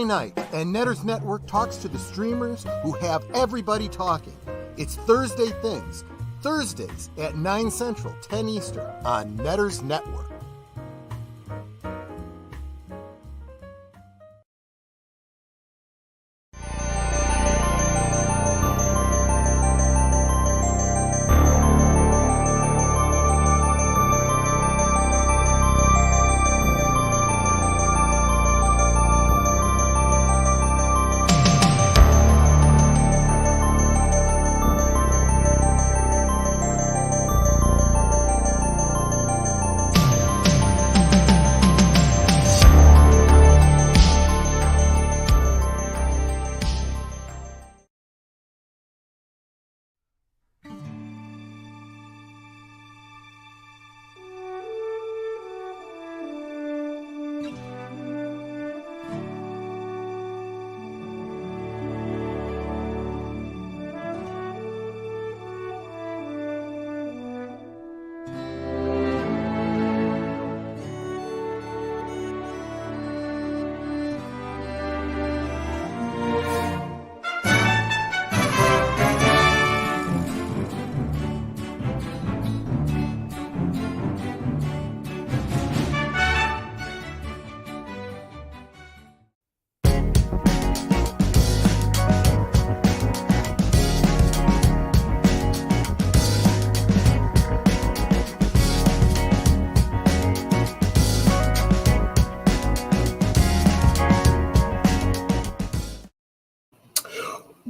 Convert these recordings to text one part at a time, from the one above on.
Thursday night, and Netters Network talks to the streamers who have everybody talking. It's Thursday Things, Thursdays at 9 Central, 10 Eastern on Netters Network.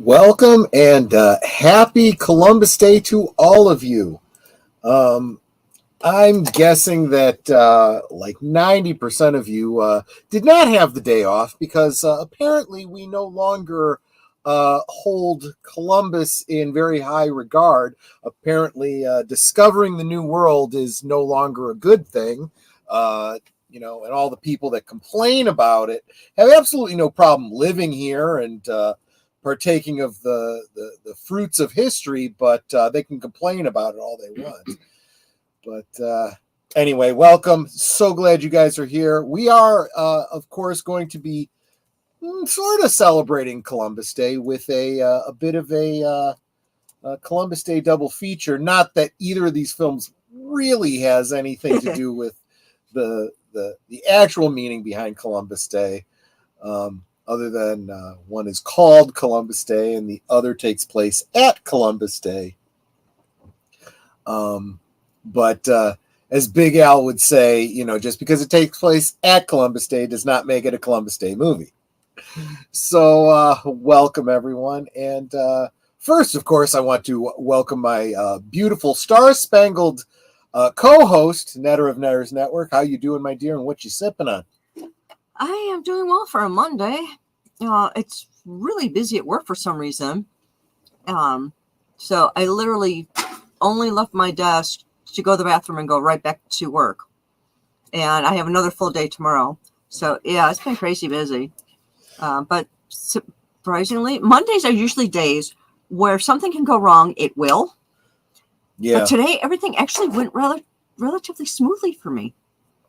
Welcome and happy Columbus Day to all of you. I'm guessing that like 90% of you did not have the day off because apparently we no longer hold Columbus in very high regard. Apparently discovering the new world is no longer a good thing. And all the people that complain about it have absolutely no problem living here and partaking of the fruits of history, but they can complain about it all they want. But anyway, welcome. So glad you guys are here. We are, of course, going to be sort of celebrating Columbus Day with a bit of a Columbus Day double feature. Not that either of these films really has anything to do with the actual meaning behind Columbus Day. Other than one is called Columbus Day and the other takes place at Columbus Day. But as Big Al would say, just because it takes place at Columbus Day does not make it a Columbus Day movie. So welcome, everyone. And first, of course, I want to welcome my beautiful star-spangled co-host, Netter of Netters Network. How you doing, my dear, and what you sipping on? I am doing well for a Monday. It's really busy at work for some reason. So I literally only left my desk to go to the bathroom and go right back to work. And I have another full day tomorrow. So, yeah, it's been crazy busy. But surprisingly, Mondays are usually days where if something can go wrong, it will. Yeah. But today, everything actually went relatively smoothly for me.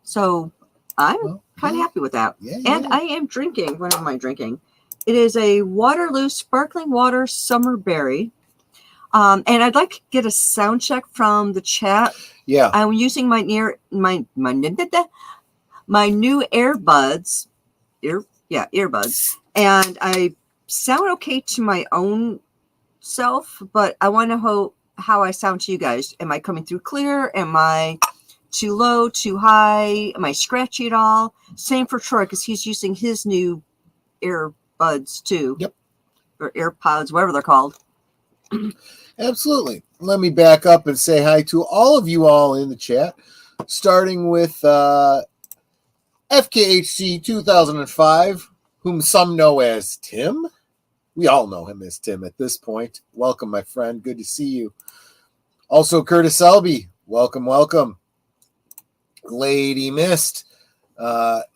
So I'm kind of happy with that. Yeah. And I am drinking. What am I drinking? It is a Waterloo Sparkling Water Summer Berry. And I'd like to get a sound check from the chat. Yeah. I'm using my new earbuds. Earbuds. And I sound okay to my own self, but I want to know how I sound to you guys. Am I coming through clear? Am I too low, too high? Am I scratchy at all? Same for Troy, because he's using his new earbuds too. Yep. Or AirPods, whatever they're called. Absolutely. Let me back up and say hi to all of you all in the chat, starting with FKHC 2005, whom some know as Tim. We all know him as Tim at this point. Welcome, my friend. Good to see you. Also, Curtis Selby. Welcome, welcome. Lady Mist,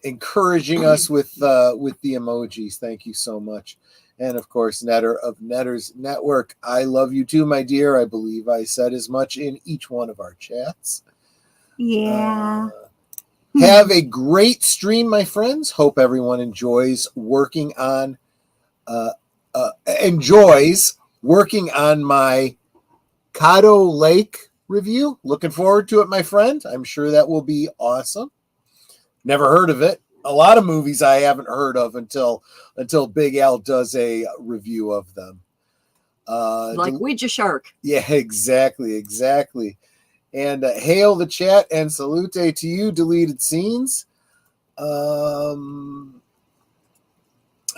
encouraging us with the emojis. Thank you so much. And of course, Netter of Netters Network. I love you too, my dear. I believe I said as much in each one of our chats. Yeah. Have a great stream, my friends. Hope everyone enjoys working on my Caddo Lake review. Looking forward to it, my friend. I'm sure that will be awesome. Never heard of it. A lot of movies I haven't heard of until Big Al does a review of them. Like Ouija Shark. Yeah, exactly. And hail the chat and salute to you, Deleted Scenes. I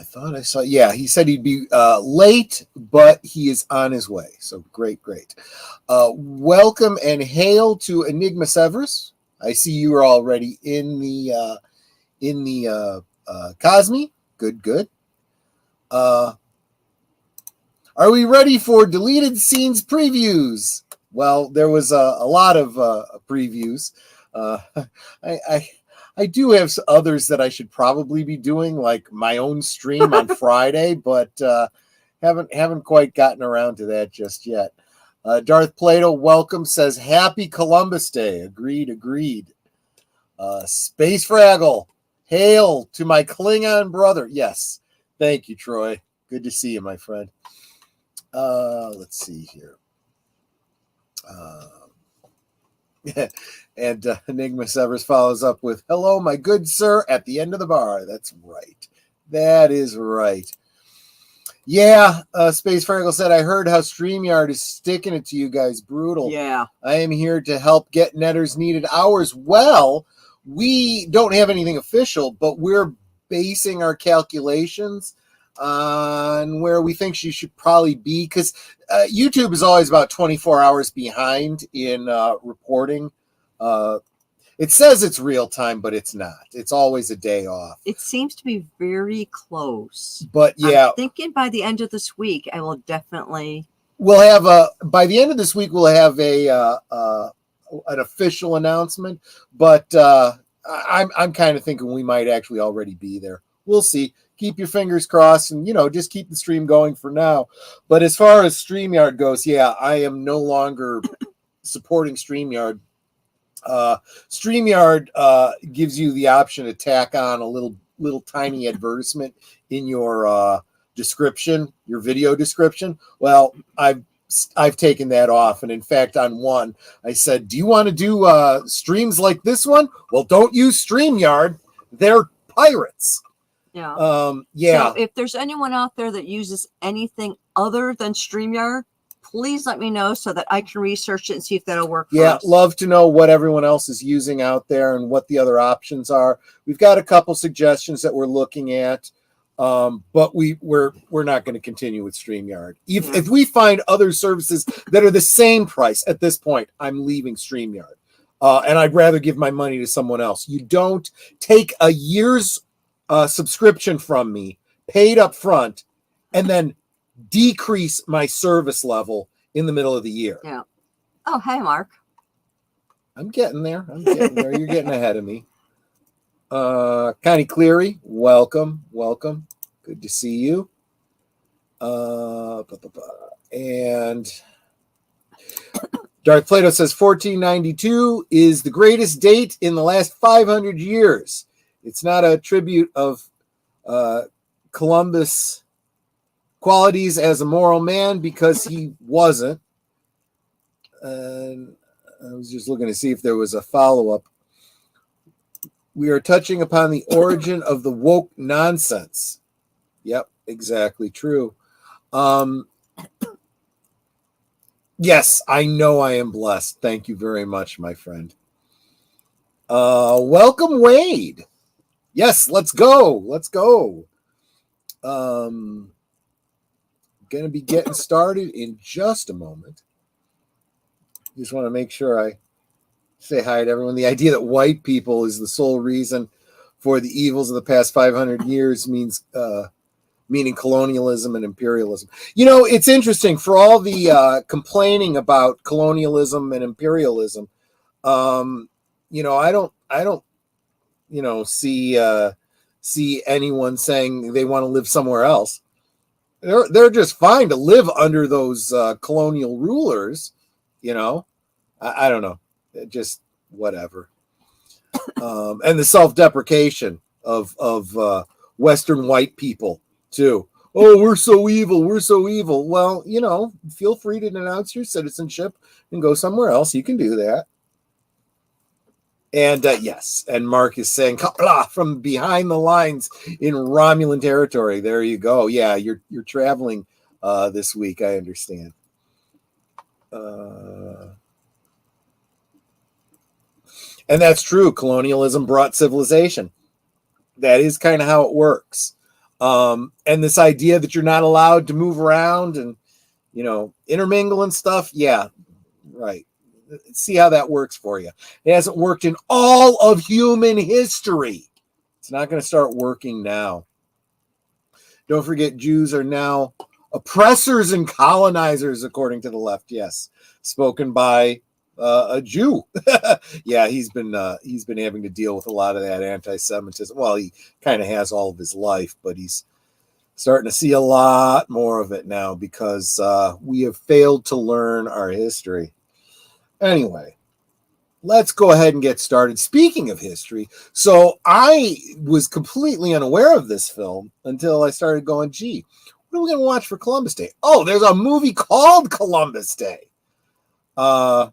thought I saw. Yeah, he said he'd be late, but he is on his way. So great. Welcome and hail to Enigma Severus. I see you are already in the Cosme. Good. Are we ready for Deleted Scenes previews? Well, there was a lot of previews. I do have others that I should probably be doing, like my own stream on Friday, but haven't quite gotten around to that just yet. Darth Plato, welcome, says Happy Columbus Day. Agreed. Space Fraggle, hail to my Klingon brother. Yes, thank you, Troy. Good to see you, my friend. Let's see here. And Enigma Severs follows up with, hello, my good sir, at the end of the bar. That's right. That is right. Yeah, Space Fraggle said, I heard how StreamYard is sticking it to you guys. Brutal. Yeah. I am here to help get Netter's needed hours. Well, we don't have anything official, but we're basing our calculations on where we think she should probably be, because YouTube is always about 24 hours behind in reporting. It says it's real time, but it's not. It's always a day off. It seems to be very close. But yeah, I'm thinking by the end of this week, I will definitely. We'll have by the end of this week, we'll have an official announcement. But I'm kind of thinking we might actually already be there. We'll see. Keep your fingers crossed, and just keep the stream going for now. But as far as StreamYard goes, yeah, I am no longer supporting StreamYard. StreamYard gives you the option to tack on a little tiny advertisement in your description, your video description. Well, I've taken that off, and in fact, on one, I said, "Do you want to do streams like this one? Well, don't use StreamYard; they're pirates." Yeah. Yeah. So if there's anyone out there that uses anything other than StreamYard, please let me know so that I can research it and see if that'll work for us. Love to know what everyone else is using out there and what the other options are. We've got a couple suggestions that we're looking at, but we're not going to continue with StreamYard. If we find other services that are the same price at this point, I'm leaving StreamYard. And I'd rather give my money to someone else. You don't take a year's subscription from me, paid up front, and then decrease my service level in the middle of the year. Yeah. Oh, hey, Mark. I'm getting there. You're getting ahead of me. Connie Cleary, welcome. Good to see you. And Darth Plato says 1492 is the greatest date in the last 500 years. It's not a tribute of Columbus' qualities as a moral man, because he wasn't. And I was just looking to see if there was a follow-up. We are touching upon the origin of the woke nonsense. Yep, exactly true. Yes, I know I am blessed. Thank you very much, my friend. Welcome, Wade. Yes, let's go. Going to be getting started in just a moment. Just want to make sure I say hi to everyone. The idea that white people is the sole reason for the evils of the past 500 years means meaning colonialism and imperialism. It's interesting, for all the complaining about colonialism and imperialism. I don't see anyone saying they want to live somewhere else. They're just fine to live under those colonial rulers. I don't know. Just whatever. And the self-deprecation of Western white people too. Oh, we're so evil. We're so evil. Well, feel free to denounce your citizenship and go somewhere else. You can do that. And yes, and Mark is saying from behind the lines in Romulan territory. There you go. Yeah, you're traveling this week. I understand. And that's true. Colonialism brought civilization. That is kind of how it works. And this idea that you're not allowed to move around and, intermingle and stuff. Yeah, right. See how that works for you. It hasn't worked in all of human history. It's not going to start working now. Don't forget, Jews are now oppressors and colonizers, according to the left. Yes, spoken by a Jew. Yeah, he's been having to deal with a lot of that anti-Semitism. Well, he kind of has all of his life, but he's starting to see a lot more of it now because we have failed to learn our history. Anyway, let's go ahead and get started. Speaking of history, so I was completely unaware of this film until I started going, gee, what are we going to watch for Columbus Day? Oh, there's a movie called Columbus Day. Of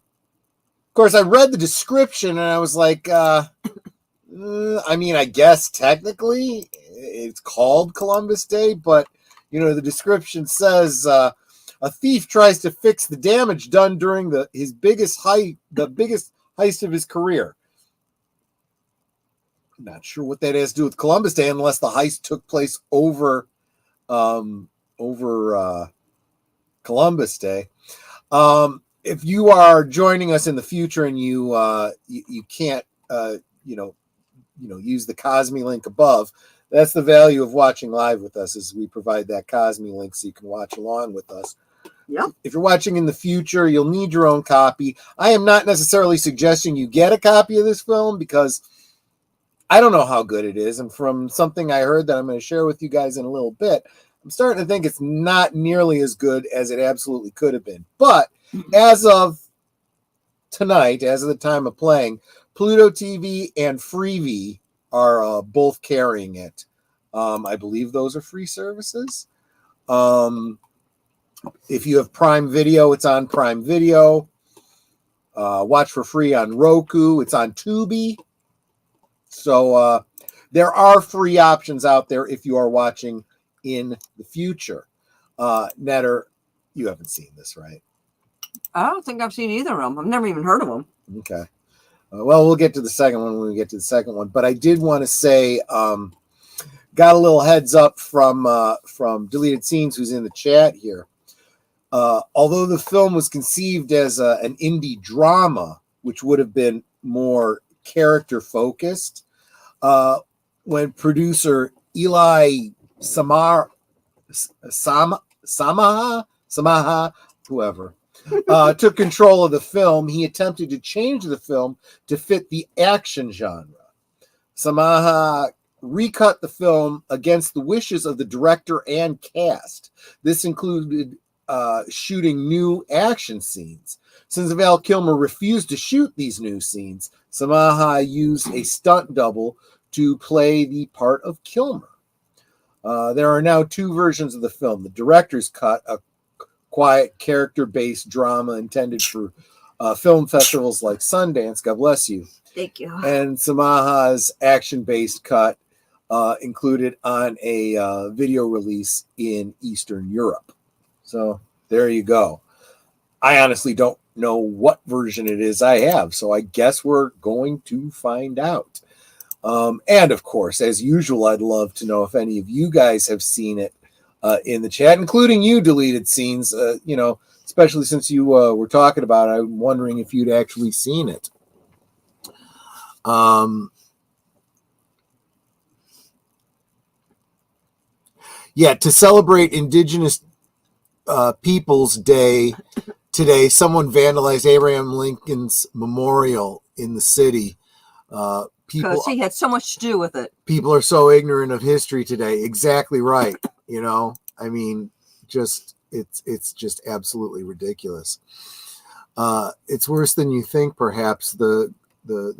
course, I read the description and I was like, I guess technically it's called Columbus Day, but, the description says a thief tries to fix the damage done during the biggest heist of his career. Not sure what that has to do with Columbus Day unless the heist took place over Columbus Day. If you are joining us in the future and you can't use the Cosme link above, that's the value of watching live with us, is we provide that Cosme link so you can watch along with us. Yep. If you're watching in the future, you'll need your own copy. I am not necessarily suggesting you get a copy of this film because I don't know how good it is. And from something I heard that I'm going to share with you guys in a little bit, I'm starting to think it's not nearly as good as it absolutely could have been. But as of tonight, as of the time of playing, Pluto TV and Freevee are both carrying it. I believe those are free services. If you have Prime Video, it's on Prime Video. Watch for free on Roku. It's on Tubi. So there are free options out there if you are watching in the future. Netter, you haven't seen this, right? I don't think I've seen either of them. I've never even heard of them. Okay. Well, we'll get to the second one when we get to the second one. But I did want to say, got a little heads up from Deleted Scenes, who's in the chat here. Although the film was conceived as an indie drama, which would have been more character focused, when producer Eli Samaha, whoever, took control of the film, he attempted to change the film to fit the action genre. Samaha recut the film against the wishes of the director and cast. This included shooting new action scenes. Since Val Kilmer refused to shoot these new scenes, Samaha used a stunt double to play the part of Kilmer. There are now two versions of the film. The director's cut, a quiet character-based drama intended for film festivals like Sundance, God bless you. Thank you. And Samaha's action-based cut included on a video release in Eastern Europe. So there you go. I honestly don't know what version it is I have, so I guess we're going to find out. And of course, as usual, I'd love to know if any of you guys have seen it in the chat, including you, Deleted Scenes. Especially since you were talking about it, I'm wondering if you'd actually seen it. To celebrate Indigenous Peoples Day today, someone vandalized Abraham Lincoln's memorial in the city. Because he had so much to do with it. People are so ignorant of history today. Exactly right. It's just absolutely ridiculous. It's worse than you think, perhaps. The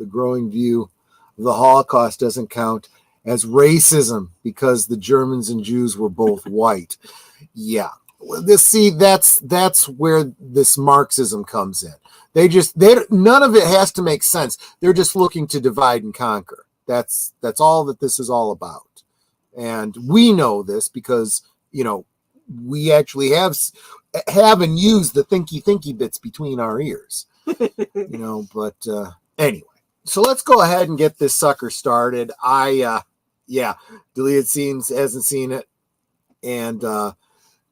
growing view the Holocaust doesn't count as racism because the Germans and Jews were both white. Yeah. That's where this Marxism comes in. None of it has to make sense. They're just looking to divide and conquer. That's all that this is all about. And we know this because, we actually have and use the thinky bits between our ears, but anyway, so let's go ahead and get this sucker started. Deleted Scenes hasn't seen it. And,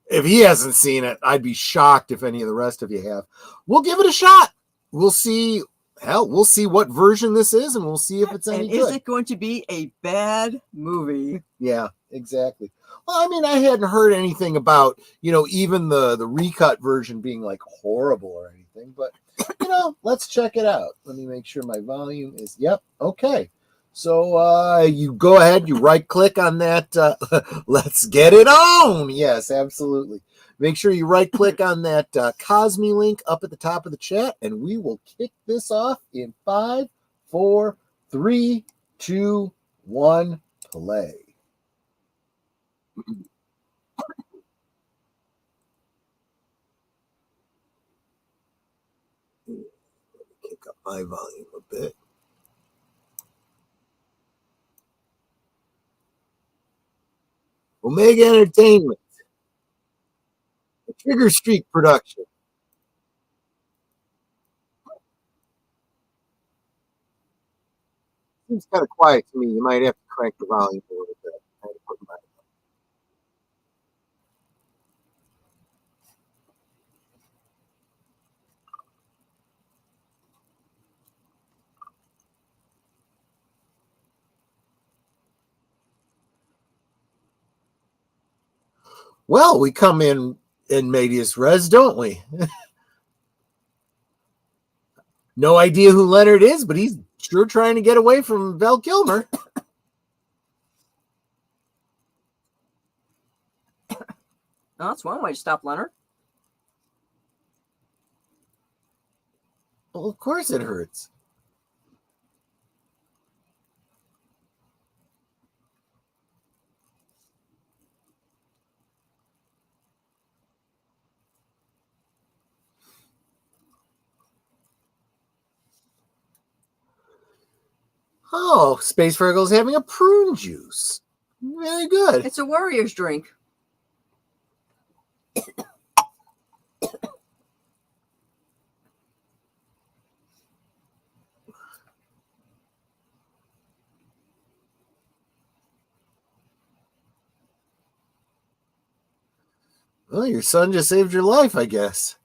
if he hasn't seen it, I'd be shocked if any of the rest of you have. We'll give it a shot. We'll see. Hell, we'll see what version this is, and we'll see if it's any good. Is it going to be a bad movie? Yeah, exactly. Well, I mean, I hadn't heard anything about, even the recut version being like horrible or anything, but, let's check it out. Let me make sure my volume is, yep, okay. So you go ahead, you right click on that. Let's get it on. Yes, absolutely. Make sure you right click on that Cosme link up at the top of the chat, and we will kick this off in 5, 4, 3, 2, 1, play. Kick up my volume a bit. Omega Entertainment, a Trigger Street production. Seems kind of quiet to me. You might have to crank the volume a little bit. Well, we come in medias res, don't we? No idea who Leonard is, but he's sure trying to get away from Val Kilmer. Oh, that's one way to stop Leonard. Well, of course it hurts. Oh, Space Virgo's having a prune juice. Very good. It's a warrior's drink. Well, your son just saved your life, I guess.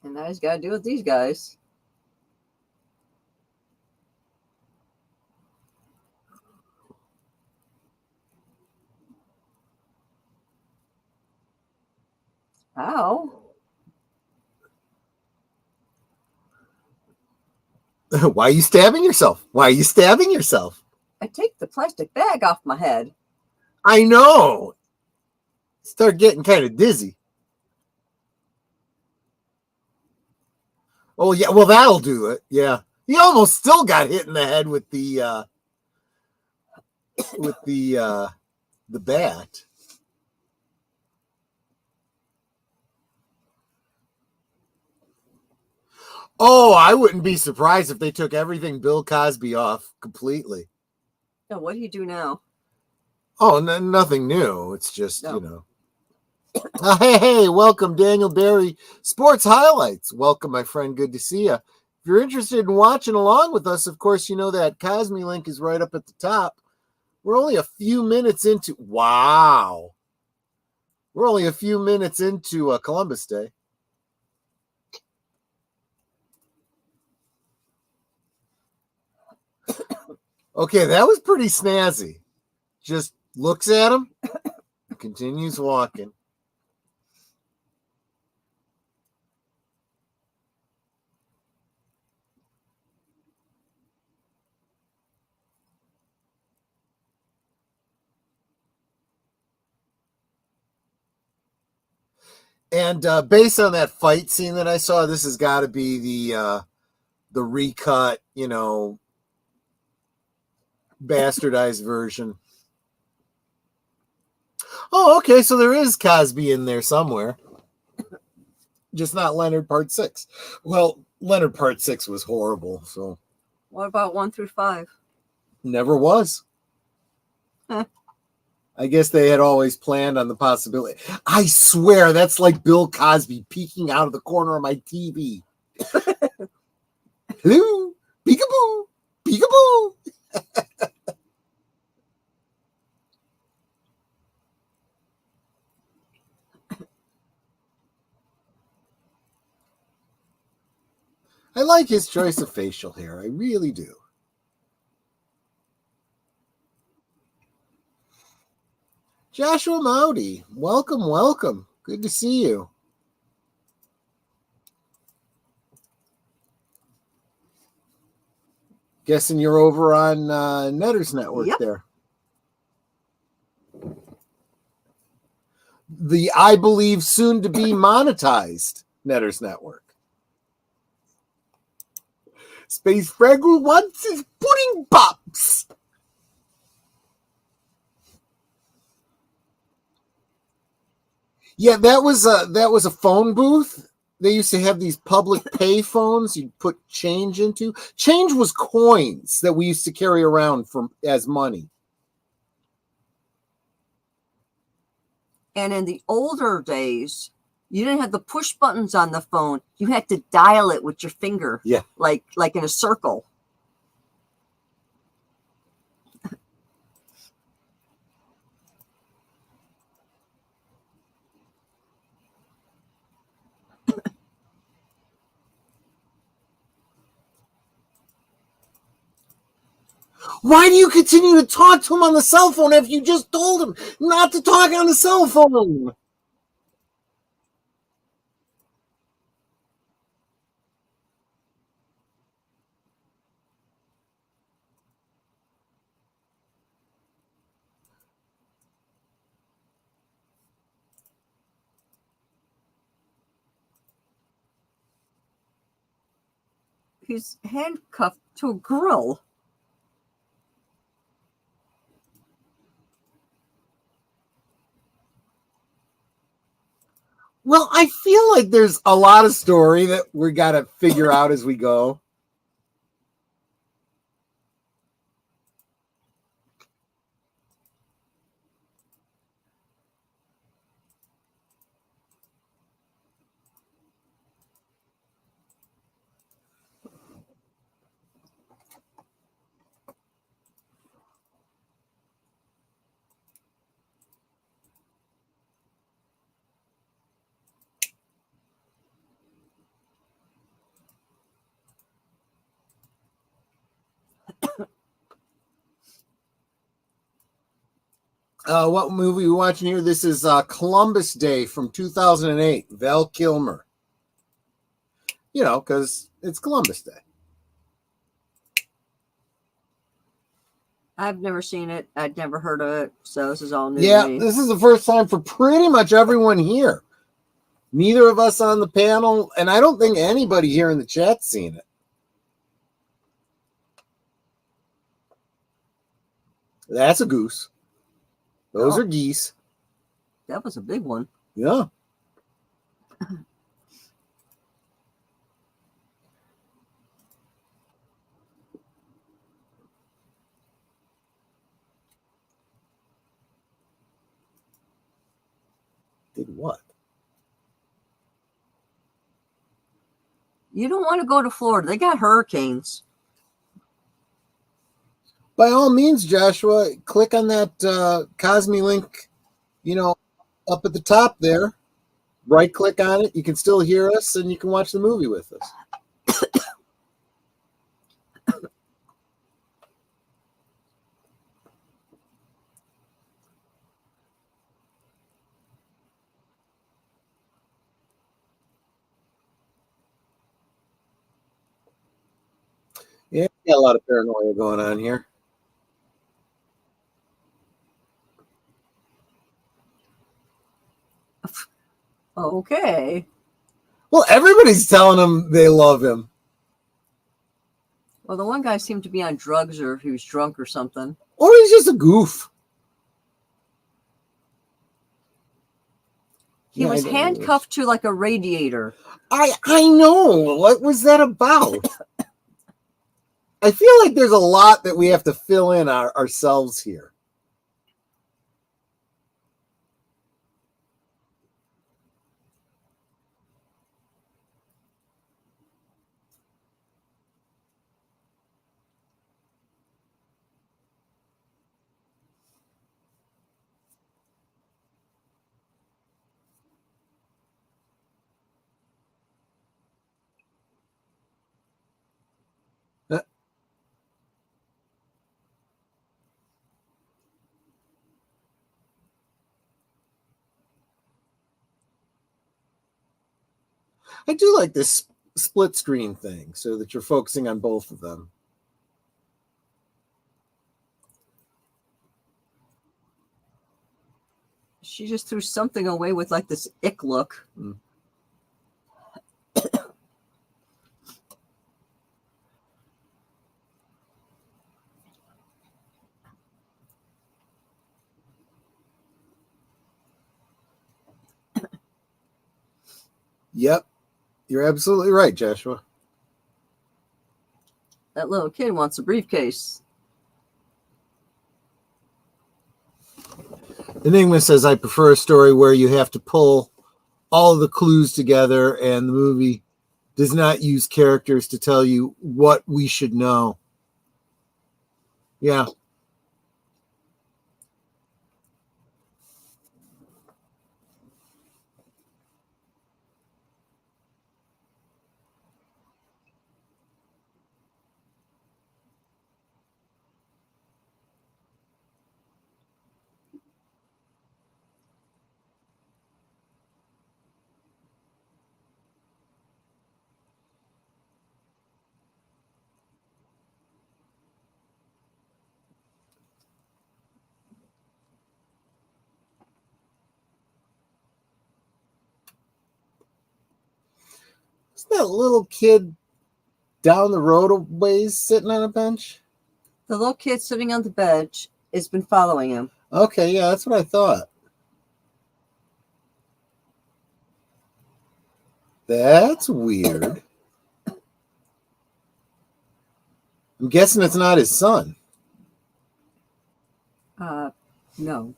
And now he's got to deal with these guys. Ow. Why are you stabbing yourself? Why are you stabbing yourself? I take the plastic bag off my head. I know. Start getting kind of dizzy. Oh, yeah. Well, that'll do it. Yeah. He almost still got hit in the head with the bat. Oh, I wouldn't be surprised if they took everything Bill Cosby off completely. Oh, what do you do now? Oh, nothing new. It's just, hey, welcome, Daniel Barry, Sports Highlights. Welcome, my friend. Good to see you. If you're interested in watching along with us, of course, you know that Cosme link is right up at the top. We're only a few minutes into, wow. We're only a few minutes into Columbus Day. Okay, that was pretty snazzy. Just looks at him, continues walking. And based on that fight scene that I saw, this has got to be the recut, bastardized version. Oh, okay, so there is Cosby in there somewhere. Just not Leonard Part 6. Well, Leonard Part 6 was horrible, so. What about 1 through 5? Never was. Huh. I guess they had always planned on the possibility. I swear, that's like Bill Cosby peeking out of the corner of my TV. Hello, peekaboo, peekaboo. I like his choice of facial hair. I really do. Joshua Mowdy, welcome, welcome. Good to see you. Guessing you're over on Netter's Network. Yep. There. The, I believe, soon to be monetized Netter's Network. Space Fraggle wants his pudding pops. Yeah, that was a phone booth. They used to have these public pay phones you'd put change into. Change was coins that we used to carry around as money. And in the older days, you didn't have the push buttons on the phone. You had to dial it with your finger. Yeah. Like in a circle. Why do you continue to talk to him on the cell phone if you just told him not to talk on the cell phone? He's handcuffed to a grill. Well, I feel like there's a lot of story that we got to figure out as we go. What movie are we watching here? This is Columbus Day from 2008. Val Kilmer. Because it's Columbus Day. I've never seen it. I'd never heard of it. So this is all new to me. This is the first time for pretty much everyone here. Neither of us on the panel, and I don't think anybody here in the chat's seen it. That's a goose. Those are geese. That was a big one. Yeah. Did what? You don't want to go to Florida. They got hurricanes. By all means, Joshua, click on that Cosme link, up at the top there. Right click on it. You can still hear us and you can watch the movie with us. Yeah, got a lot of paranoia going on here. Okay. Well, everybody's telling him they love him. Well, the one guy seemed to be on drugs or he was drunk or something. Or he's just a goof. He was handcuffed to like a radiator. I know. What was that about? I feel like there's a lot that we have to fill in ourselves here. I do like this split screen thing so that you're focusing on both of them. She just threw something away with like this ick look. Mm. Yep. You're absolutely right, Joshua. That little kid wants a briefcase. Enigma says, I prefer a story where you have to pull all of the clues together and the movie does not use characters to tell you what we should know. Yeah. Isn't that little kid down the road a ways sitting on a bench? The little kid sitting on the bench has been following him. Okay, yeah, that's what I thought. That's weird. I'm guessing it's not his son. No.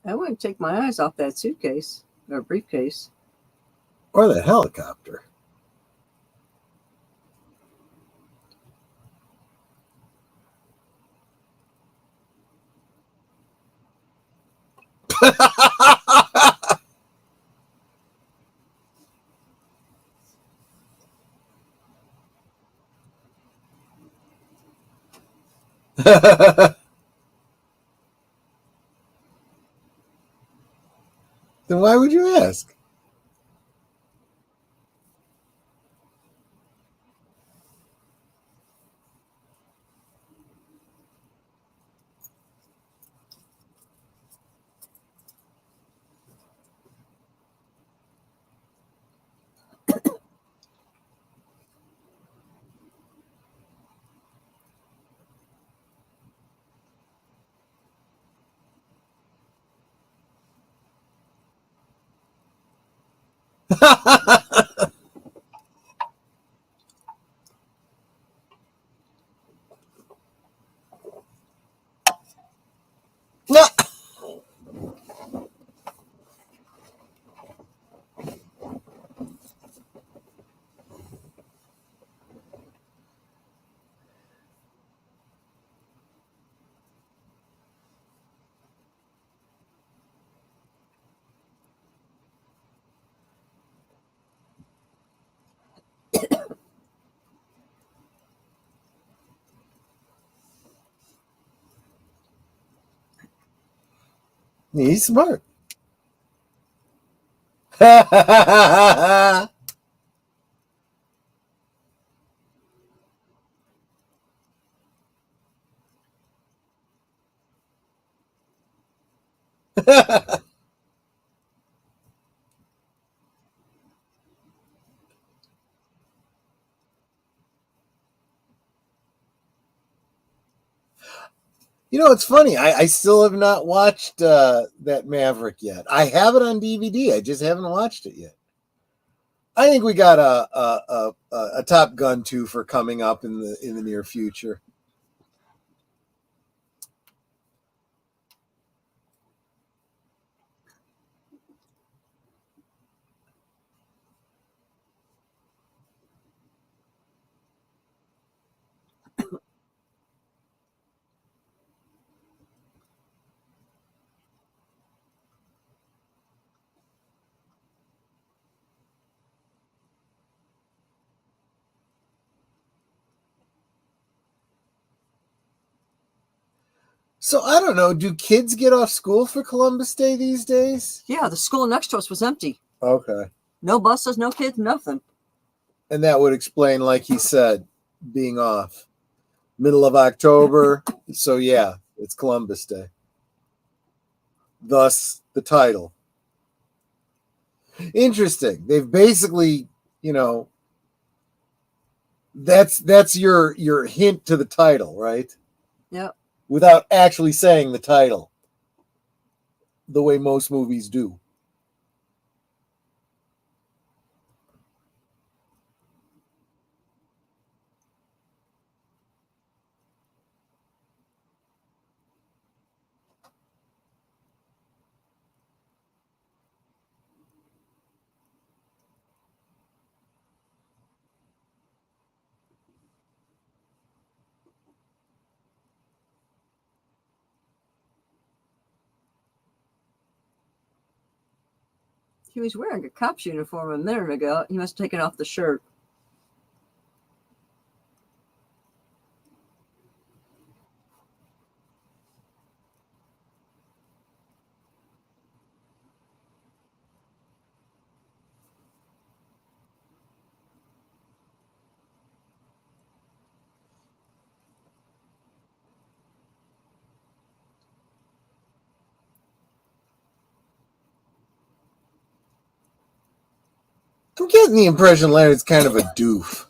I wouldn't take my eyes off that suitcase or briefcase. Or the helicopter. Then why would you ask? He's smart. You know, it's funny. I still have not watched that Maverick yet. I have it on DVD. I just haven't watched it yet. I think we got a Top Gun 2 for coming up in the near future. So I don't know. Do kids get off school for Columbus Day these days? Yeah, the school next to us was empty. Okay. No buses, no kids, nothing. And that would explain, like he said, being off. Middle of October. So yeah, it's Columbus Day. Thus the title. Interesting. They've basically, you know, that's your hint to the title, right? Yep. Without actually saying the title, the way most movies do. He was wearing a cop's uniform a minute ago. He must have taken off the shirt. I'm getting the impression Leonard's kind of a doof.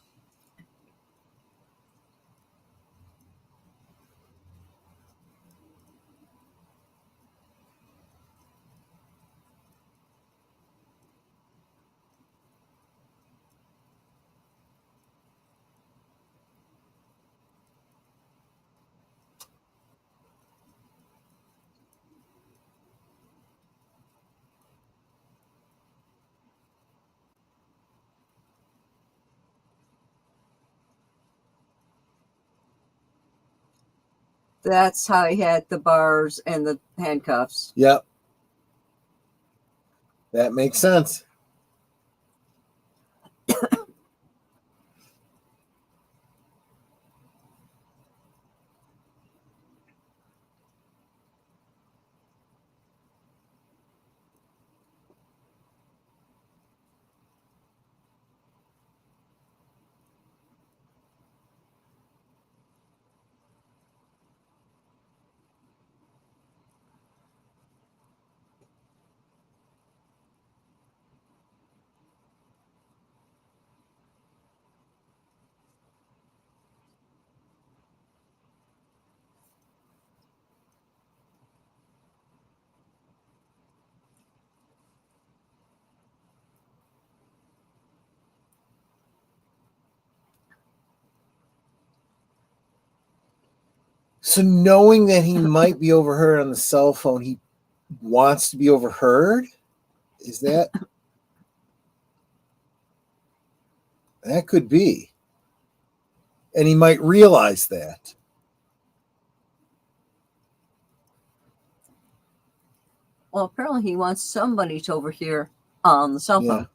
That's how he had the bars and the handcuffs. Yep. That makes sense. So knowing that he might be overheard on the cell phone, he wants to be overheard? Is that could be. And he might realize that. Well, apparently he wants somebody to overhear on the cell phone. Yeah.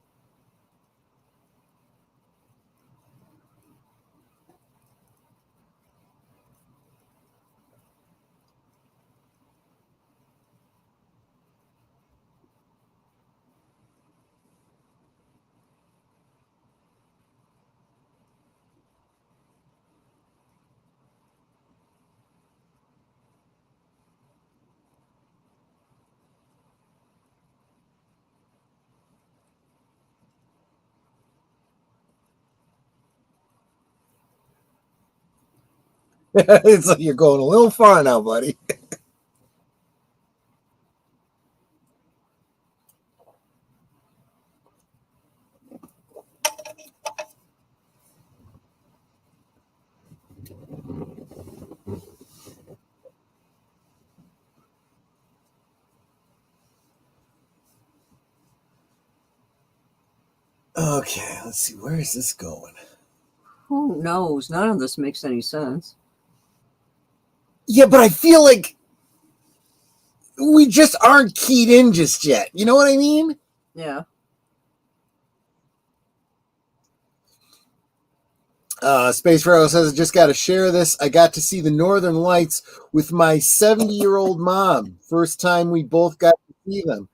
It's like you're going a little far now, buddy. Okay, let's see. Where is this going? Who knows? None of this makes any sense. Yeah, but I feel like we just aren't keyed in just yet. You know what I mean? Yeah. Space Pharaoh says, I just got to share this. I got to see the Northern Lights with my 70-year-old mom. First time we both got to see them.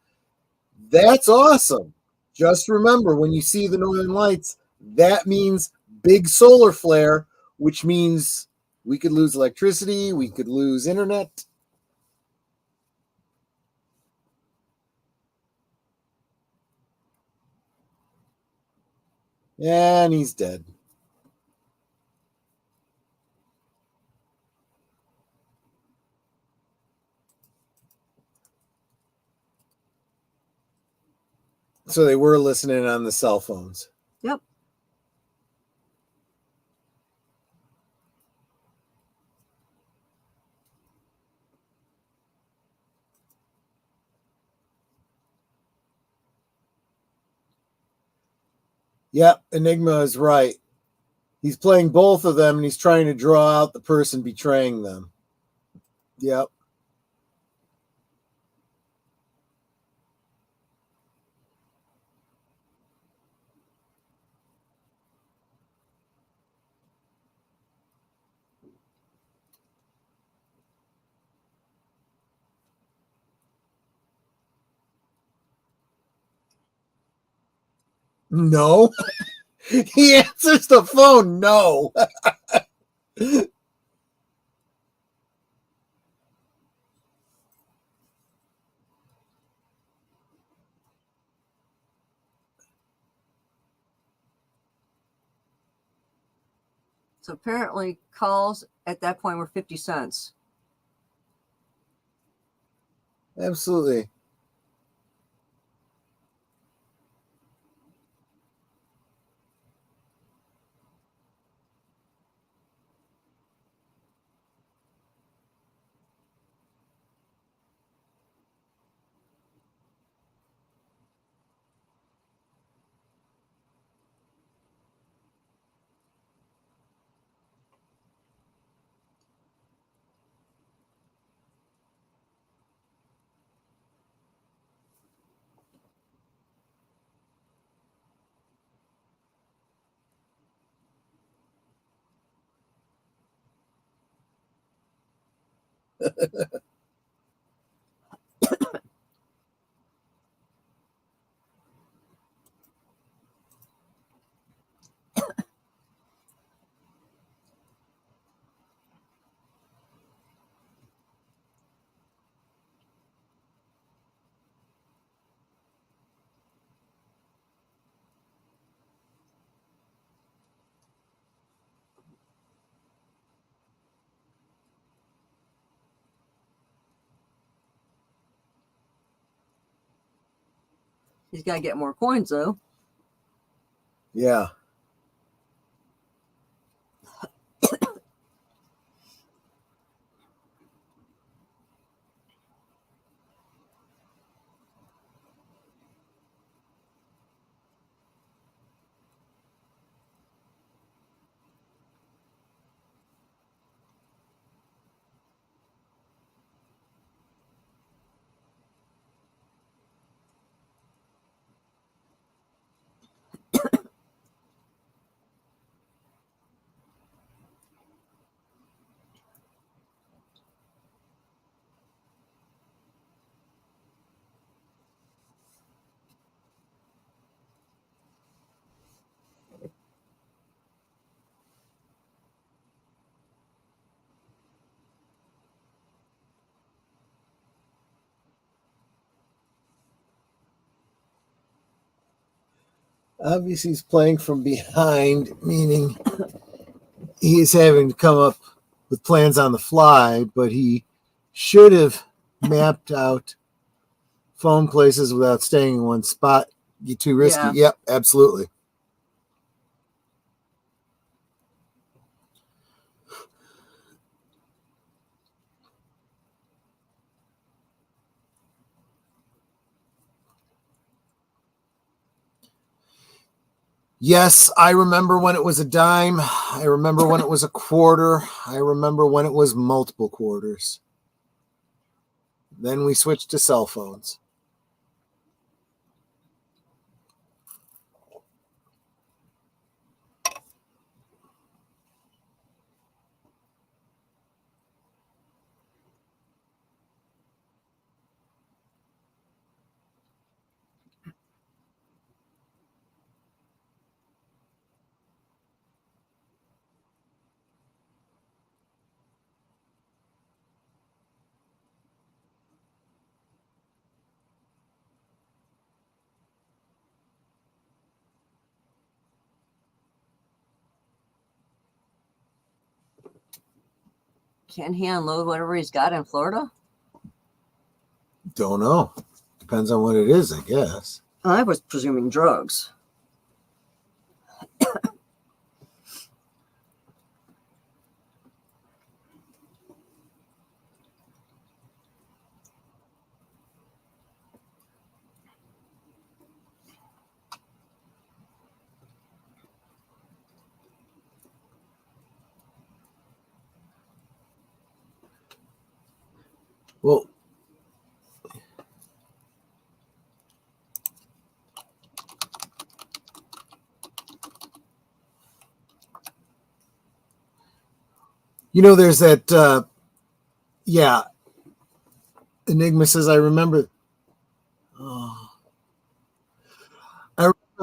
That's awesome. Just remember, when you see the Northern Lights, that means big solar flare, which means we could lose electricity, we could lose internet. And he's dead. So they were listening on the cell phones. Yep. Yep, Enigma is right. He's playing both of them, and he's trying to draw out the person betraying them. Yep. No. He answers the phone. No. So apparently calls at that point were 50 cents. Absolutely. He's got to get more coins, though. Yeah. Obviously, he's playing from behind, meaning he is having to come up with plans on the fly, but he should have mapped out phone places without staying in one spot. Get too risky. Yeah. Yep, absolutely. Yes, I remember when it was a dime. I remember when it was a quarter. I remember when it was multiple quarters. Then we switched to cell phones. Can he unload whatever he's got in Florida? Don't know. Depends on what it is, I guess. I was presuming drugs. Well, there's that, Enigma says, I remember the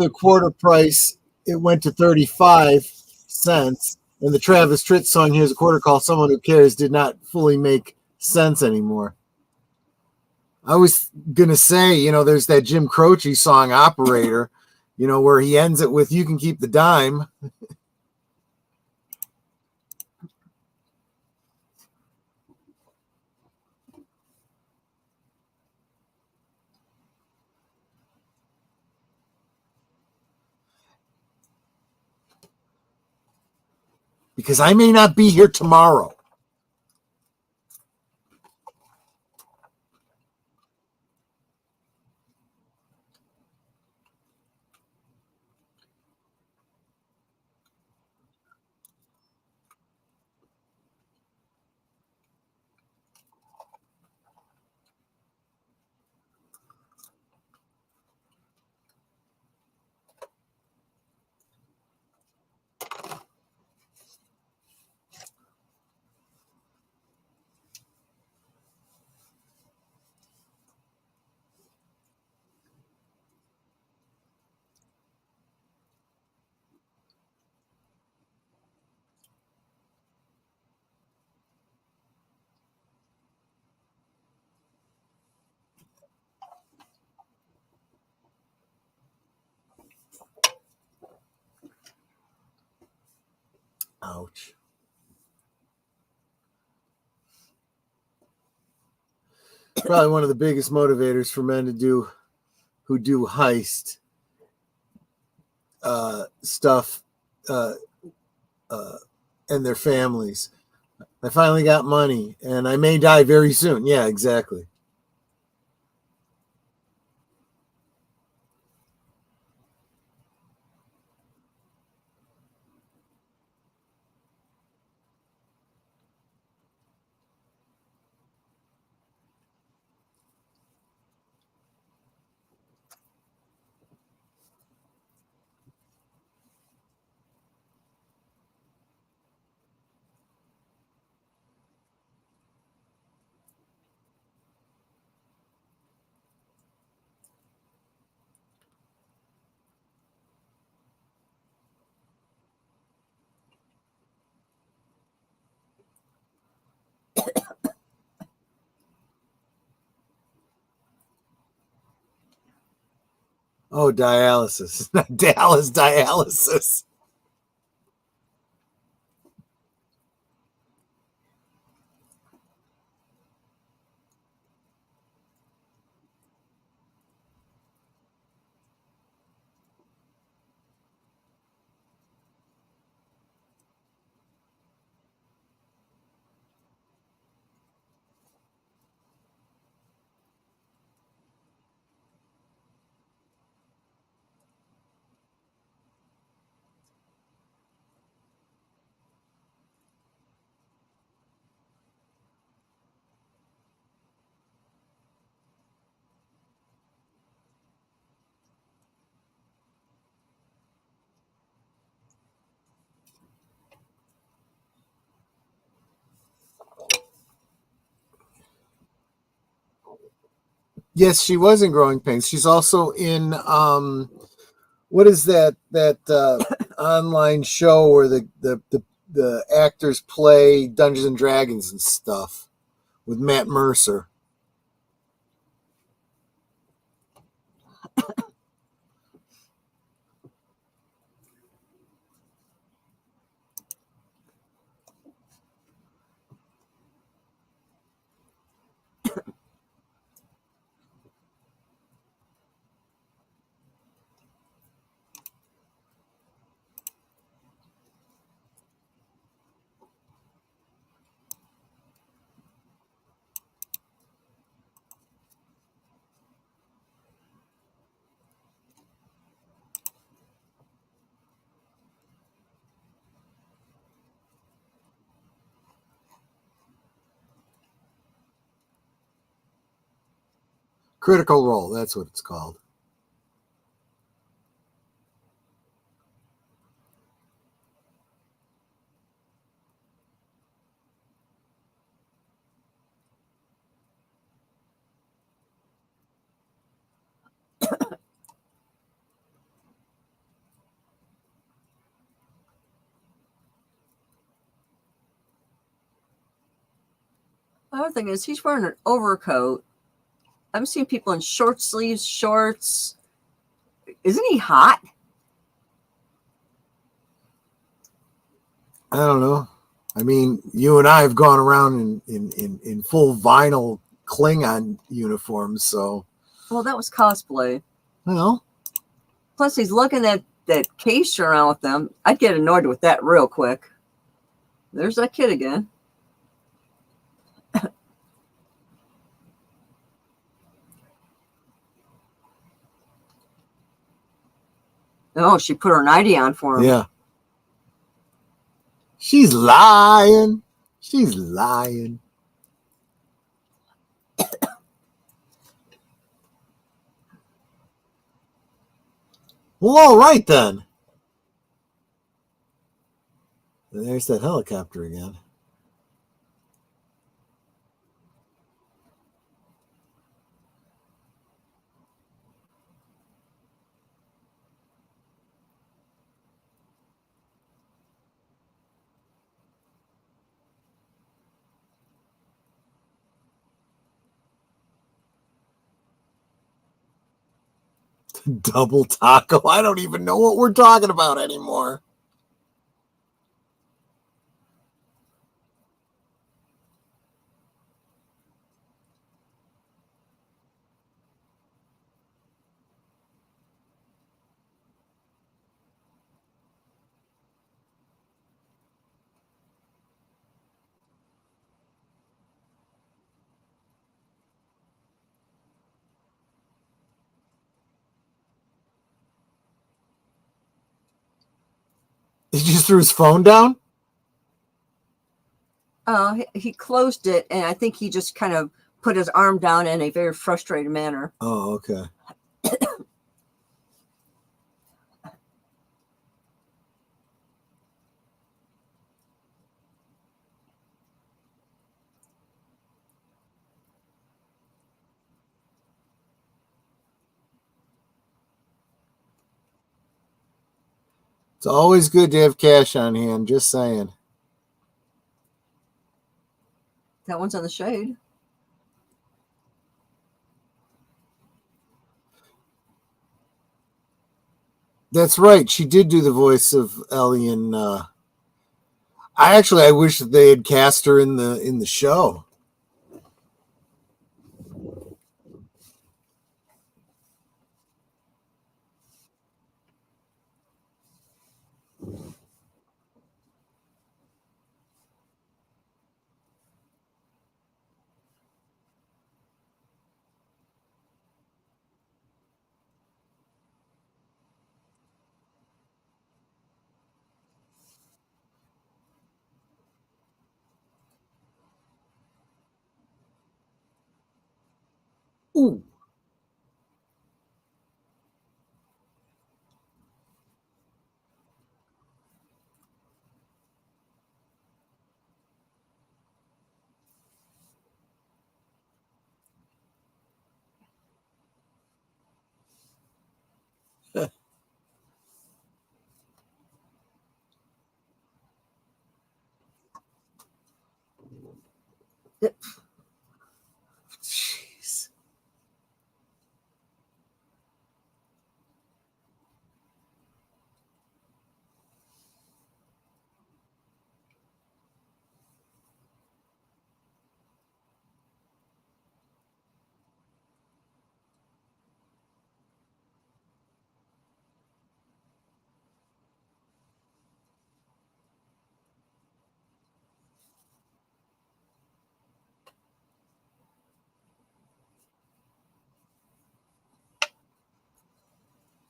quarter price, it went to 35 cents. And the Travis Tritt song, Here's a Quarter, Call Someone Who Cares, did not fully make sense anymore. I was going to say, there's that Jim Croce song, Operator, where he ends it with, you can keep the dime. Because I may not be here tomorrow. Ouch. Probably one of the biggest motivators for men who do heist stuff and their families. I finally got money and I may die very soon. Yeah, exactly. Oh, dialysis. Not Dallas, dialysis. Yes, she was in Growing Pains. She's also in what is that online show where the actors play Dungeons and Dragons and stuff with Matt Mercer. Critical Role, that's what it's called. Another thing is he's wearing an overcoat. I'm seeing people in short sleeves, shorts. Isn't he hot? I don't know. I mean, you and I have gone around in full vinyl Klingon uniforms, so. Well, that was cosplay. Well. Plus, he's looking at that case around with them. I'd get annoyed with that real quick. There's that kid again. Oh, she put her nightie on for him. Yeah. She's lying. She's lying. Well, all right then. And there's that helicopter again. Double taco. I don't even know what we're talking about anymore. He just threw his phone down? Oh, he closed it, and I think he just kind of put his arm down in a very frustrated manner. Oh, okay. It's always good to have cash on hand, just saying. That one's on the shade. That's right. She did do the voice of Ellie in I wish that they had cast her in the show. Ooh.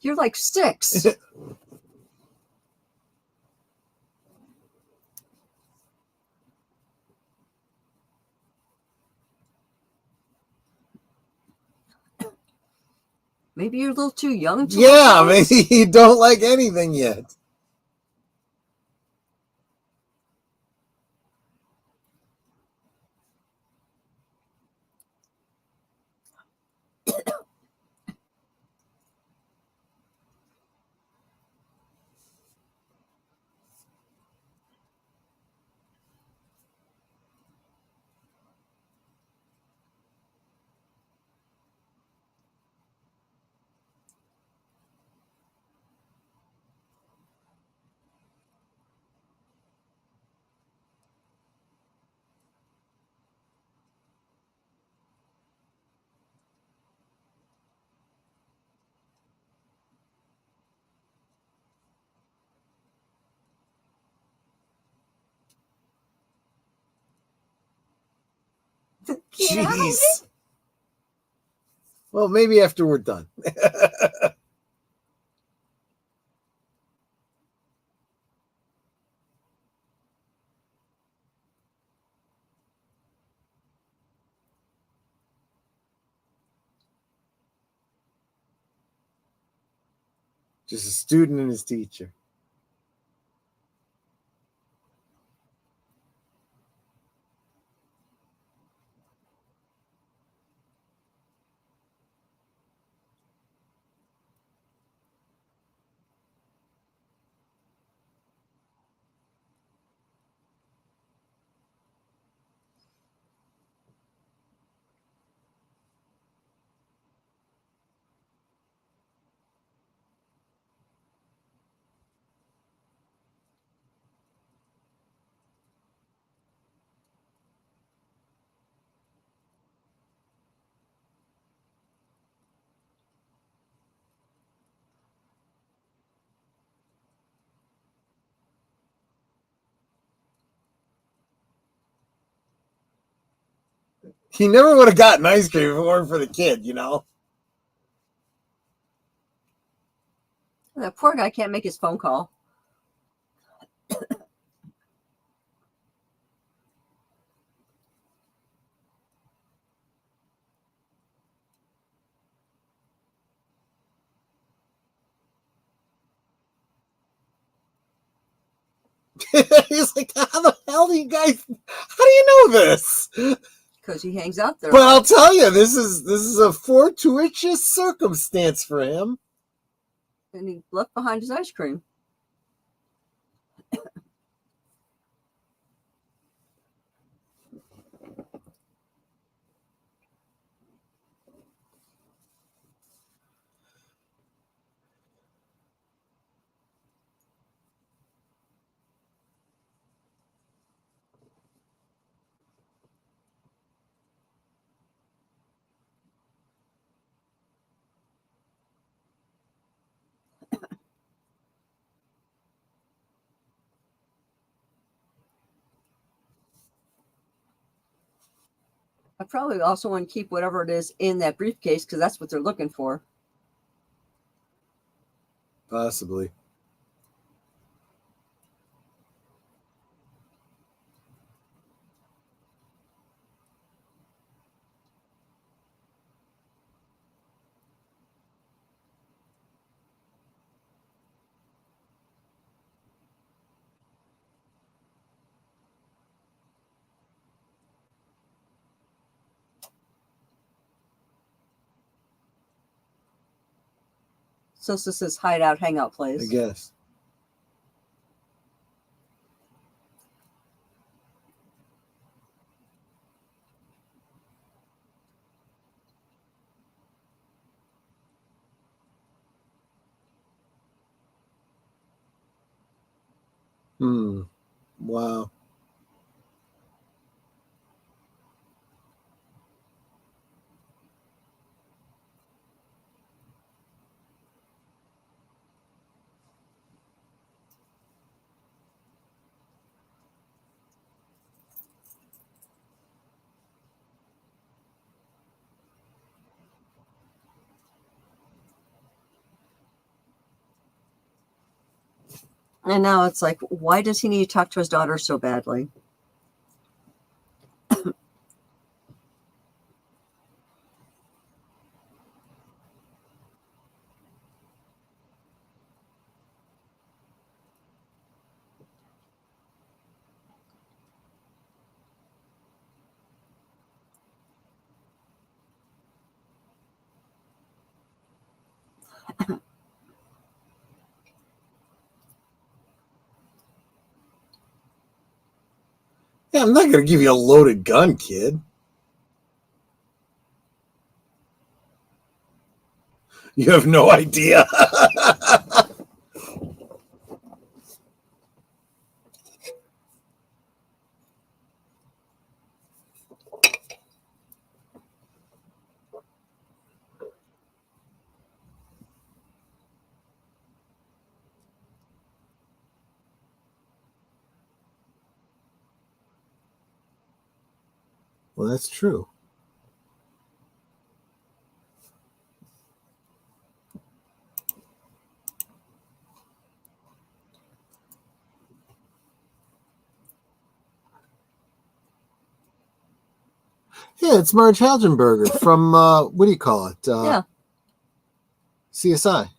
You're like sticks. Maybe you're a little too young to Yeah, maybe you don't like anything yet. Jeez. Well, maybe after we're done. Just a student and his teacher. He never would have gotten ice cream if it weren't for the kid, you know? That poor guy can't make his phone call. He's like, how the hell do you guys, how do you know this? Because he hangs out there. But I'll tell you, this is a fortuitous circumstance for him. And he left behind his ice cream. I probably also want to keep whatever it is in that briefcase because that's what they're looking for. Possibly. So this is hideout, hangout place. I guess. Wow. And now it's like, why does he need to talk to his daughter so badly? Yeah, I'm not going to give you a loaded gun, kid. You have no idea. Well, that's true. Yeah, it's Marge Haldenberger from, what do you call it? Yeah. CSI.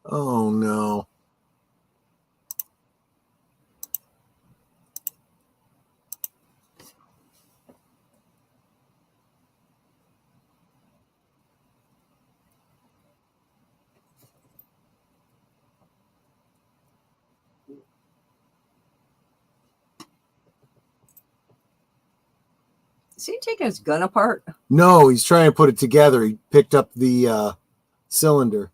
Oh, no. Is he taking his gun apart? No, he's trying to put it together. He picked up the cylinder.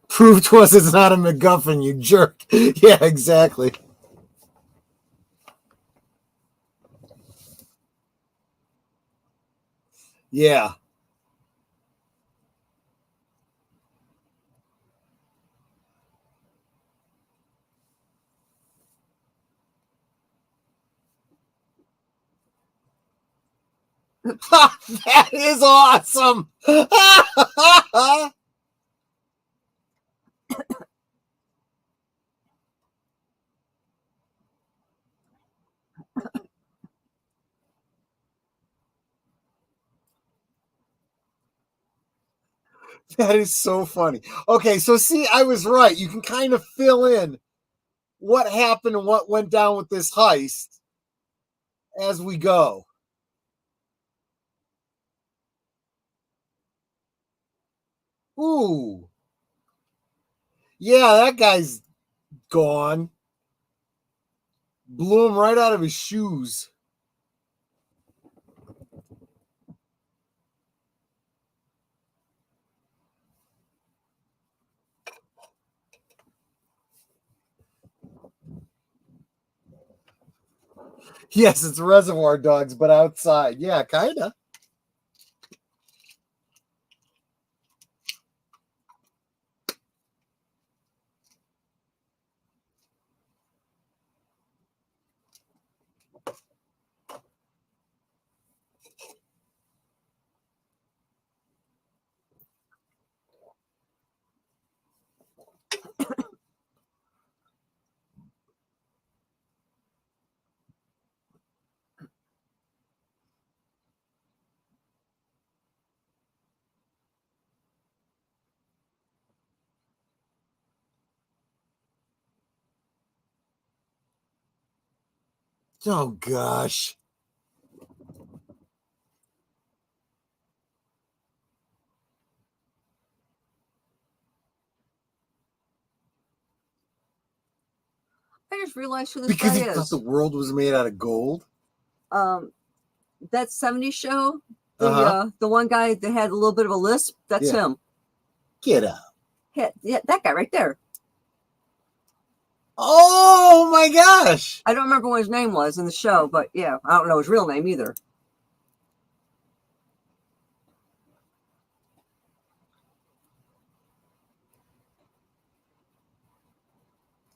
Proof to us it's not a MacGuffin, you jerk. Yeah, exactly. Yeah. That is awesome. That is so funny. Okay, so see, I was right. You can kind of fill in what happened and what went down with this heist as we go. Ooh. Yeah, that guy's gone. Blew him right out of his shoes. Yes, it's Reservoir Dogs, but outside. Yeah, kind of. Oh, gosh. I just realized who this Because he guy thought is. the world was made out of gold? That 70s show, Uh-huh. the one guy that had a little bit of a lisp, that's Yeah. him. Get up. Yeah, that guy right there. Oh, my gosh. I don't remember what his name was in the show, but yeah, I don't know his real name either.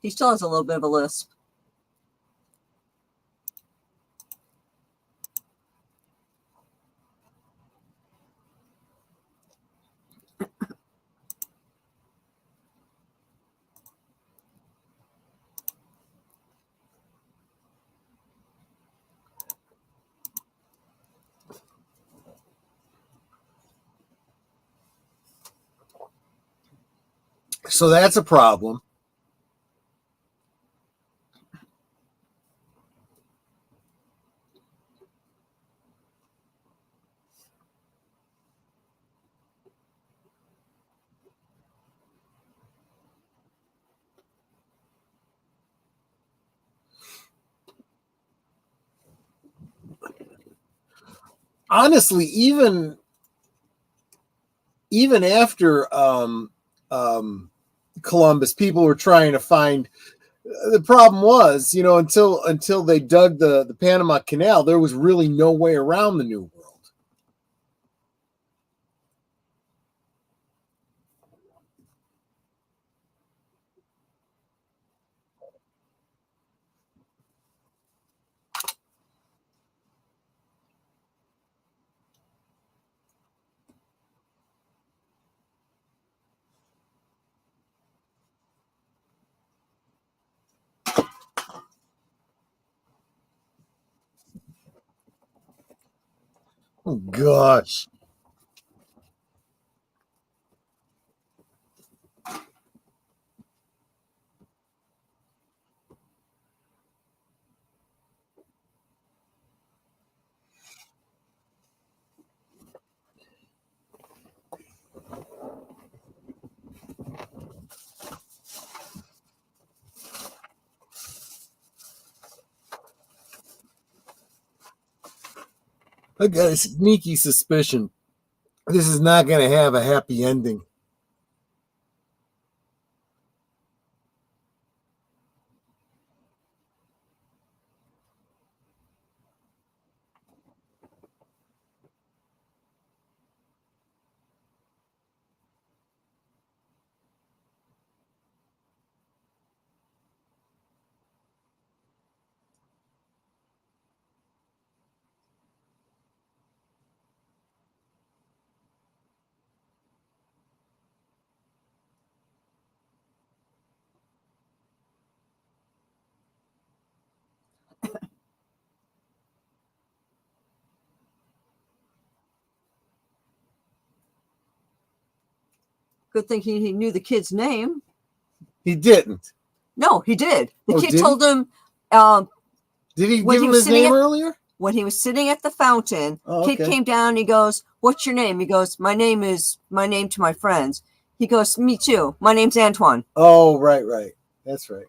He still has a little bit of a lisp. So that's a problem. Honestly, even after Columbus, people were trying to find. The problem was, until they dug the Panama Canal, there was really no way around the New World. Oh gosh. I got a sneaky suspicion this is not going to have a happy ending. Good thing he knew the kid's name. He didn't. No, he did. The kid did told him. Did he when give he him was his name sitting at- earlier? When he was sitting at the fountain, Oh, kid okay. came down. He goes, "What's your name?" He goes, "My name is my name to my friends." He goes, me too. My name's Antoine. Oh, right. That's right.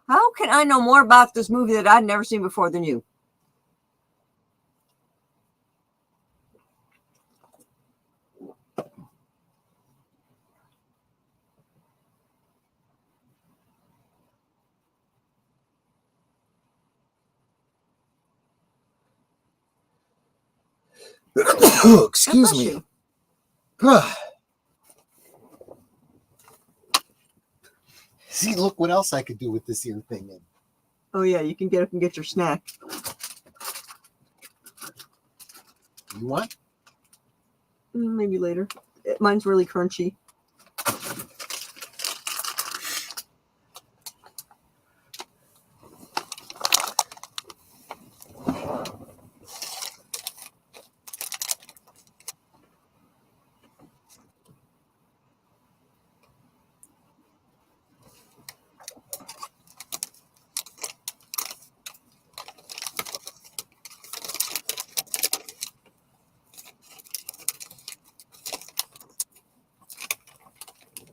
How can I know more about this movie that I'd never seen before than you? Excuse me. You. See, look what else I could do with this ear thing. Oh, yeah, you can get up and get your snack. You want? Maybe later. Mine's really crunchy.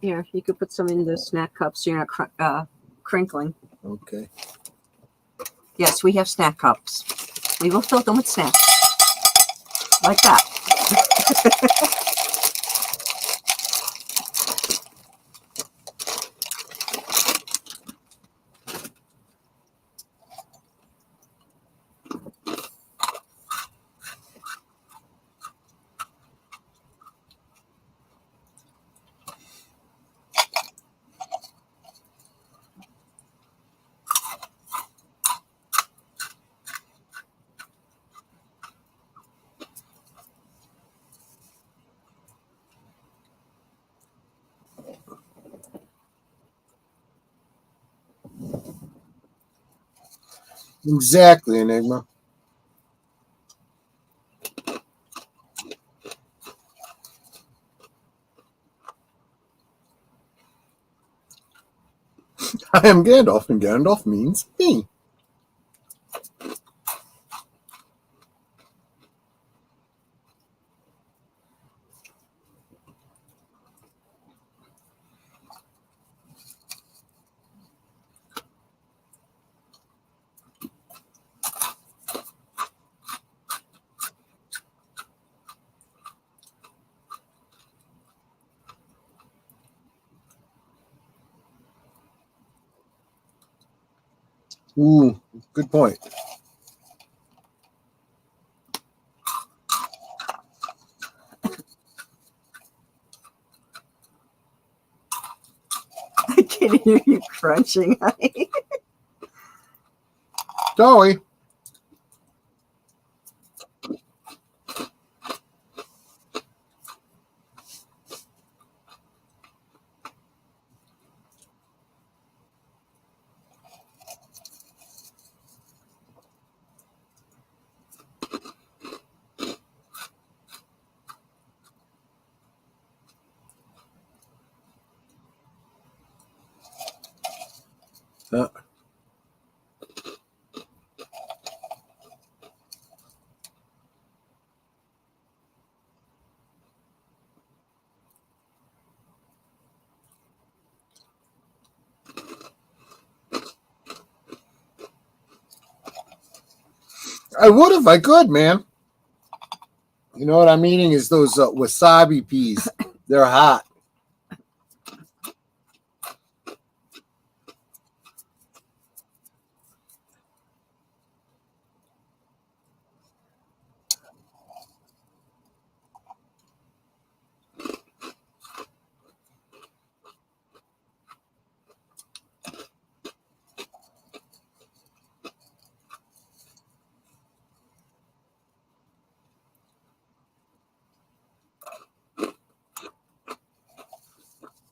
Here, you could put some in the snack cups so you're not crinkling. Okay. Yes, we have snack cups. We will fill them with snacks. Like that. Exactly, Enigma. I am Gandalf, and Gandalf means me. Ooh, good point. I can hear you crunching, honey. Dolly. I would if I could, man. You know what I'm eating is those wasabi peas. They're hot.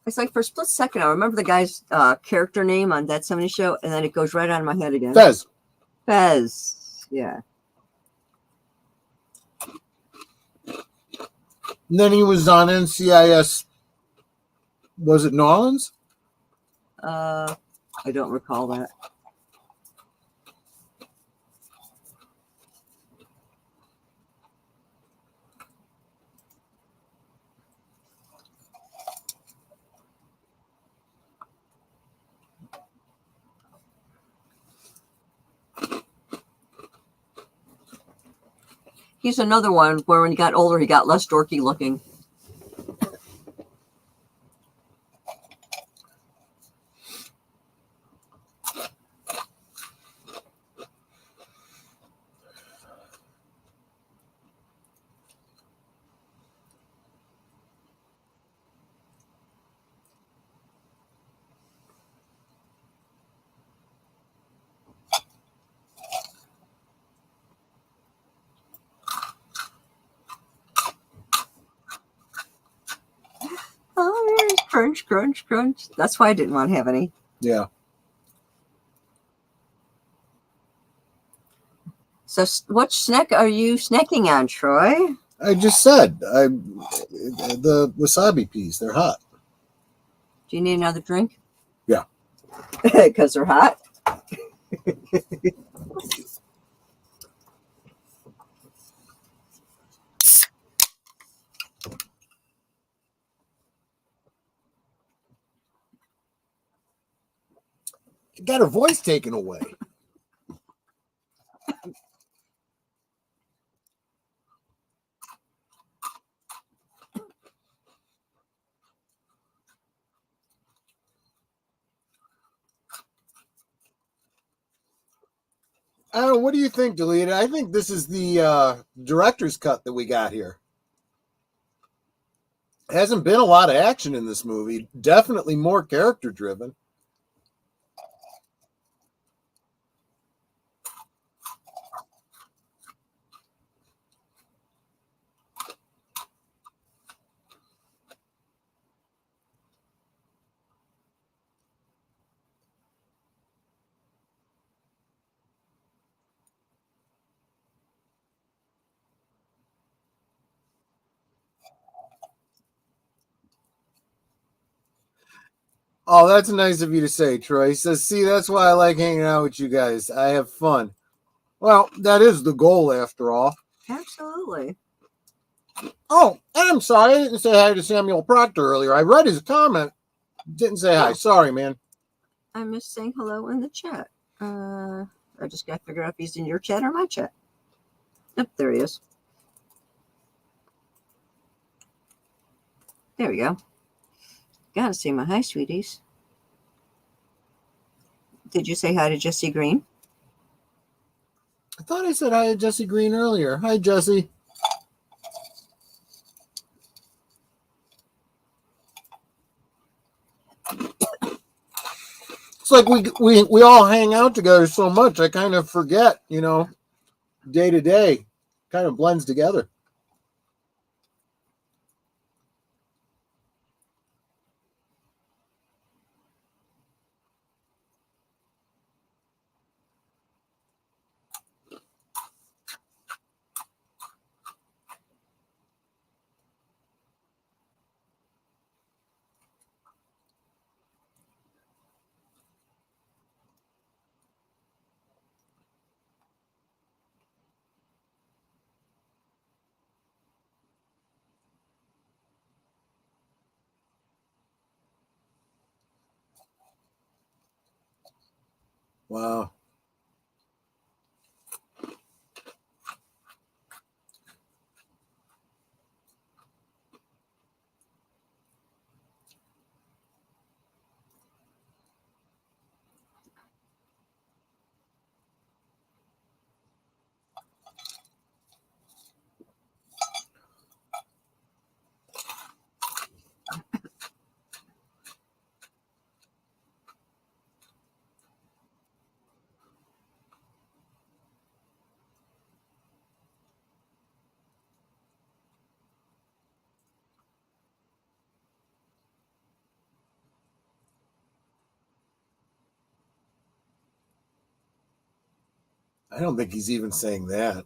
It's like for a split second, I remember the guy's character name on That 70s Show, and then it goes right out of my head again. Fez. Fez. Yeah. And then he was on NCIS. Was it New Orleans? I don't recall that. He's another one where when he got older, he got less dorky looking. Oh, there's crunch, crunch, crunch. That's why I didn't want to have any. Yeah. So what snack are you snacking on, Troy? I just said the wasabi peas. They're hot. Do you need another drink? Yeah. Because they're hot? She got her voice taken away. I don't know. What do you think, Deleted? I think this is the director's cut that we got here. Hasn't been a lot of action in this movie. Definitely more character driven. Oh, that's nice of you to say, Troy. He says, see, that's why I like hanging out with you guys. I have fun. Well, that is the goal, after all. Absolutely. Oh, and I'm sorry. I didn't say hi to Samuel Proctor earlier. I read his comment. Didn't say hi. Sorry, man. I missed saying hello in the chat. I just got to figure out if he's in your chat or my chat. Yep, there he is. There we go. Gotta say my hi, sweeties. Did you say hi to Jesse Green? I thought I said hi to Jesse Green earlier. Hi, Jesse. It's like we all hang out together so much. I kind of forget, day to day. Kind of blends together. Wow. I don't think he's even saying that.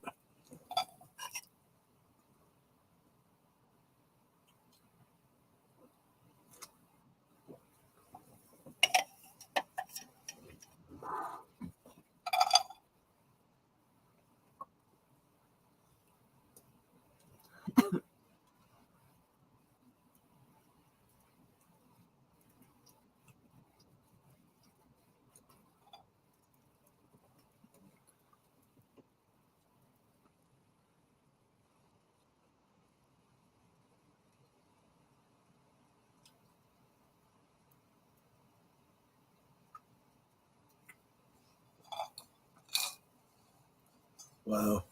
Wow.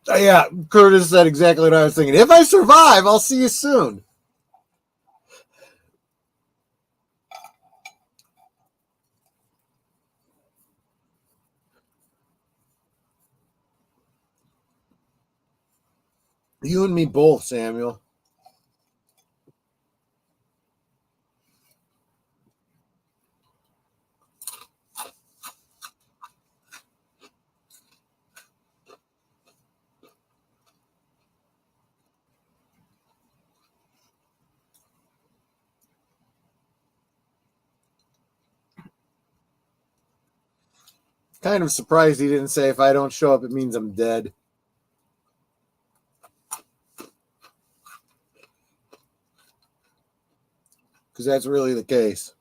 Yeah, Curtis said exactly what I was thinking. If I survive, I'll see you soon. You and me both, Samuel. Kind of surprised he didn't say if I don't show up, it means I'm dead. Because that's really the case.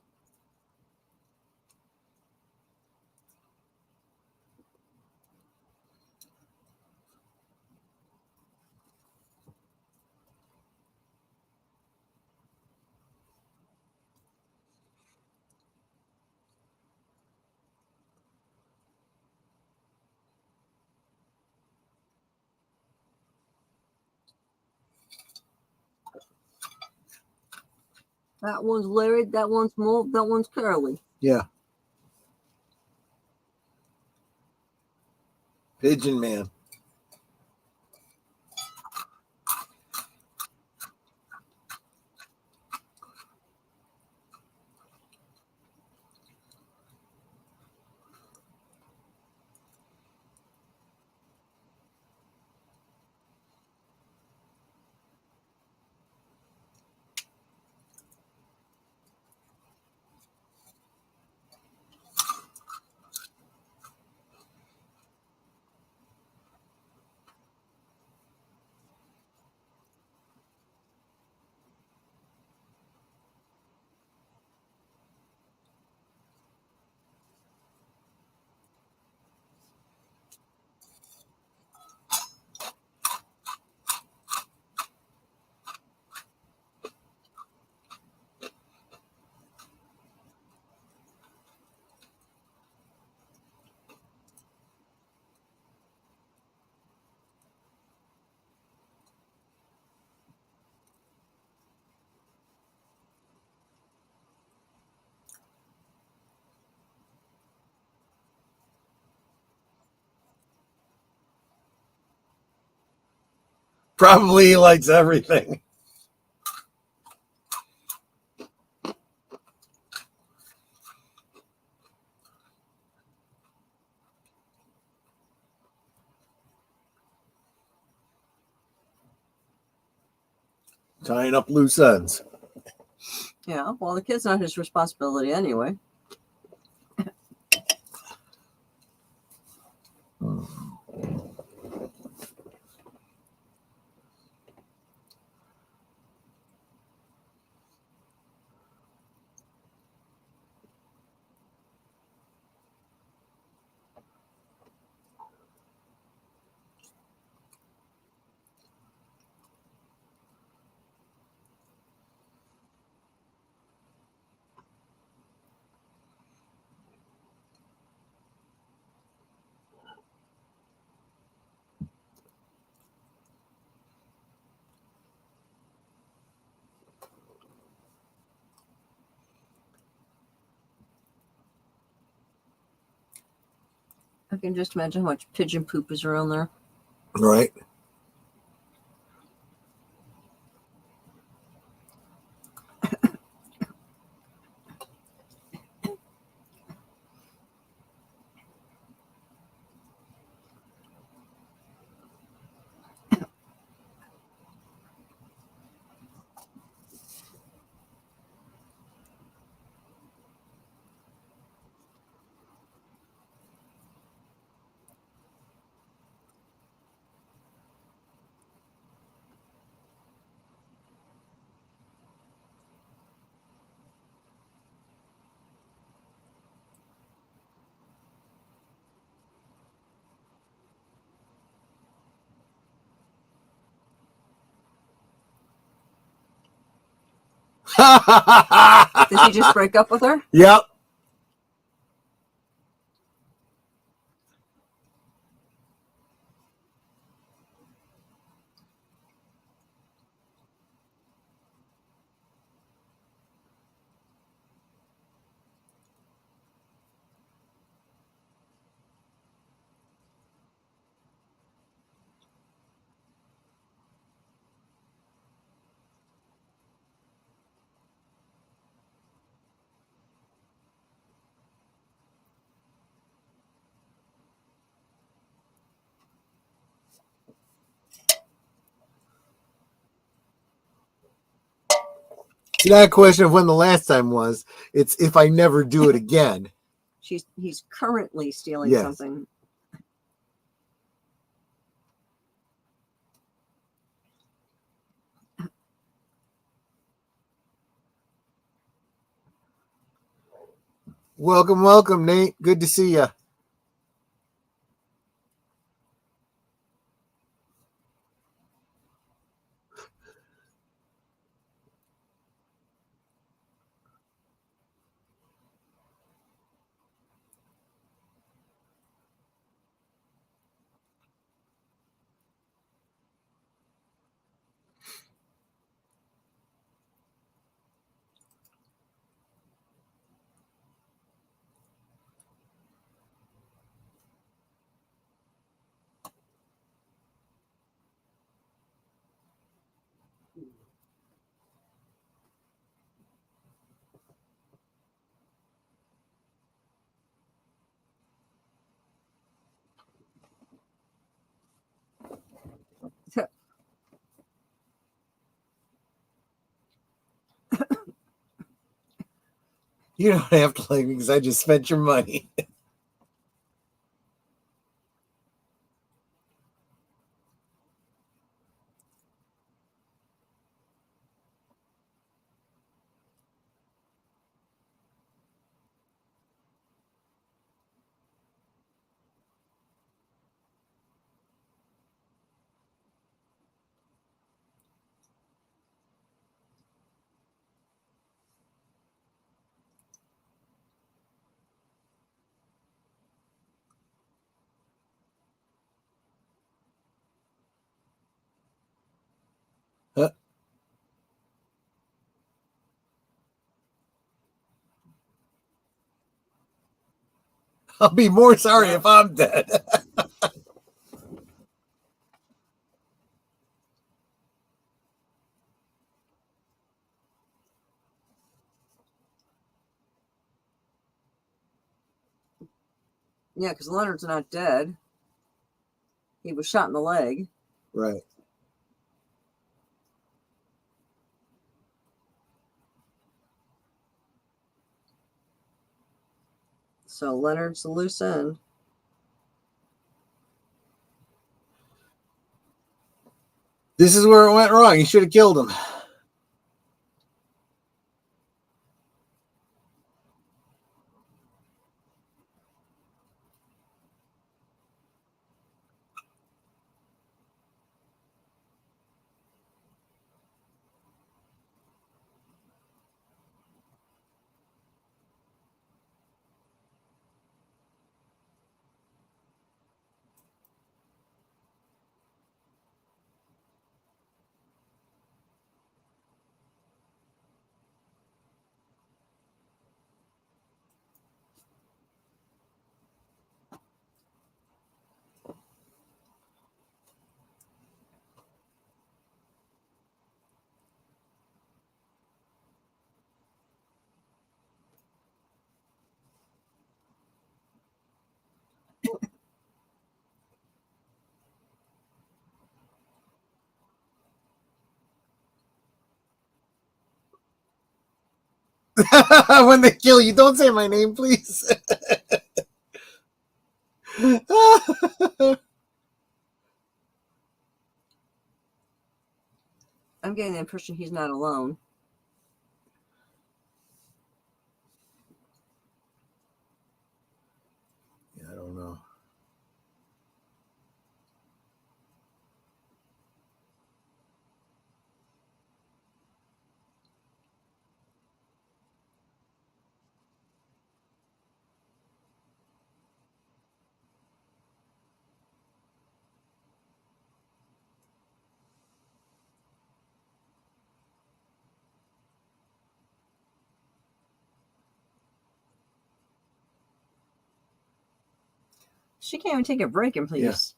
That one's Larry, that one's Mauve, that one's Curly. Yeah. Pigeon Man. Probably he likes everything. Tying up loose ends. Yeah, well, the kid's not his responsibility anyway. I can just imagine how much pigeon poop is around there. Right. Did he just break up with her? Yep. It's not a question of when the last time was. It's if I never do it again. He's currently stealing Yes. something. Welcome, welcome, Nate. Good to see you. You don't have to like me because I just spent your money. Huh? I'll be more sorry if I'm dead. Yeah, because Leonard's not dead. He was shot in the leg. Right. So Leonard's the loose end. This is where it went wrong. You should have killed him. When they kill you, don't say my name, please. I'm getting the impression he's not alone. I don't know. She can't even take a break in peace.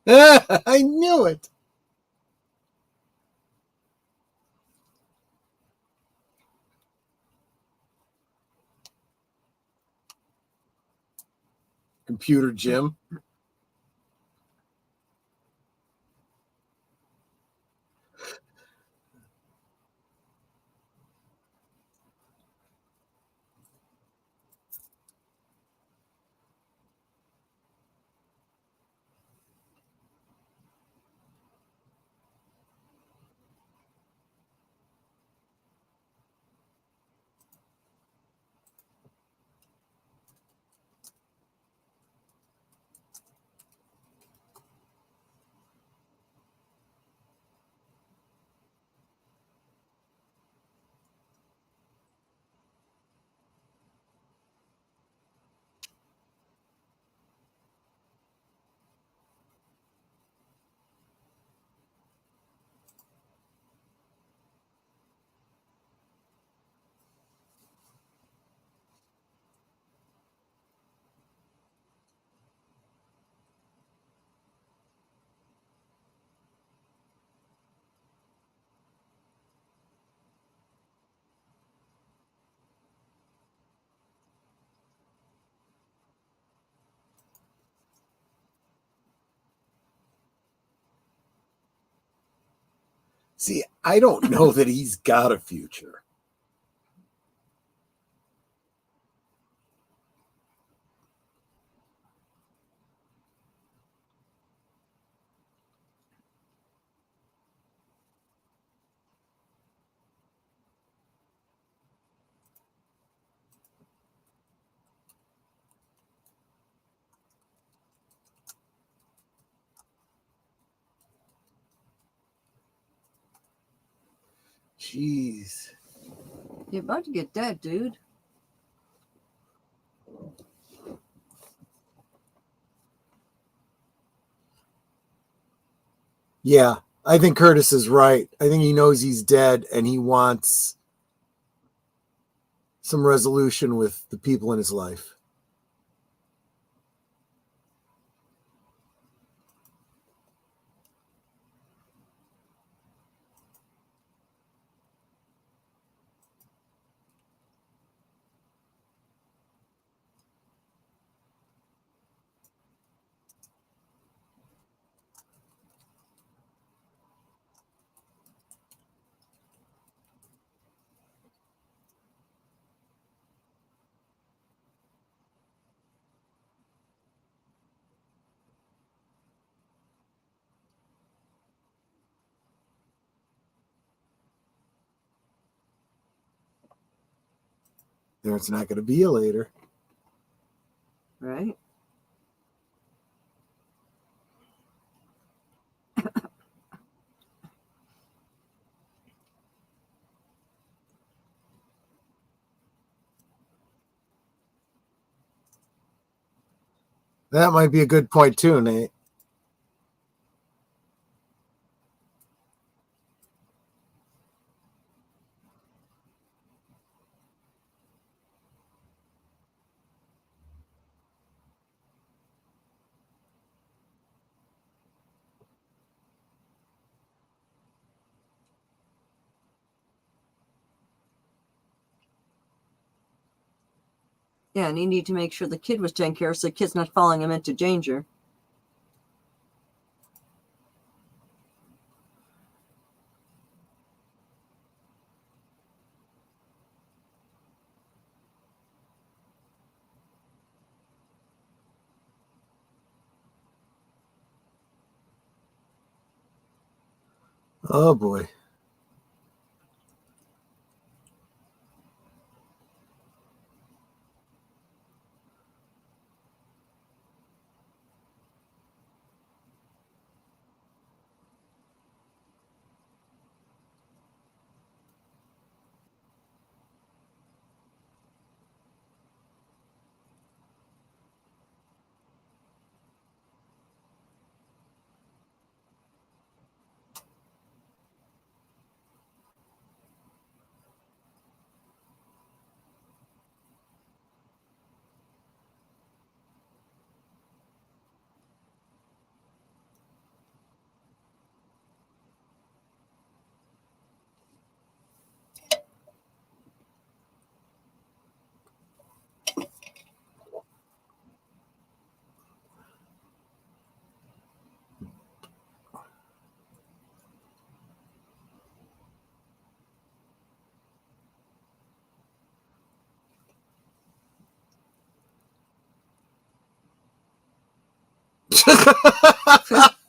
Yeah. I knew it. Computer Jim. See, I don't know that he's got a future. Jeez. You're about to get dead, dude. Yeah, I think Curtis is right. I think he knows he's dead and he wants some resolution with the people in his life. There's not going to be a later. Right? That might be a good point too, Nate. Yeah, and you need to make sure the kid was taken care of so the kid's not following him into danger. Oh boy.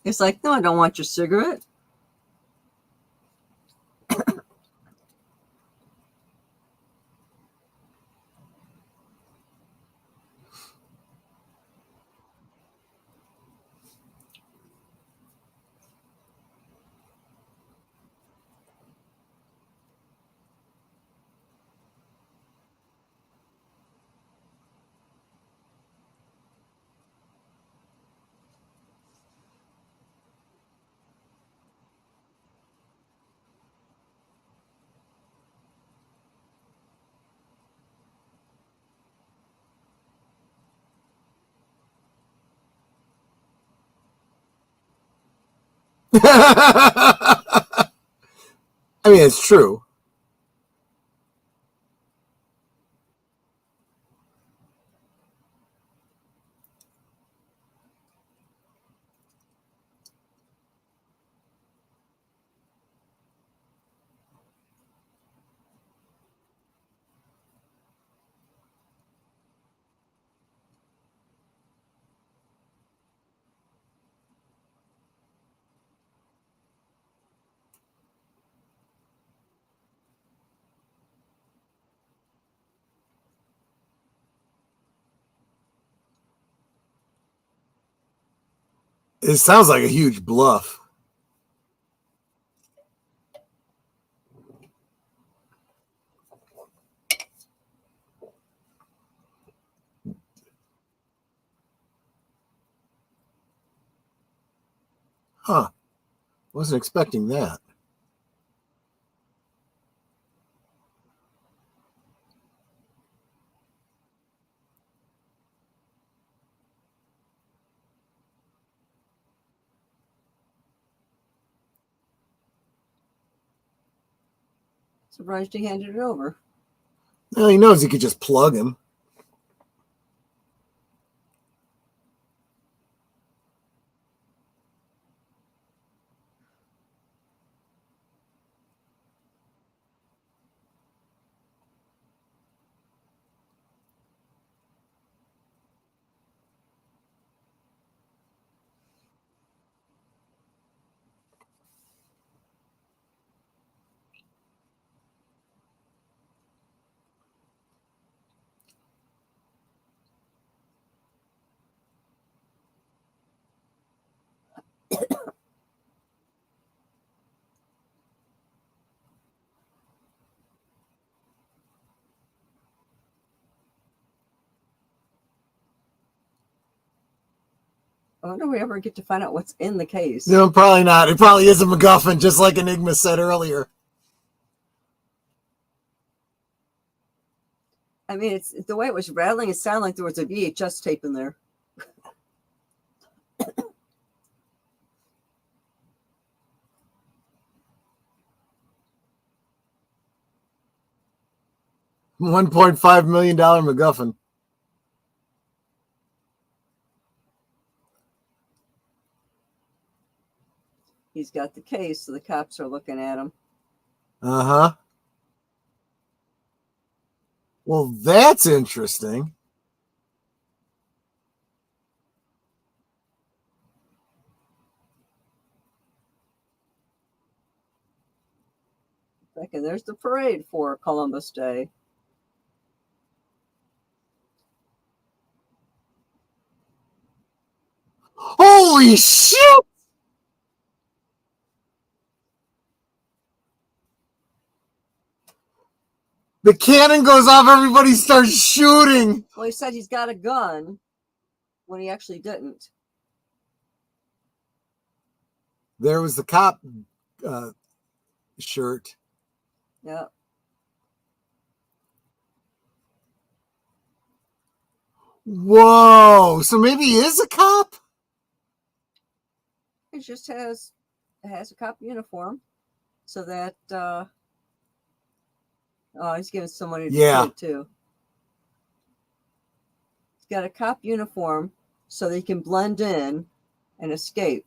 It's like, no, I don't want your cigarette. I mean, it's true. It sounds like a huge bluff. Huh. Wasn't expecting that. Surprised he handed it over. Well, he knows he could just plug him. I wonder if we ever get to find out what's in the case. No, probably not. It probably is a MacGuffin, just like Enigma said earlier. I mean, it's the way it was rattling. It sounded like there was a VHS tape in there. $1.5 million MacGuffin. He's got the case, so the cops are looking at him. Uh-huh. Well, that's interesting. And there's the parade for Columbus Day. Holy shit! The cannon goes off, everybody starts shooting. Well, he said he's got a gun when he actually didn't. There was the cop shirt. Yeah. Whoa! So maybe he is a cop? He just has a cop uniform, so that he's giving somebody to shoot too. He's got a cop uniform so that he can blend in and escape.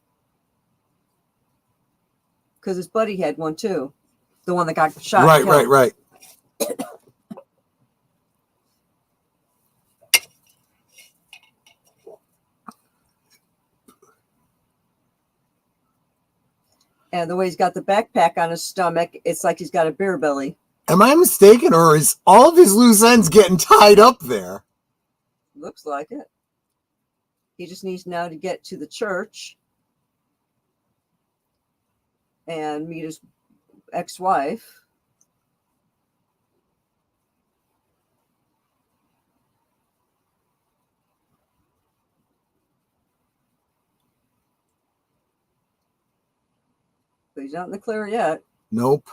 Because his buddy had one too, the one that got shot. Right. And the way he's got the backpack on his stomach, it's like he's got a beer belly. Am I mistaken, or is all of his loose ends getting tied up there? Looks like it. He just needs now to get to the church and meet his ex-wife. But he's not in the clear yet. Nope.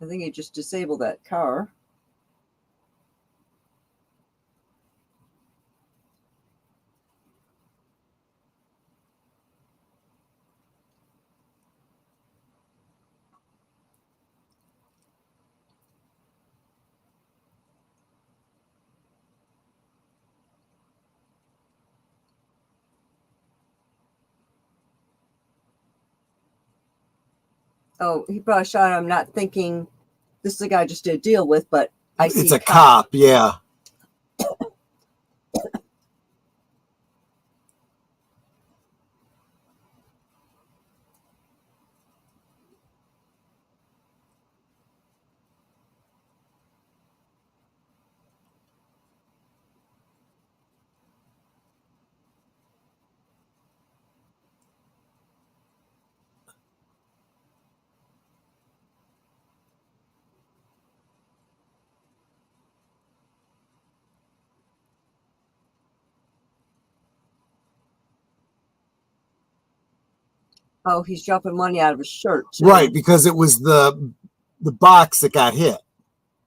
I think he just disabled that car. Oh, he probably shot him not thinking this is the guy I just did a deal with, but I see It's a cop, yeah. Oh, he's dropping money out of his shirt, too. Right, because it was the box that got hit.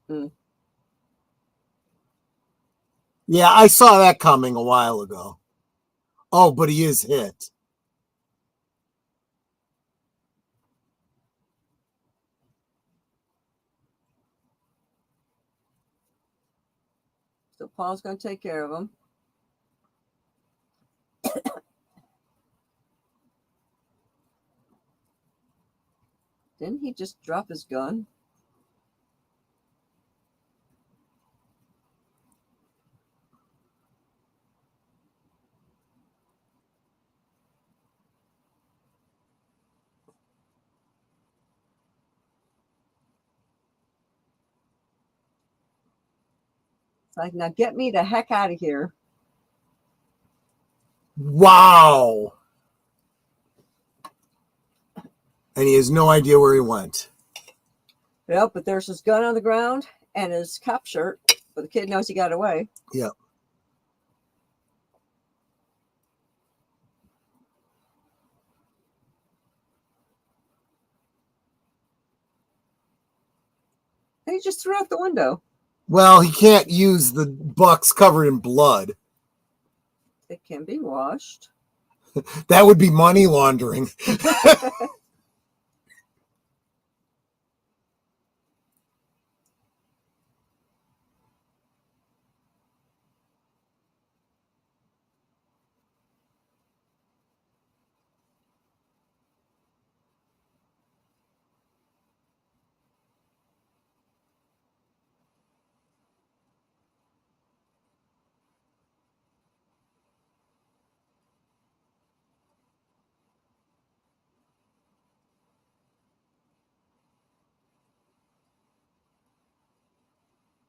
Mm. Yeah, I saw that coming a while ago. Oh, but he is hit. So Paul's going to take care of him. Didn't he just drop his gun? It's like, now get me the heck out of here. Wow. And he has no idea where he went. Yep, but there's his gun on the ground and his cop shirt. But the kid knows he got away. Yep. And he just threw out the window. Well, he can't use the bucks covered in blood. It can be washed. That would be money laundering.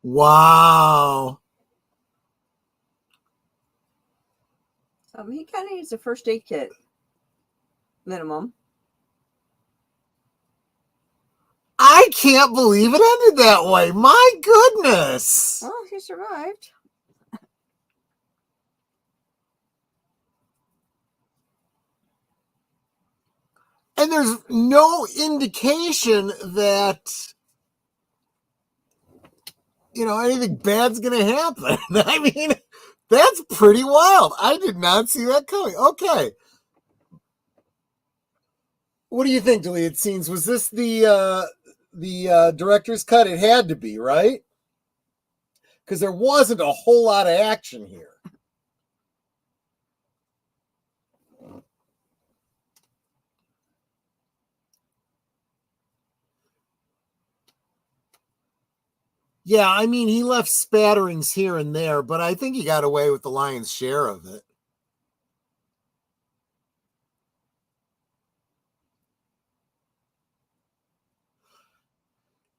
Wow. He kind of needs a first aid kit. Minimum. I can't believe it ended that way. My goodness. Well, he survived. And there's no indication that, anything bad's going to happen. I mean, that's pretty wild. I did not see that coming. Okay. What do you think, deleted scenes? Was this the director's cut? It had to be, right? Because there wasn't a whole lot of action here. Yeah, I mean, he left spatterings here and there, but I think he got away with the lion's share of it.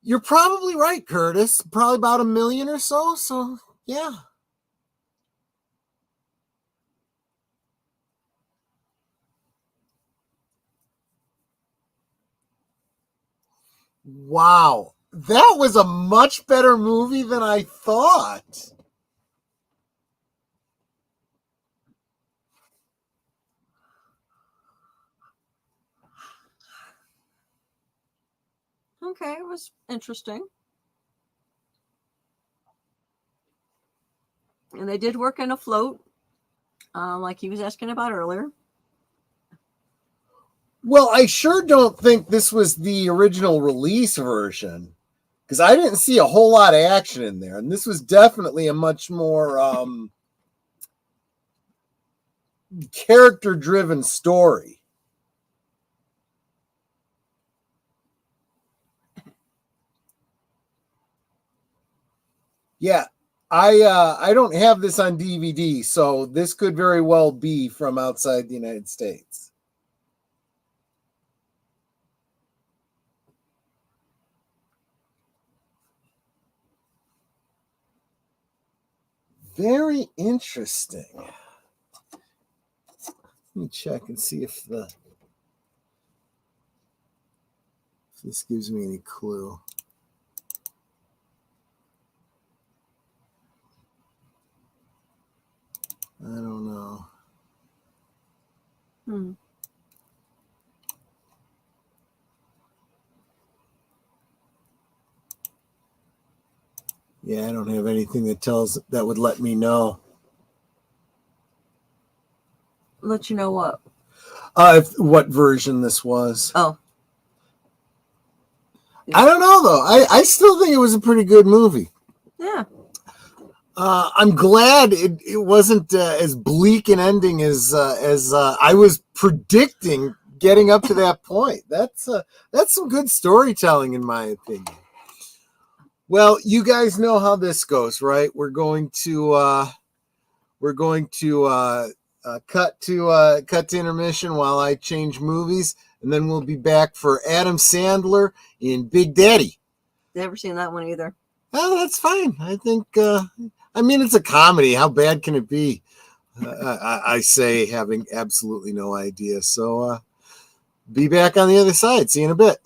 You're probably right, Curtis. Probably about 1 million or so. So, yeah. Wow. That was a much better movie than I thought. Okay, it was interesting. And they did work in a float, like he was asking about earlier. Well, I sure don't think this was the original release version, because I didn't see a whole lot of action in there. And this was definitely a much more character-driven story. Yeah, I don't have this on DVD, so this could very well be from outside the United States. Very interesting. Let me check and see if this gives me any clue. I don't know. Yeah, I don't have anything that would let me know. Let you know what? What version this was. Oh. I don't know, though. I still think it was a pretty good movie. Yeah. I'm glad it wasn't as bleak an ending as I was predicting getting up to that point. That's some good storytelling, in my opinion. Well, you guys know how this goes, right? We're going to cut to intermission while I change movies, and then we'll be back for Adam Sandler in Big Daddy. Never seen that one either. Oh, that's fine. I think. I mean, it's a comedy. How bad can it be? I say, having absolutely no idea. So, be back on the other side. See you in a bit.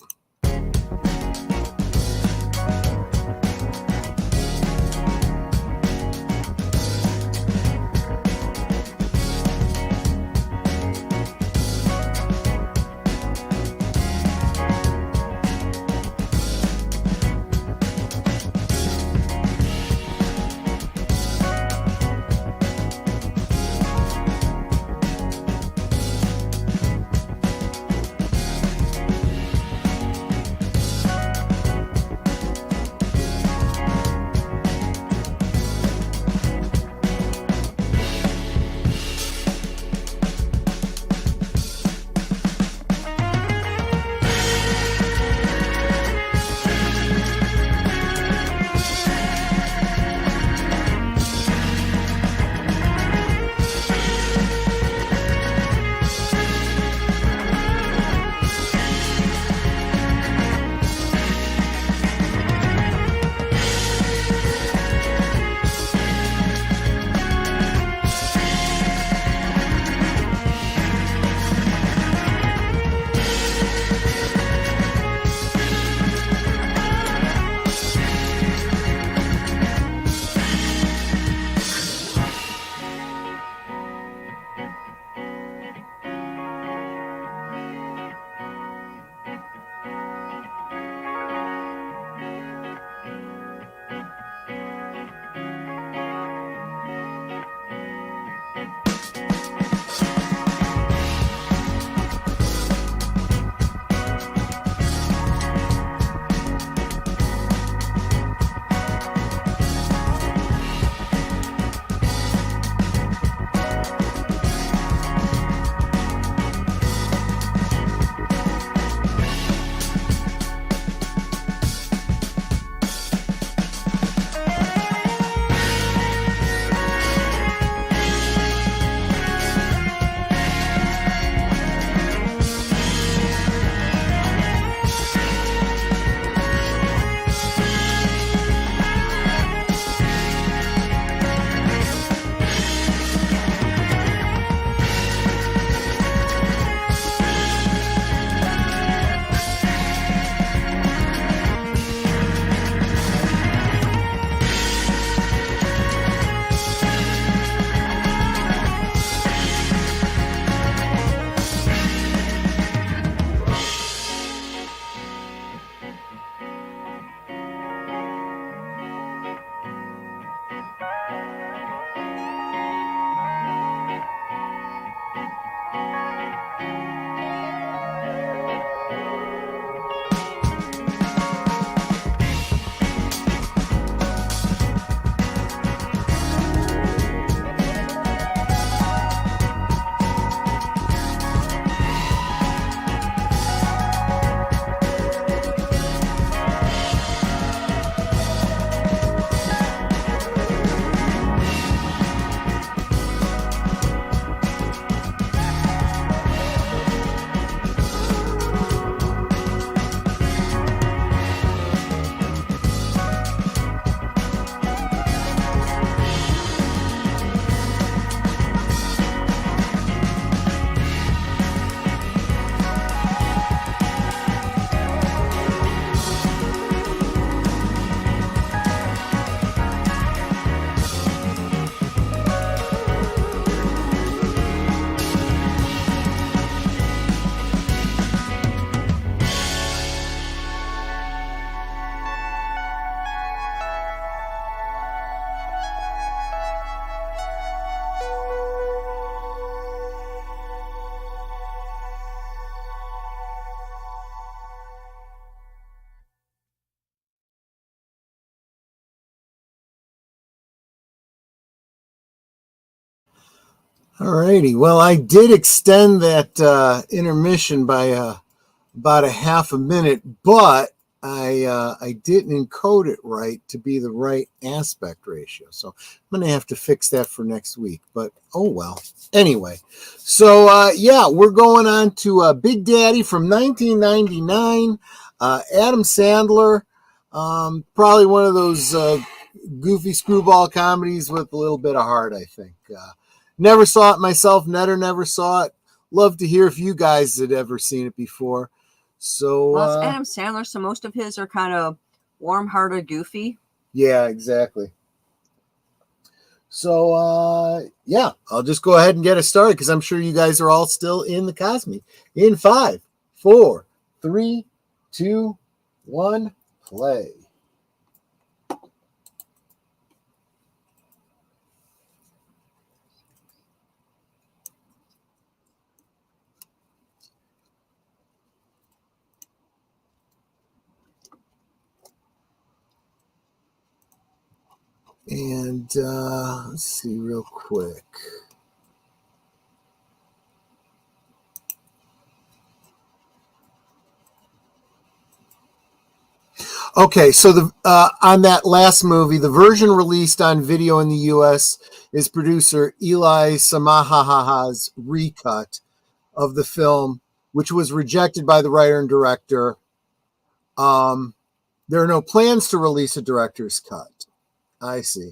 All righty. Well, I did extend that intermission by about a half a minute, but I didn't encode it right to be the right aspect ratio. So I'm going to have to fix that for next week. But oh well. Anyway, so yeah, we're going on to Big Daddy from 1999. Adam Sandler, probably one of those goofy screwball comedies with a little bit of heart, I think. Never saw it myself. Never saw it. Love to hear if you guys had ever seen it before. So, Well, it's Adam Sandler, so most of his are kind of warm-hearted, goofy. Yeah, exactly. So, yeah, I'll just go ahead and get it started because I'm sure you guys are all still in the Cosme. In 5, 4, 3, 2, 1, play. And let's see real quick. Okay, so the on that last movie, the version released on video in the U.S. is producer Eli Samahaha's recut of the film, which was rejected by the writer and director. There are no plans to release a director's cut. I see.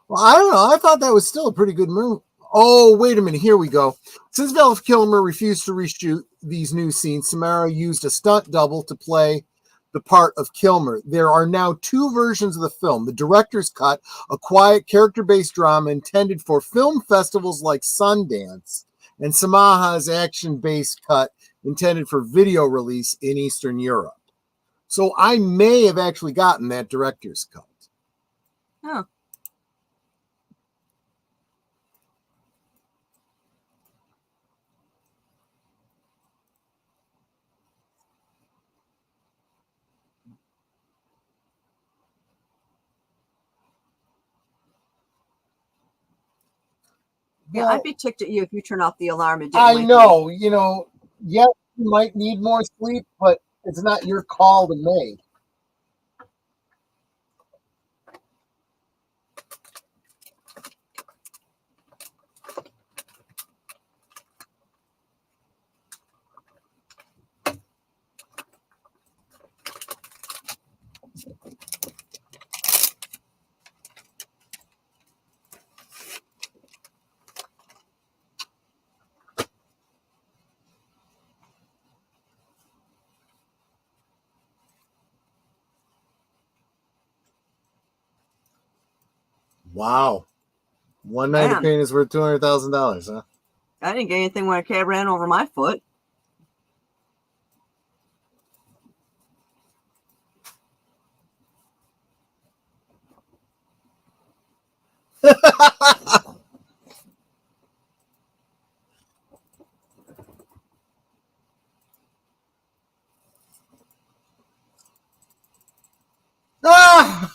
Well, I don't know. I thought that was still a pretty good movie. Oh, wait a minute. Here we go. Since Val Kilmer refused to reshoot these new scenes, Samara used a stunt double to play the part of Kilmer. There are now 2 versions of the film. The director's cut, a quiet character-based drama intended for film festivals like Sundance, and Samaha's action-based cut intended for video release in Eastern Europe. So I may have actually gotten that director's cut. Oh. Yeah, I'd be ticked at you if you turn off the alarm and didn't I wake know, me. yes, you might need more sleep, but it's not your call to make. Wow. One night of Man, pain is worth $200,000, huh? I didn't get anything when a cab ran over my foot.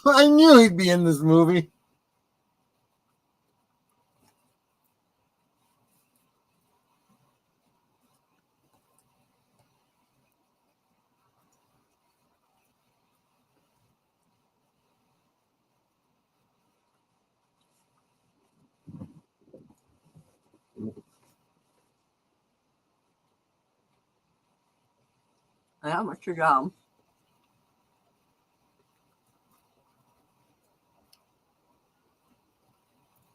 I knew he'd be in this movie. Yeah, what's your job?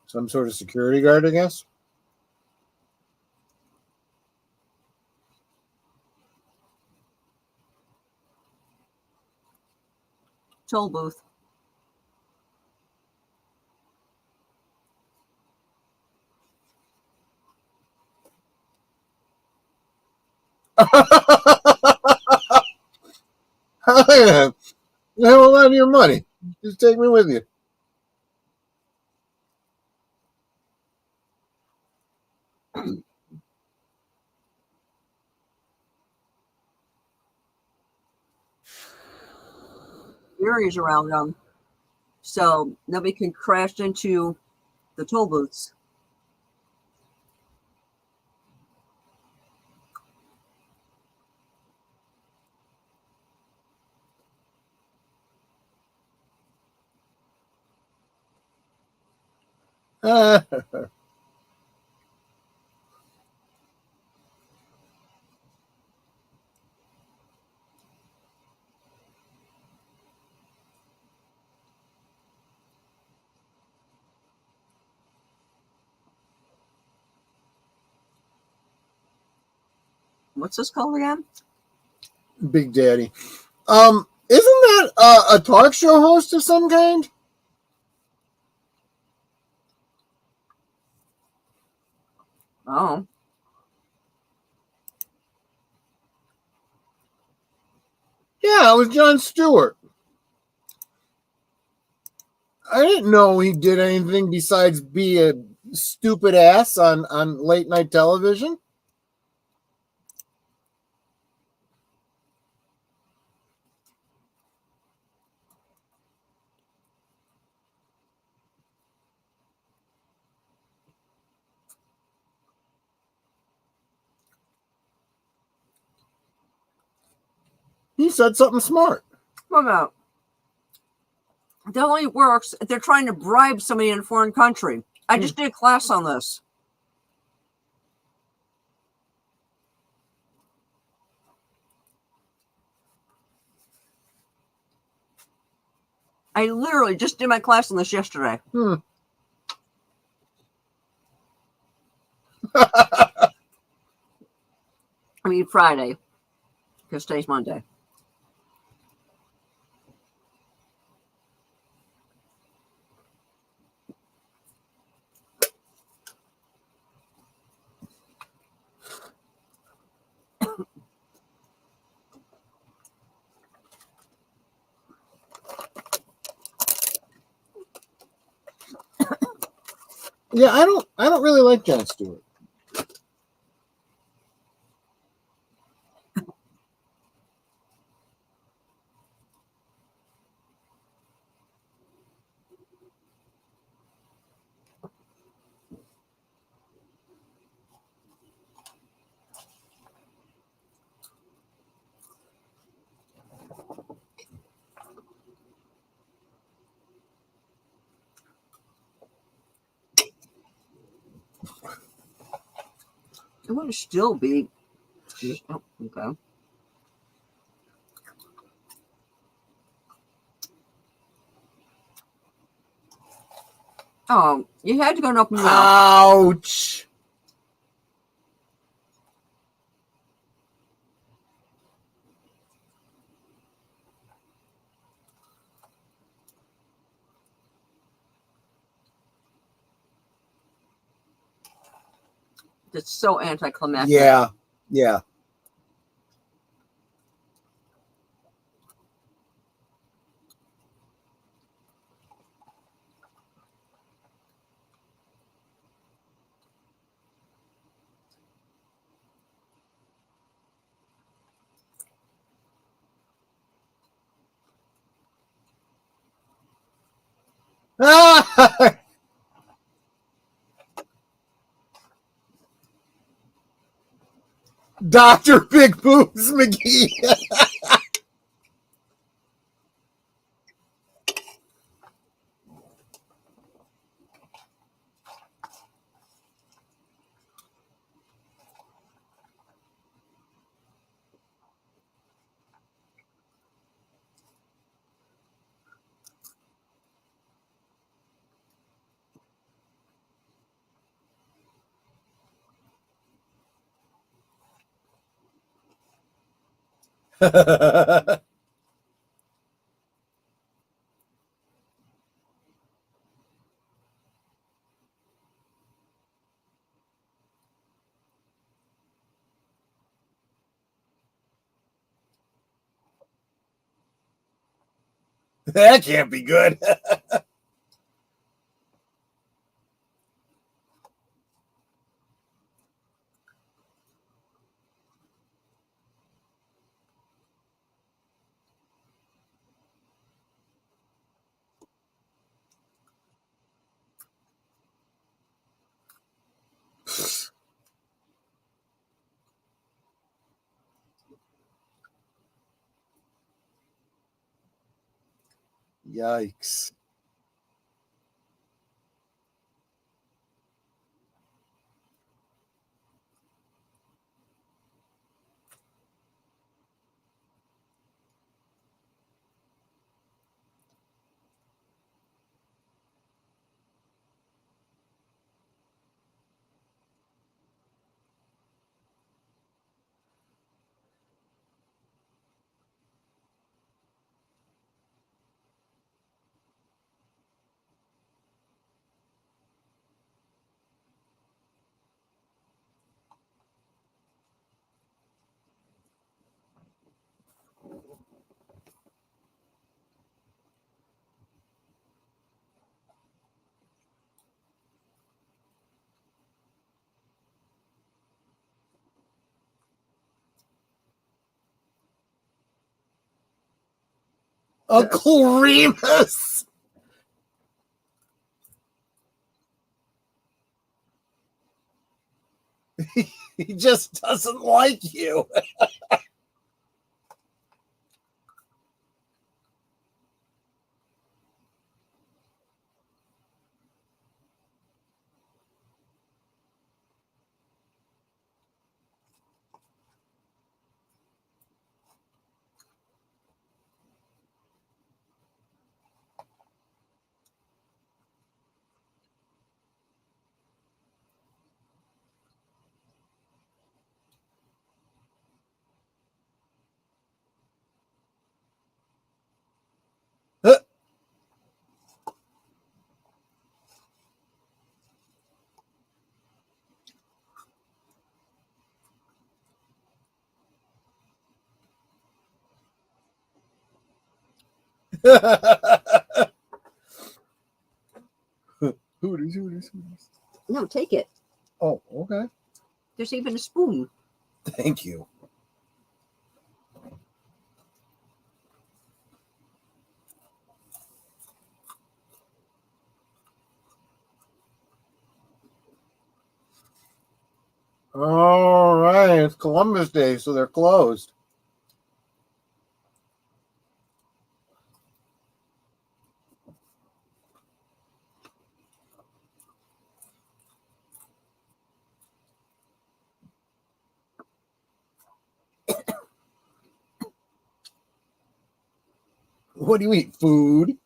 Some sort of security guard, I guess. Toll booth. Yeah. Hell, a lot of your money. Just take me with you. Areas around them. so nobody can crash into the toll booths. What's this called again? Big Daddy. Isn't that a talk show host of some kind? Oh. Yeah, it was Jon Stewart. I didn't know he did anything besides be a stupid ass on late night television. He said something smart. What about? That only works if they're trying to bribe somebody in a foreign country. I just did a class on this. I literally just did my class on this yesterday. I mean, Friday, because today's Monday. Yeah, I don't really like Jon Stewart. It would still be. Oh, okay. Oh, you had to go and open your mouth. Ouch. It's so anticlimactic. Yeah. Yeah. Dr. Big Boobs McGee. That can't be good. Yikes. Uncle Remus! He just doesn't like you. Hooters. No, take it. Oh, okay. There's even a spoon. Thank you. All right. It's Columbus Day, so they're closed. What do you eat? Food?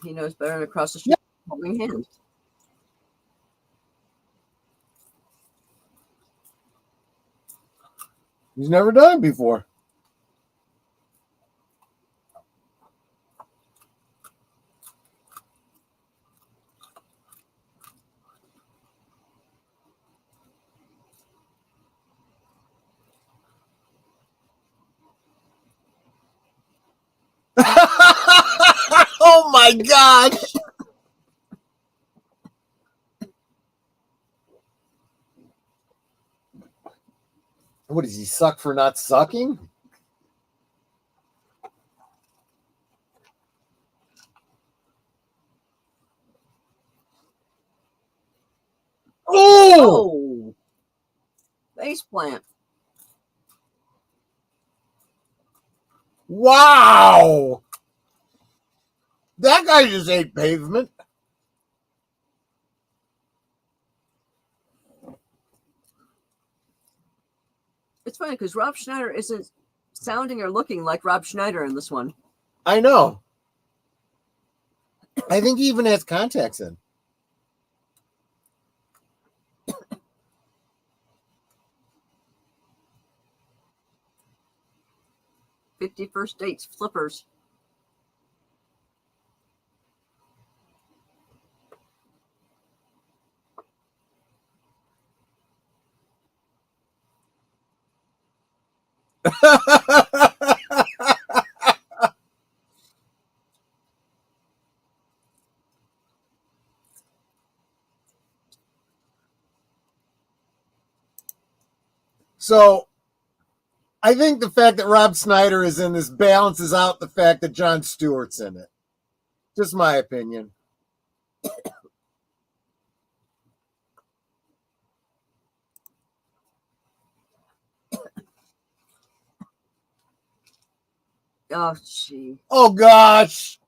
He knows better than across the street holding hands. He's never done it before. Oh my God. What does he suck for not sucking? Oh! Face plant. Wow! That guy just ate pavement. It's funny because Rob Schneider isn't sounding or looking like Rob Schneider in this one. I know. I think he even has contacts in. "51st Dates Flippers." So I think the fact that Rob Schneider is in this balances out the fact that Jon Stewart's in it. Just my opinion. Oh, gee. Oh, gosh.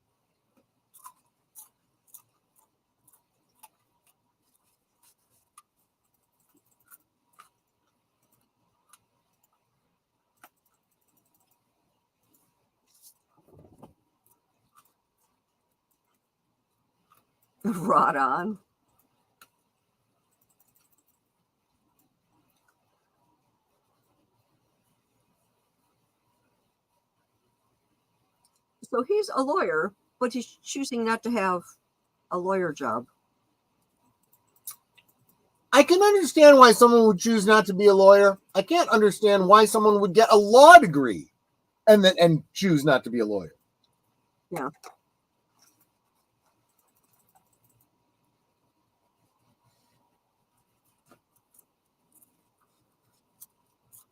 Rot on. So he's a lawyer, but he's choosing not to have a lawyer job. I can understand why someone would choose not to be a lawyer. I can't understand why someone would get a law degree and choose not to be a lawyer. Yeah.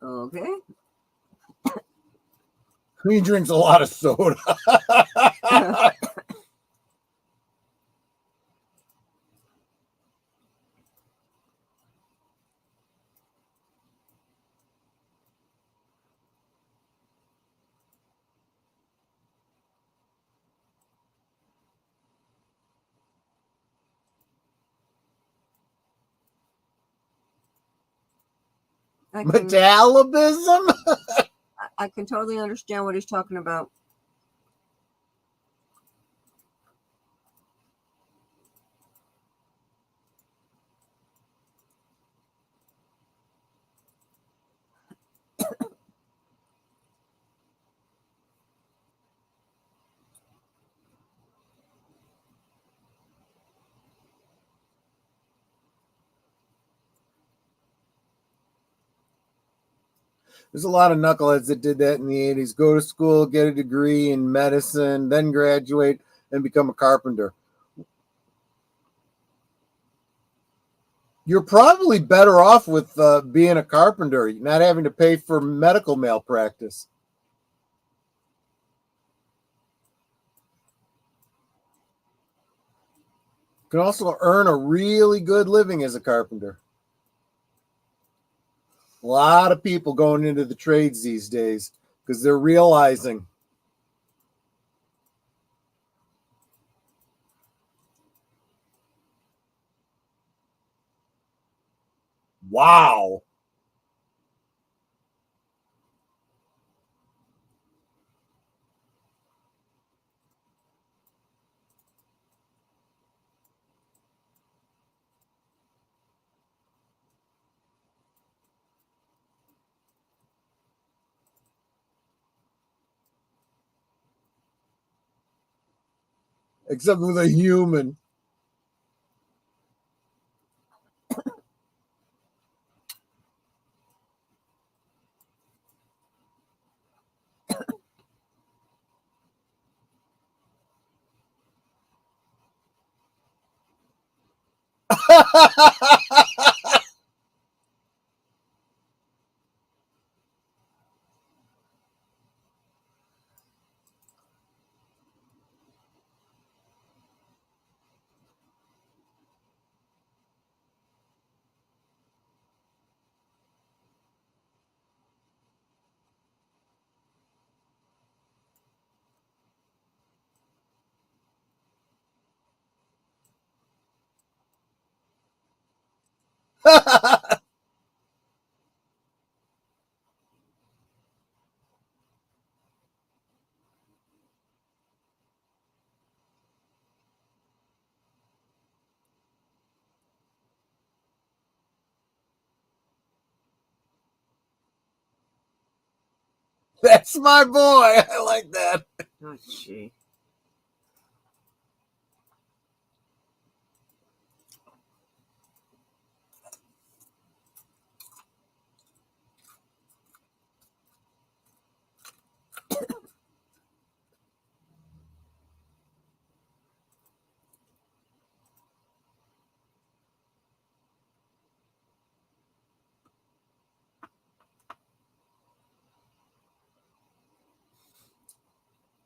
Okay. He drinks a lot of soda. Metabolism? I can totally understand what he's talking about. There's a lot of knuckleheads that did that in the 80s. Go to school, get a degree in medicine, then graduate and become a carpenter. You're probably better off with being a carpenter, not having to pay for medical malpractice. You can also earn a really good living as a carpenter. A lot of people going into the trades these days because they're realizing. Wow. Except with a human. That's my boy. I like that. Oh, gee.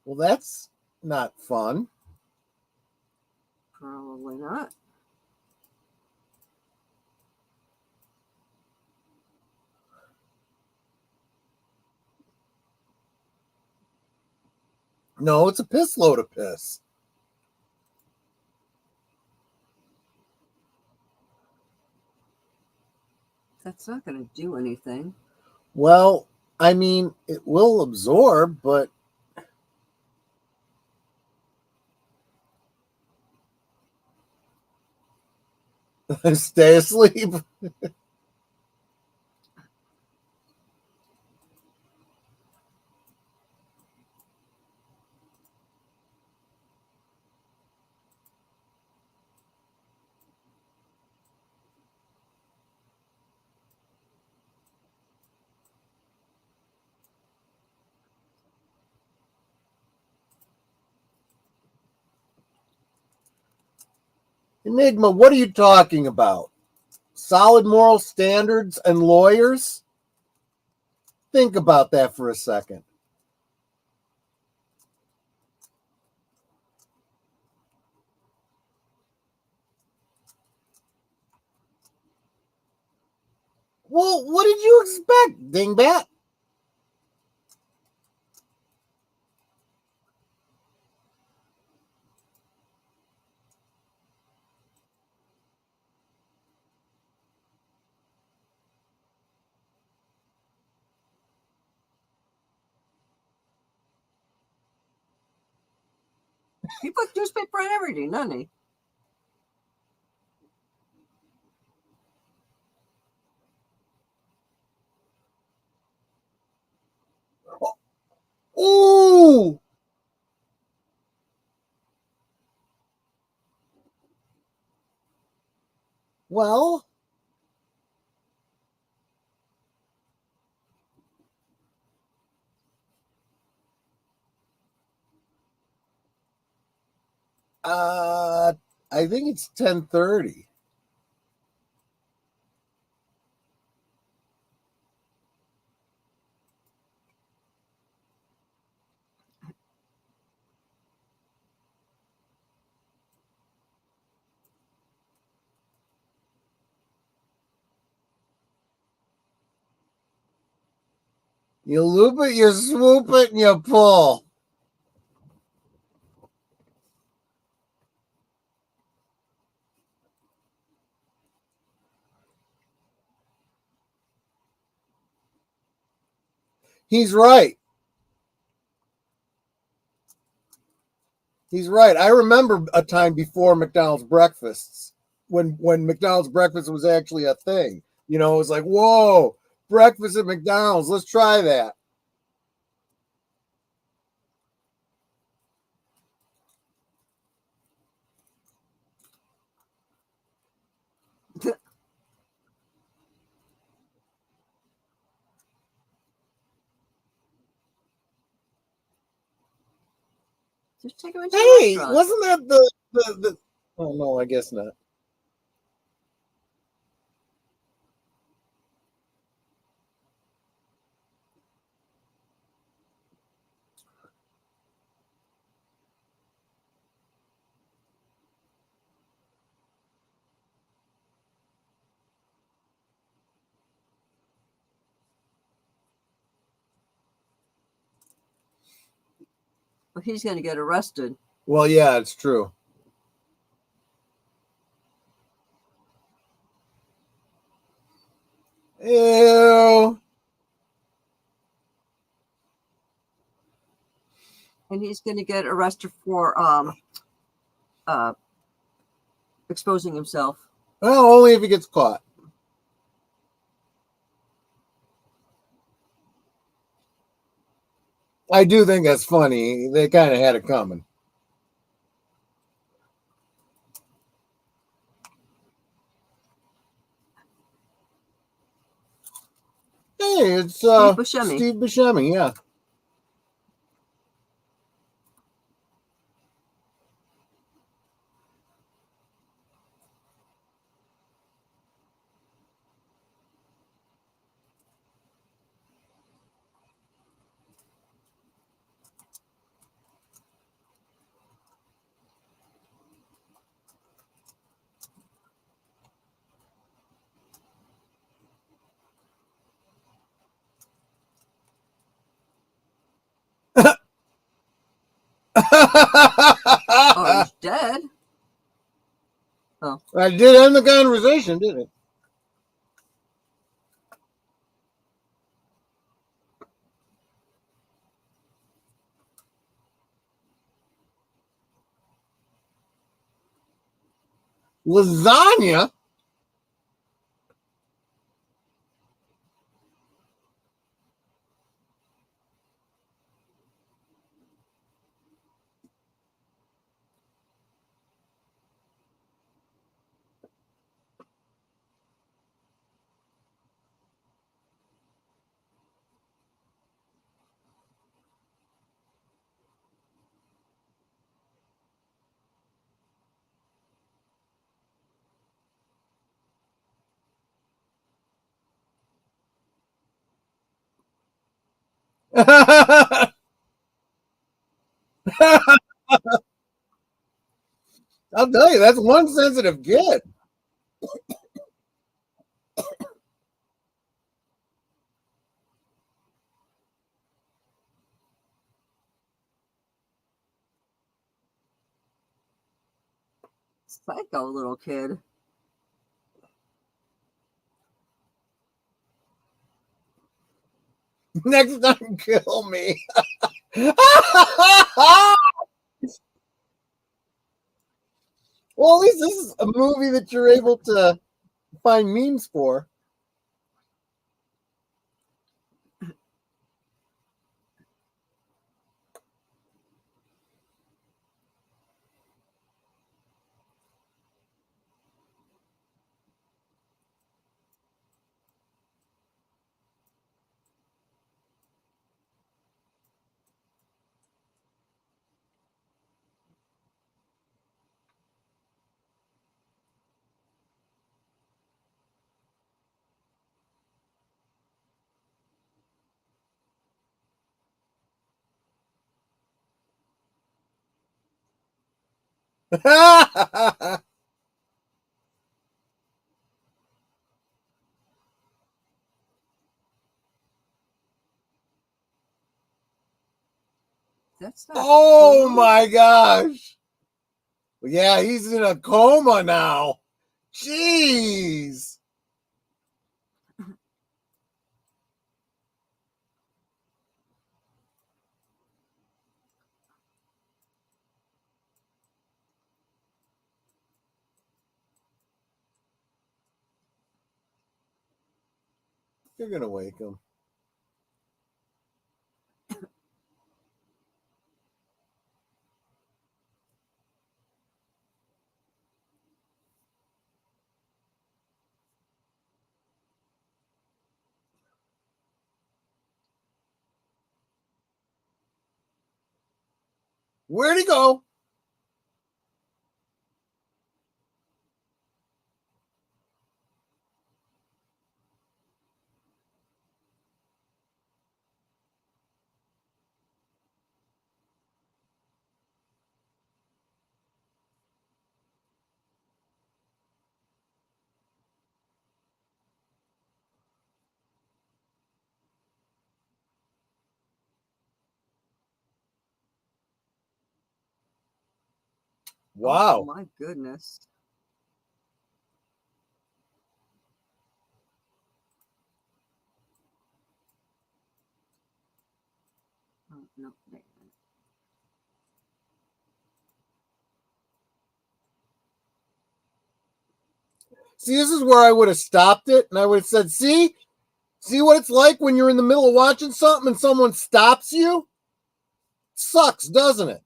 Well, that's not fun. Probably not. No, it's a piss load of piss. That's not going to do anything. Well, I mean, it will absorb, but stay asleep. Enigma, what are you talking about? Solid moral standards and lawyers? Think about that for a second. Well, what did you expect, dingbat? He put newspaper on everything, doesn't he? Ooh! Well, I think it's 10:30. You loop it, you swoop it, and you pull. He's right. He's right. I remember a time before McDonald's breakfasts when McDonald's breakfast was actually a thing. You know, it was like, whoa, breakfast at McDonald's. Let's try that. Just take him into the Hey, restaurant. wasn't that the oh no, I guess not. But he's going to get arrested. Well, yeah, it's true. Ew. And he's going to get arrested for exposing himself. Well, only if he gets caught. I do think that's funny. They kind of had it coming. Hey, it's Steve Buscemi. Steve Buscemi, yeah. Oh, he's dead. Oh. I did end the conversation, didn't it? Lasagna? I'll tell you, that's one sensitive kid. Psycho little kid. Next time, kill me. Well, at least this is a movie that you're able to find memes for. That's not Oh food. my gosh. Yeah, he's in a coma now. Jeez. You're going to wake him. Where'd he go? Wow. Oh my goodness. Oh, no. See, this is where I would have stopped it and I would have said, see what it's like when you're in the middle of watching something and someone stops you? Sucks, doesn't it?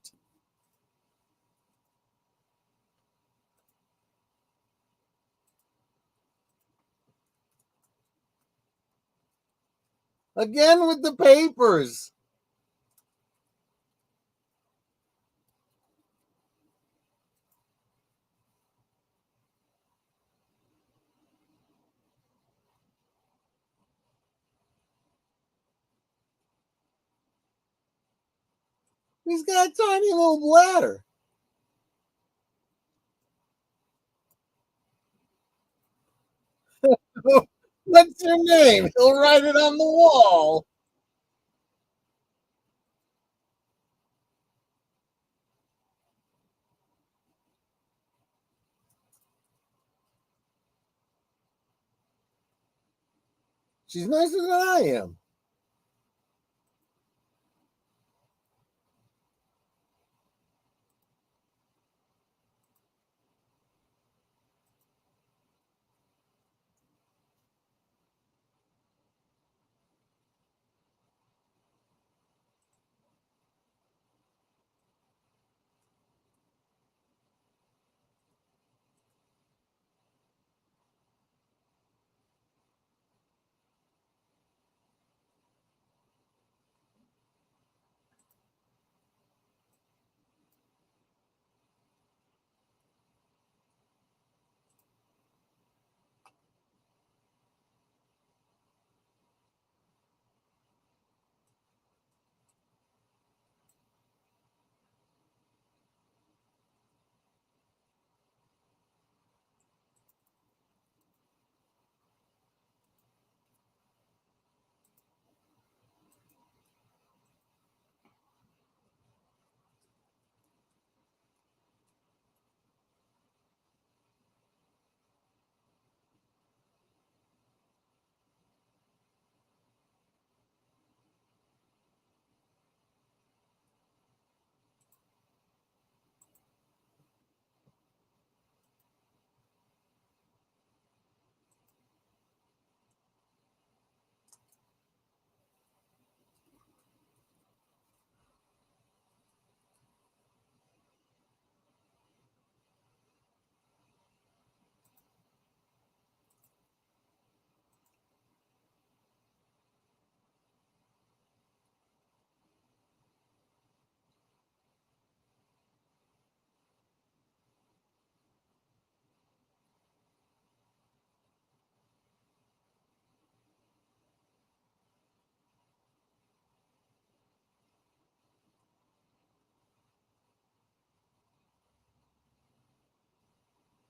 Again with the papers. He's got a tiny little bladder. What's your name? He'll write it on the wall. She's nicer than I am.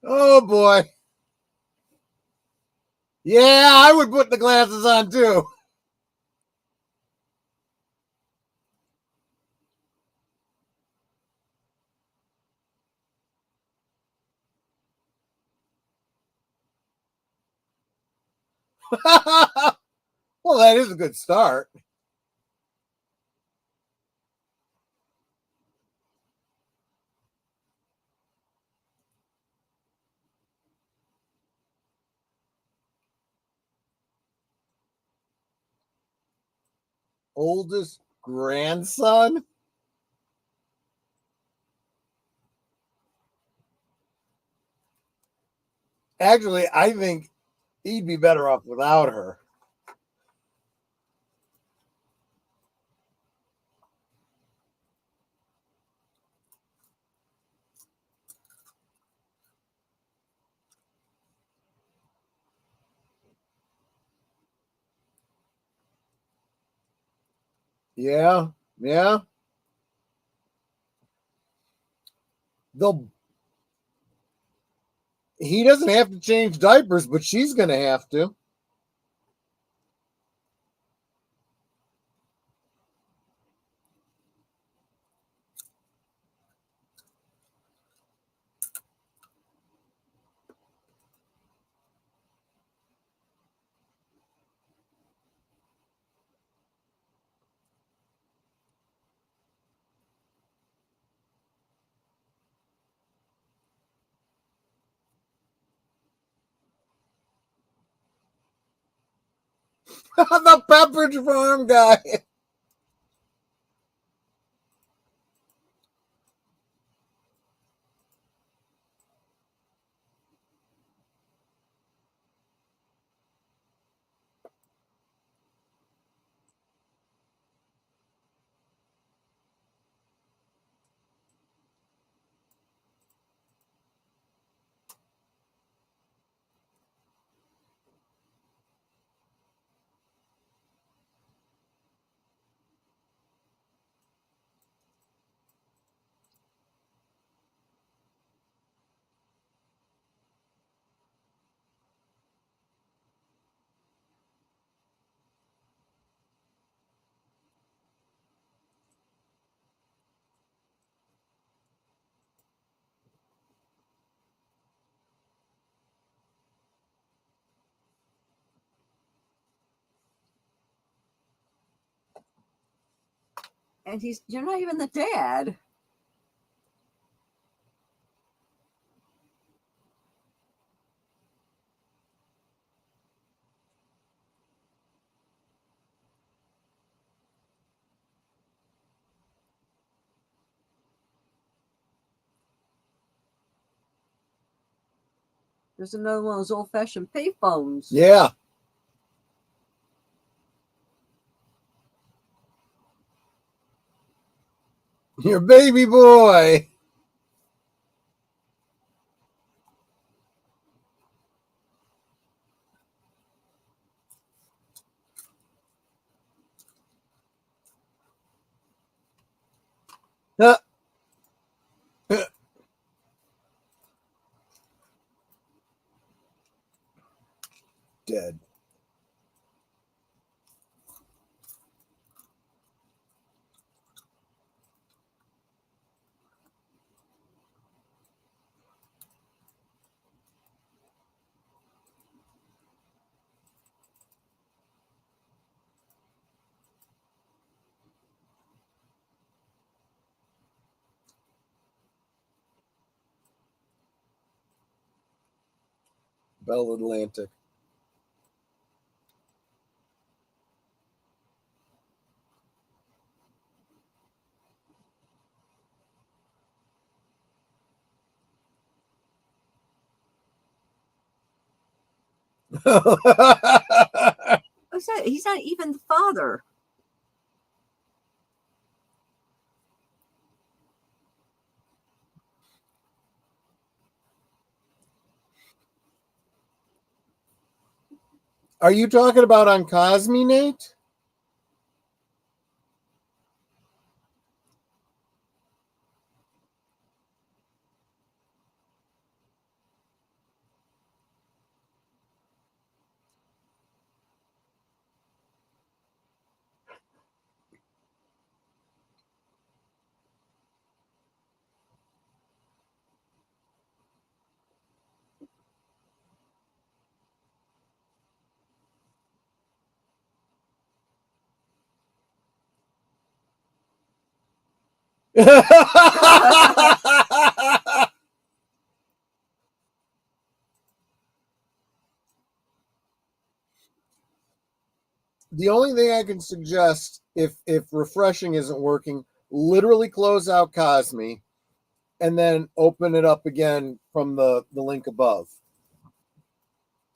Oh boy. Yeah, I would put the glasses on too. Well, that is a good start. Oldest grandson? Actually, I think he'd be better off without her. Yeah, yeah. They'll He doesn't have to change diapers, but she's gonna have to. The Pepperidge Farm guy. And you're not even the dad. There's another one of those old-fashioned payphones. Yeah. Your baby boy. Dead. Bell Atlantic. He's not even the father. Are you talking about on Cosme, Nate? The only thing I can suggest, if refreshing isn't working, literally close out Cosme and then open it up again from the link above.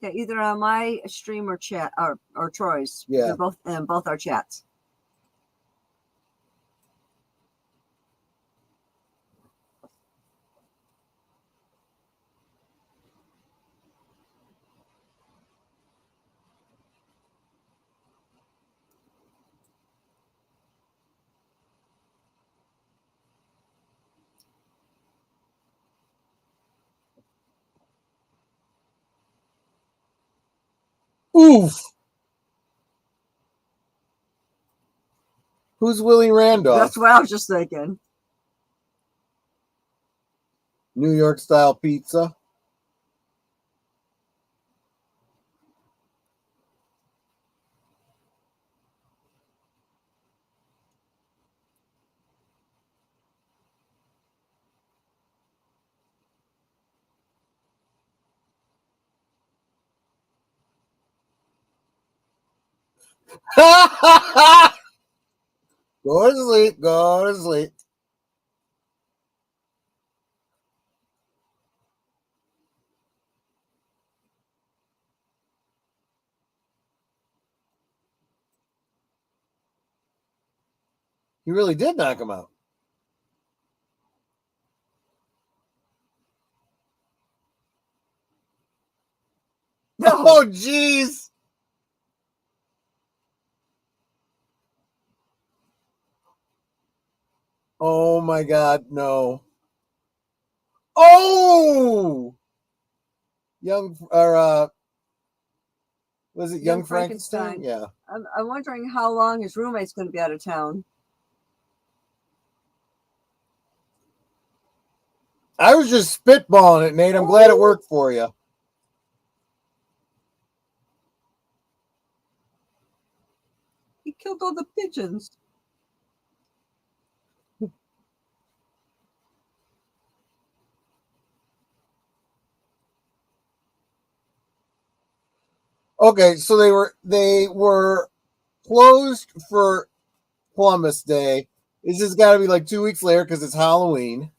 Yeah, either on my stream or chat or Troy's. Yeah. They're both our chats. Oof. Who's Willie Randolph? That's what I was just thinking. New York style pizza. Go to sleep. Go to sleep. He really did knock him out. No. Oh, jeez. Oh, my God. No. Oh! Was it Young Frankenstein? Yeah. I'm wondering how long his roommate's going to be out of town. I was just spitballing it, Nate. I'm glad it worked for you. He killed all the pigeons. Okay, so they were closed for Columbus Day. It's just got to be like 2 weeks later because it's Halloween.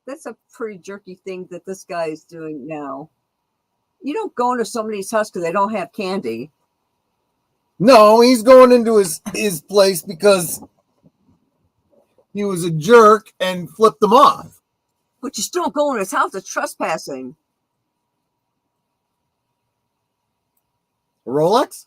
That's a pretty jerky thing that this guy is doing now. You don't go into somebody's house because they don't have candy. No, he's going into his place because he was a jerk and flipped them off. But you still go in his house. It's trespassing. A Rolex?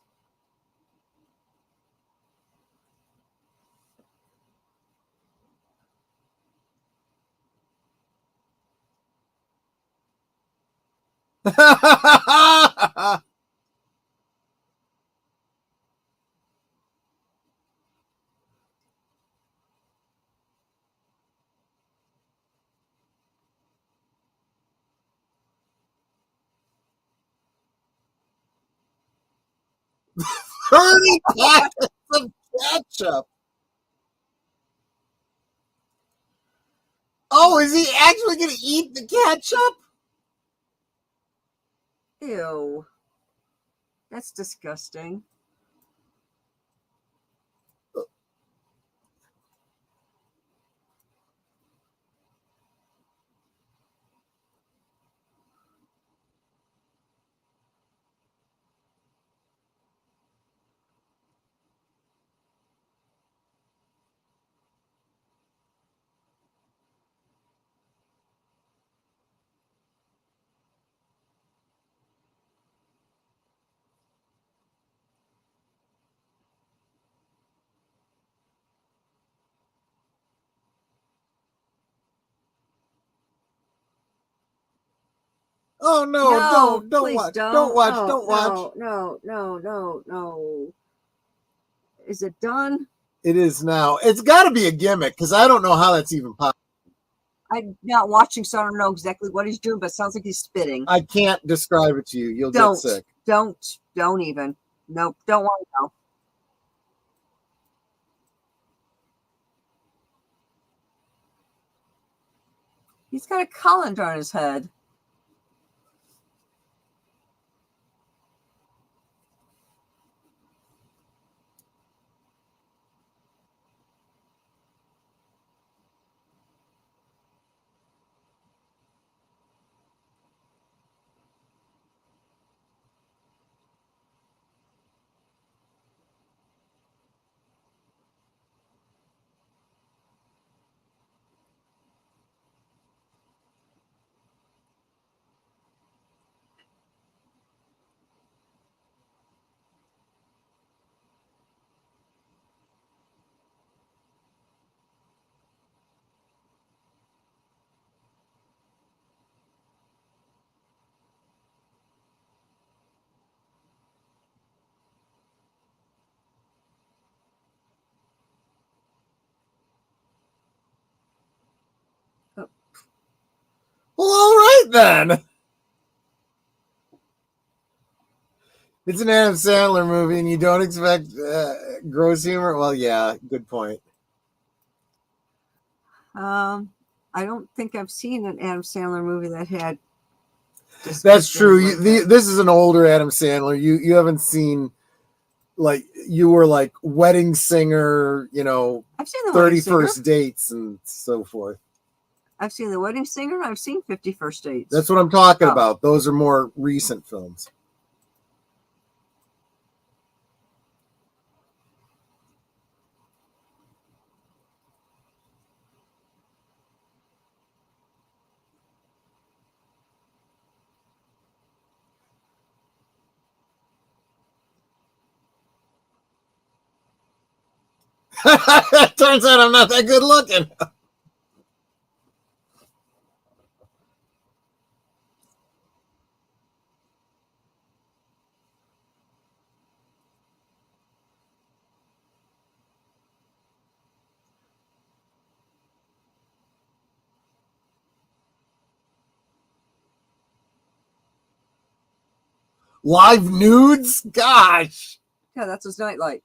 Thirty packets of ketchup. Oh, is he actually going to eat the ketchup? Ew. That's disgusting. Oh no! No, Don't please watch! Don't don't. watch! Oh, Don't watch! no. Is it done? It is now. It's got to be a gimmick because I don't know how that's even possible. I'm not watching, so I don't know exactly what he's doing, but it sounds like he's spitting. I can't describe it to you. You'll get sick. Don't even. Nope, don't want to know. He's got a colander on his head. Well, all right then. It's an Adam Sandler movie, and you don't expect gross humor. Well, yeah, good point. I don't think I've seen an Adam Sandler movie that had. That's true. Like that. This is an older Adam Sandler. You haven't seen like you were like Wedding Singer. I've seen the 31st Dates and so forth. I've seen The Wedding Singer. I've seen 50 First Dates. That's what I'm talking about. Those are more recent films. Turns out I'm not that good looking. Live nudes? Gosh. Yeah, that's his nightlight.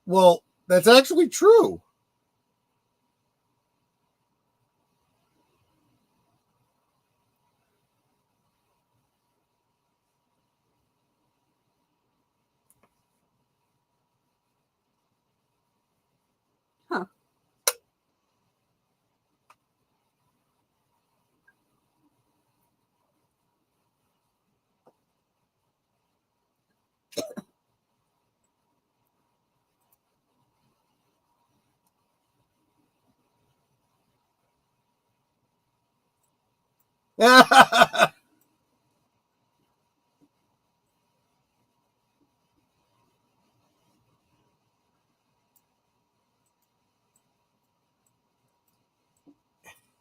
Well, that's actually true. Huh.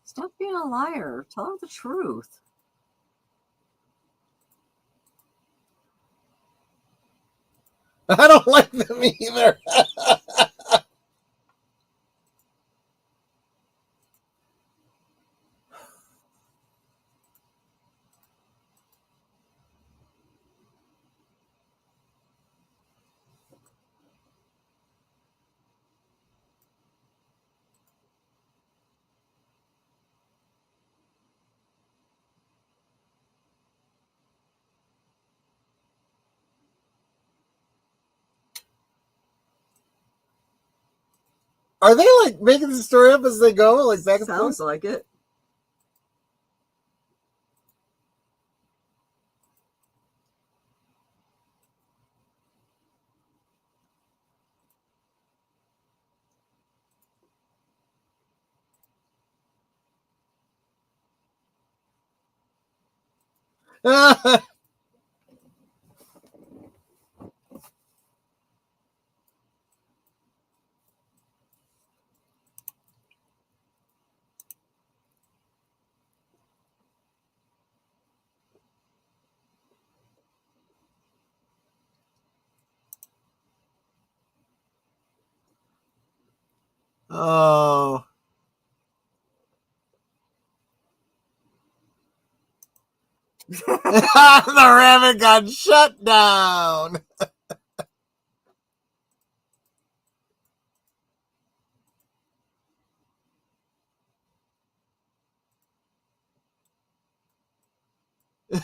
Stop being a liar. Tell her the truth. I don't like them either. Are they like making the story up as they go, like back and forth? Sounds like it. Oh. The rabbit got shut down.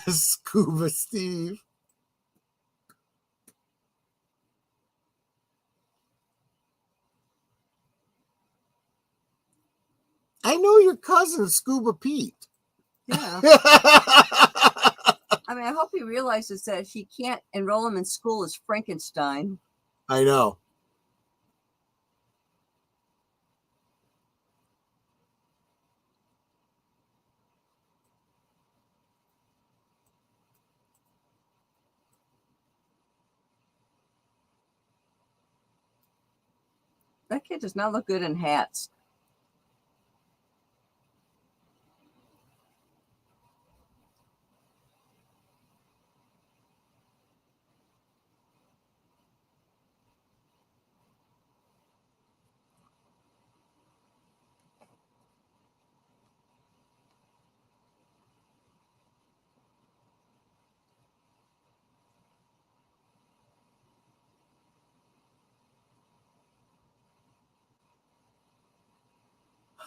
Scuba Steve. I know your cousin, Scuba Pete. Yeah. I mean, I hope he realizes that he can't enroll him in school as Frankenstein. I know. That kid does not look good in hats.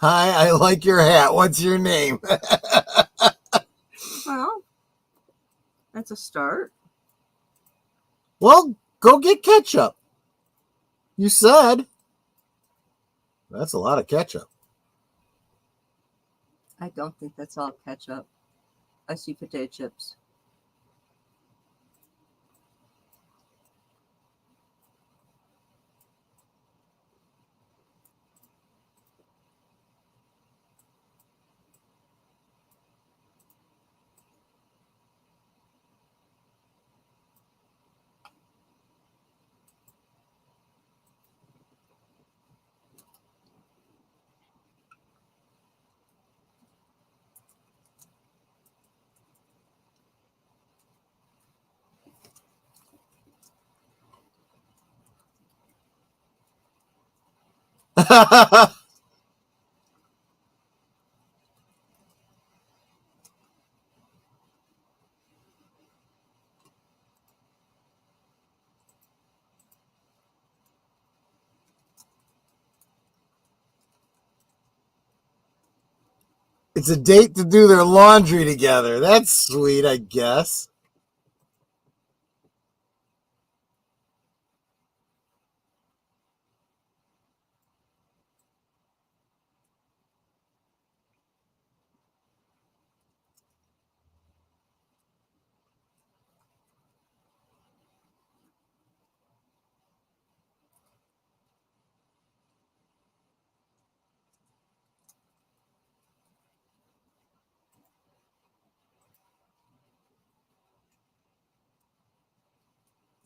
Hi, I like your hat. What's your name? Well, that's a start. Well, go get ketchup. You said. That's a lot of ketchup. I don't think that's all ketchup. I see potato chips. It's a date to do their laundry together. That's sweet, I guess.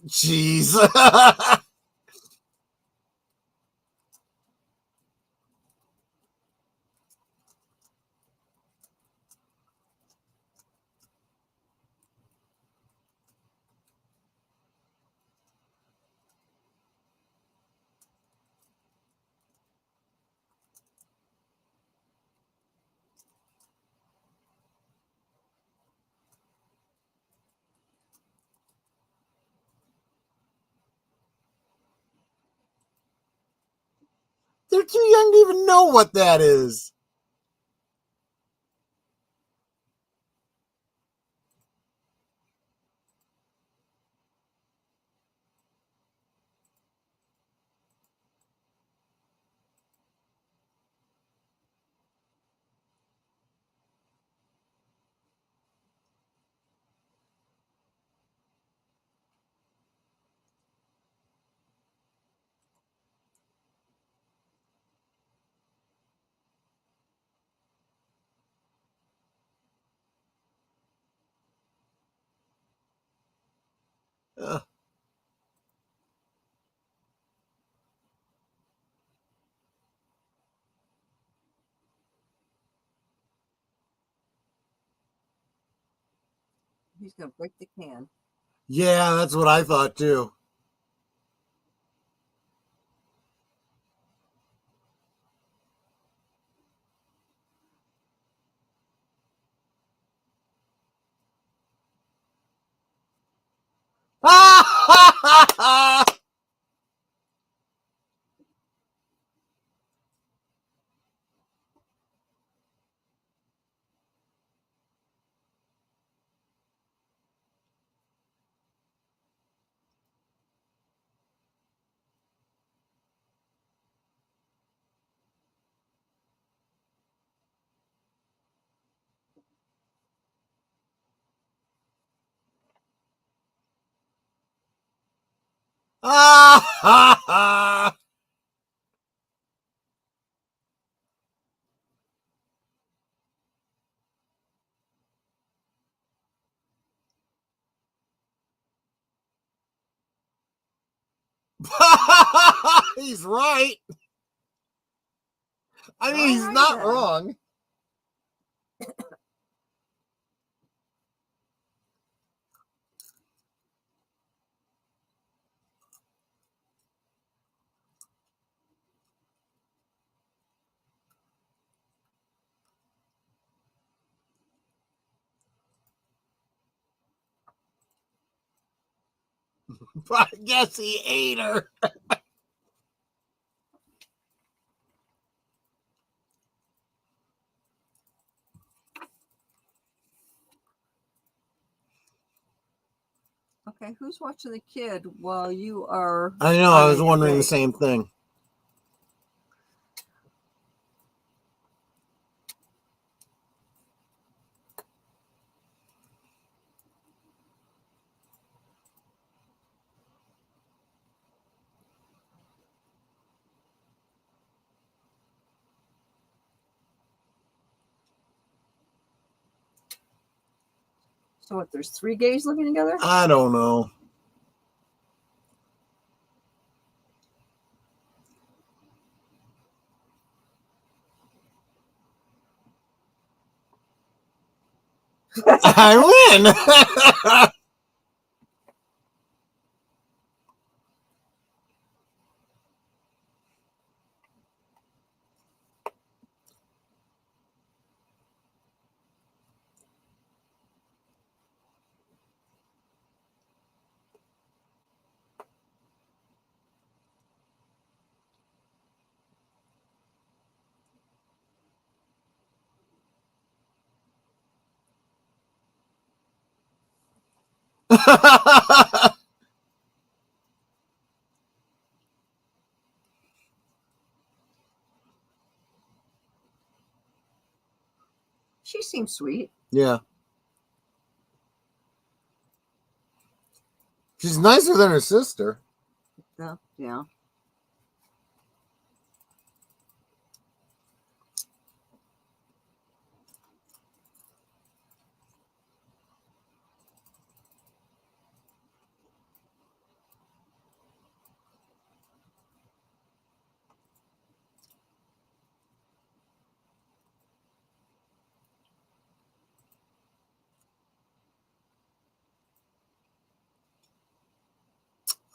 Jeez. They're too young to even know what that is. Uh, He's going to break the can. yeah, that's what I thought too. He's right. I mean, he's not wrong. I guess he ate her. Okay, who's watching the kid while you are... I know, I was wondering the same thing. So what, there's 3 gays living together? I don't know. I win. She seems sweet. Yeah. She's nicer than her sister. Yeah.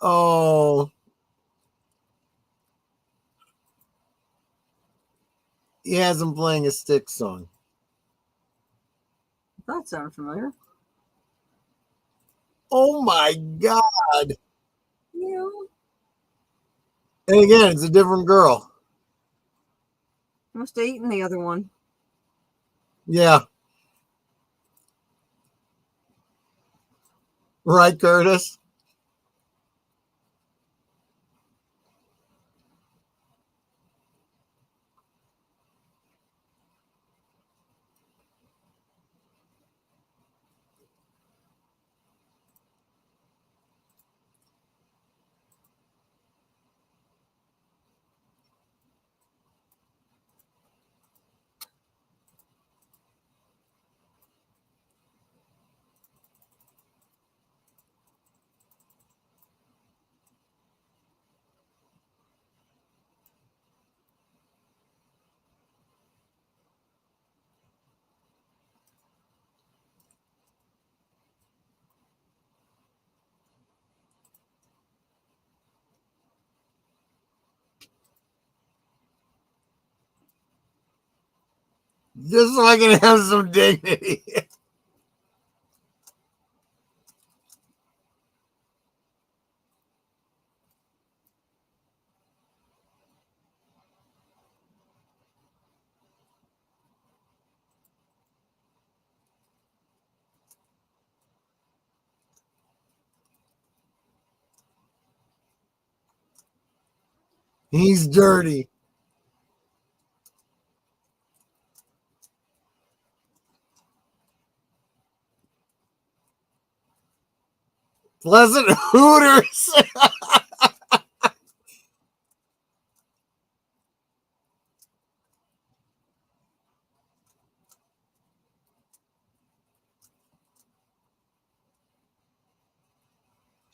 Oh. He has him playing a stick song. That sounds familiar. Oh my God. Yeah. And again, it's a different girl. Must have eaten the other one. Yeah. Right, Curtis? Just so I can have some dignity. He's dirty. Pleasant Hooters.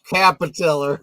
Capiteller.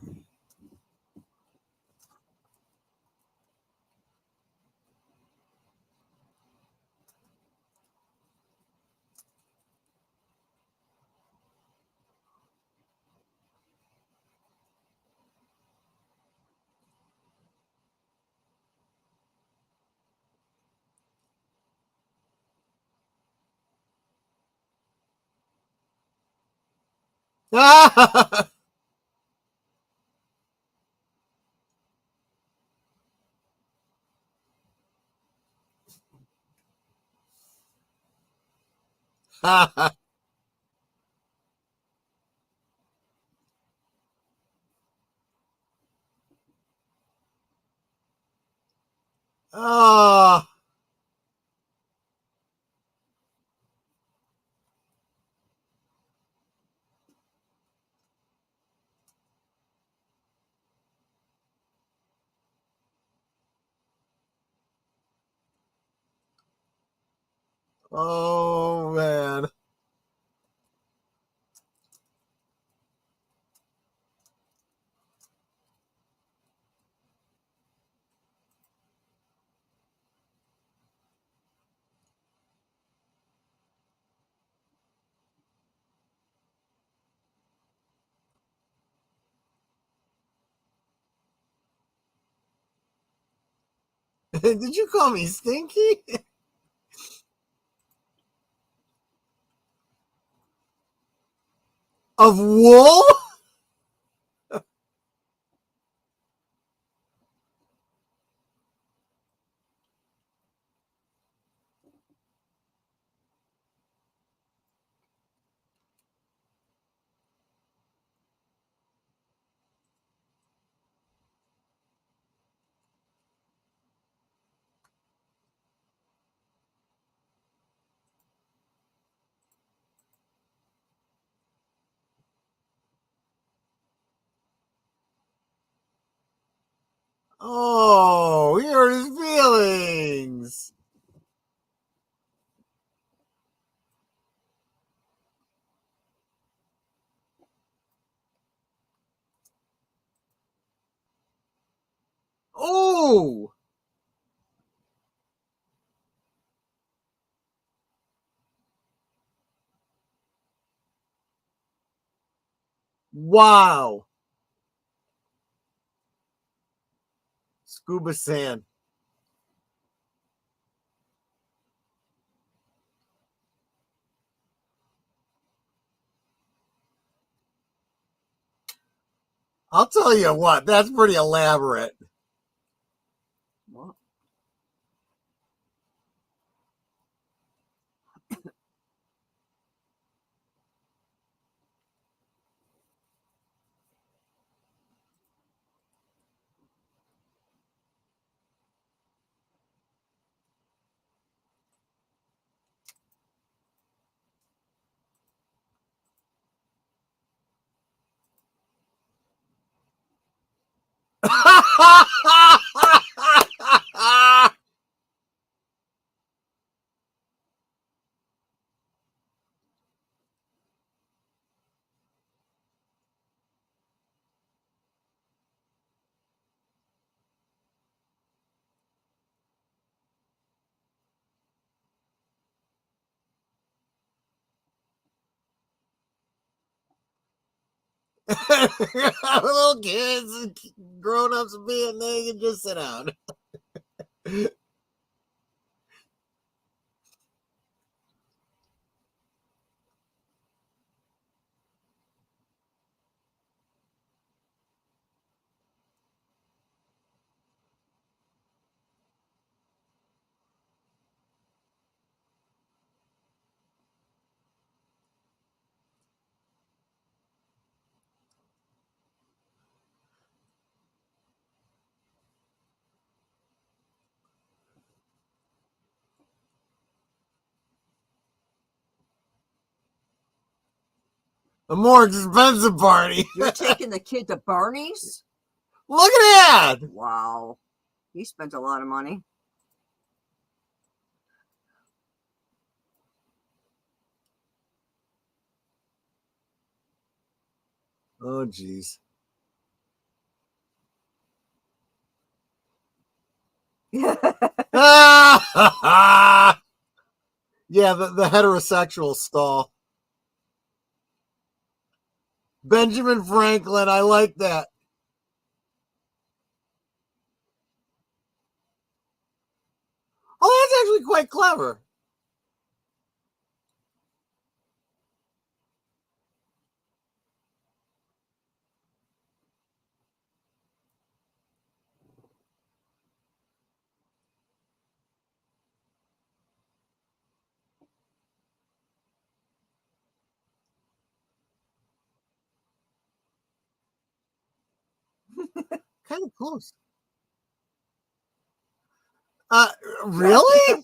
Oh. Oh, man. Did you call me stinky? Of wool? Oh, he hurt his feelings. Oh, wow. Scuba sand. I'll tell you what, that's pretty elaborate. What? Little kids and grown-ups being they can just sit down. A more expensive party. You're taking the kid to Barney's? Look at that. Wow. He spent a lot of money. Oh, geez. Yeah, the heterosexual stall. Benjamin Franklin, I like that. Oh, that's actually quite clever. Kind of close. Really?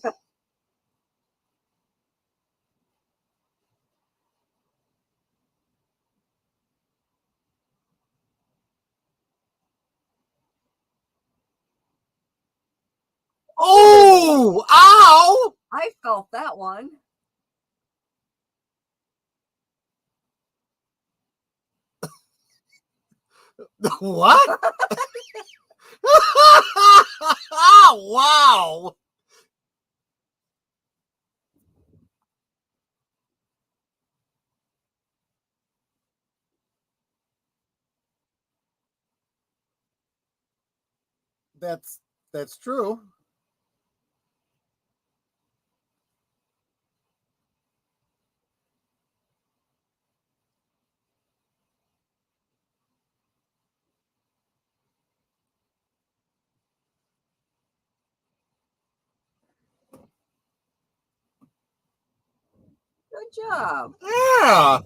Oh, ow! I felt that one. What? Wow. That's true. Good job. Yeah.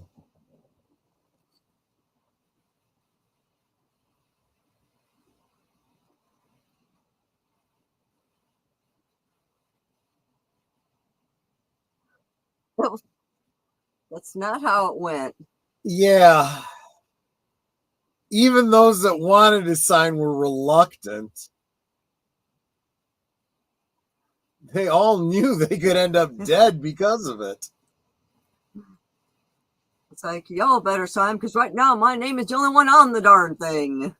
That's not how it went. Yeah. Even those that wanted to sign were reluctant. They all knew they could end up dead because of it. It's like, y'all better sign, because right now my name is the only one on the darn thing.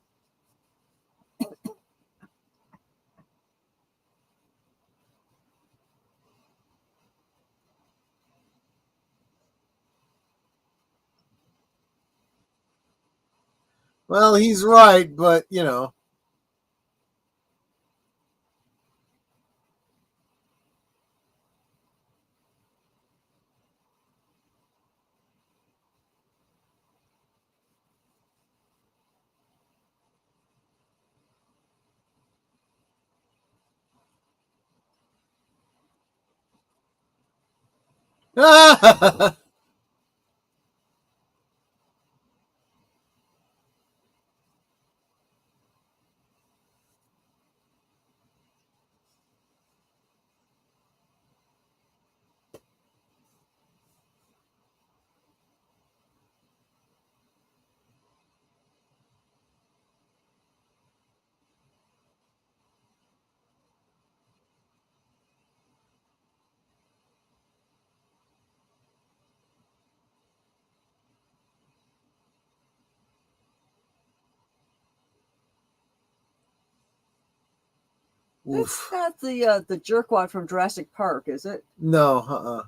Well, he's right, but, you know. It's not the jerkwad from Jurassic Park, is it? No,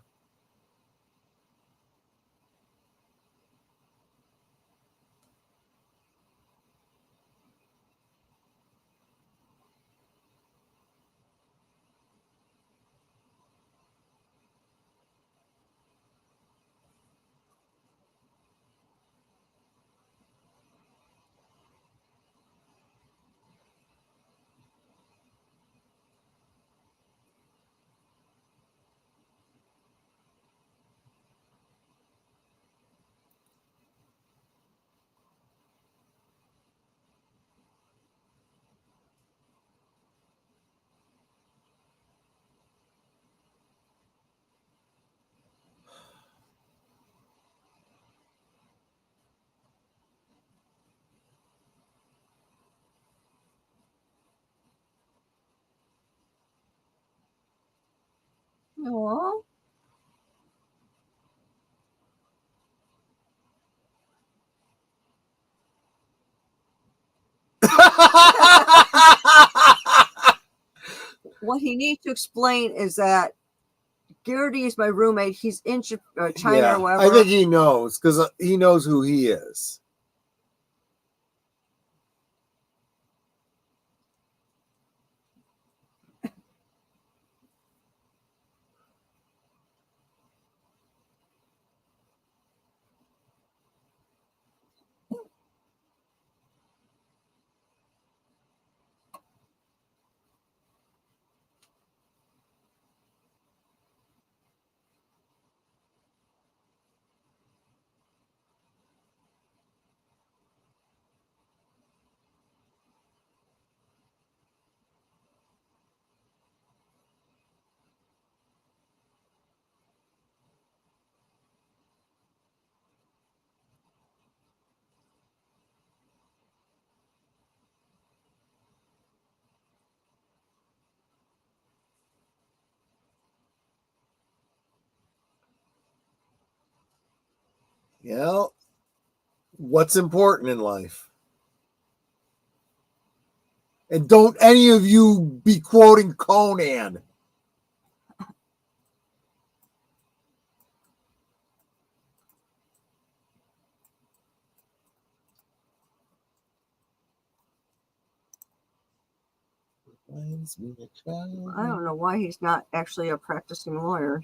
Aww. What he needs to explain is that Garrity is my roommate. He's in China or whatever. I think he knows, because he knows who he is. Yeah. What's important in life? And don't any of you be quoting Conan. I don't know why he's not actually a practicing lawyer.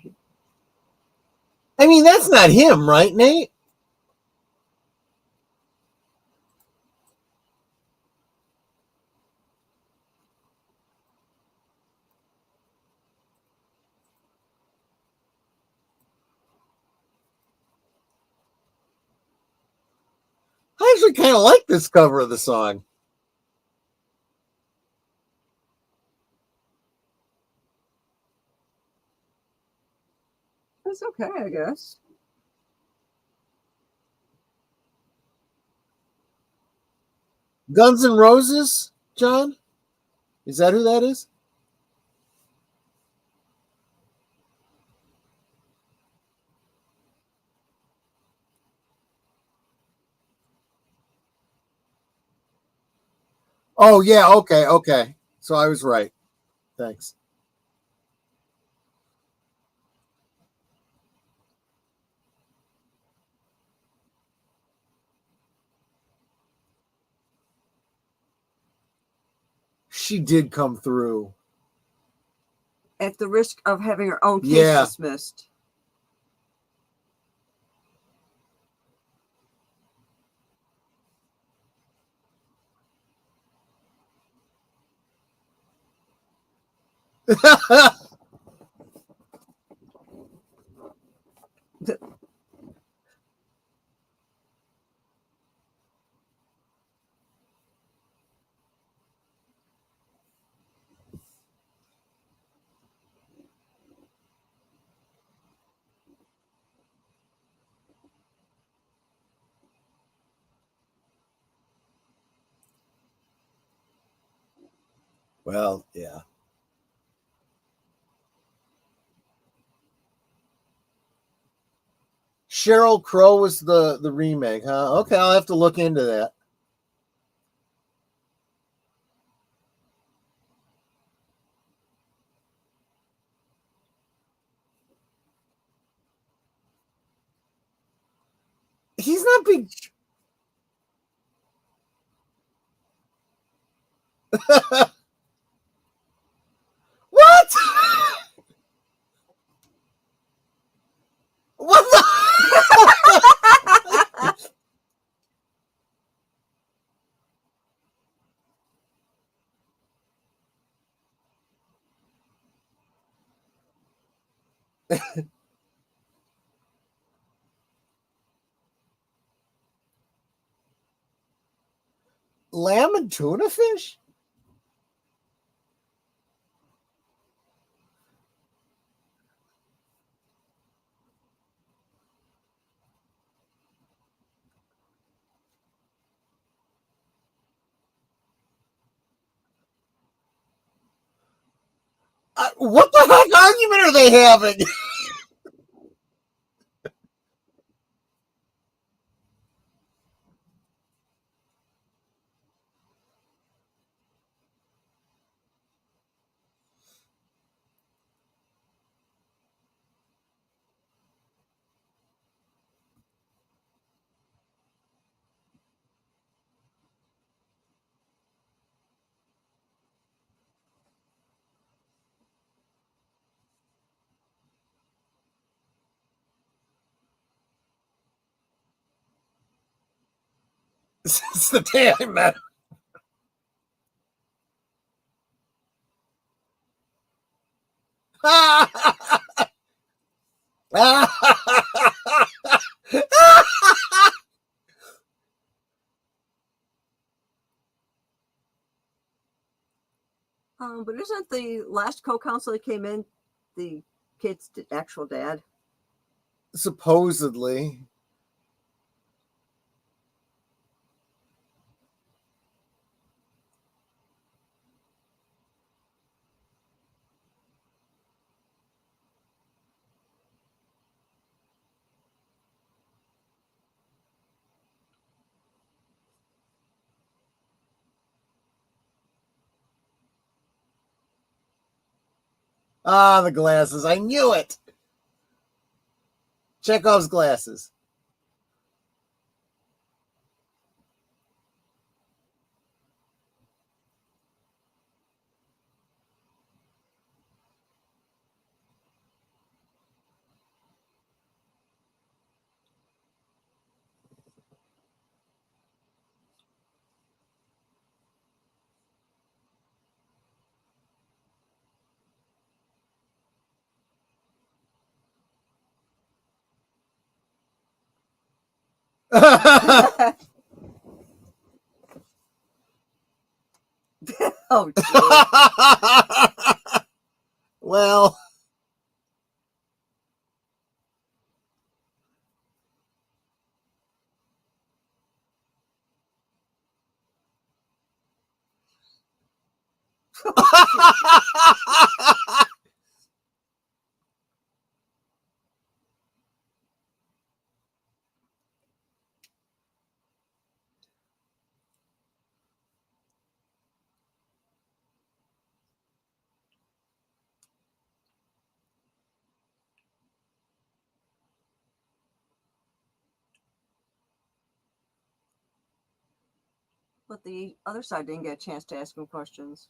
I mean, that's not him, right, Nate? I actually kind of like this cover of the song. That's okay, I guess. Guns N' Roses, John? Is that who that is? Oh yeah, okay, okay. So I was right. Thanks. She did come through. At the risk of having her own case Yeah. dismissed. Well, yeah. Cheryl Crow was the remake, huh? Okay, I'll have to look into that. He's not being. What? What the? Lamb and tuna fish? What the heck argument are they having? Since the day I met. But isn't the last co-counsel that came in the kid's actual dad? Supposedly. Ah, the glasses. I knew it. Chekhov's glasses. Oh, Well, But the other side didn't get a chance to ask him questions.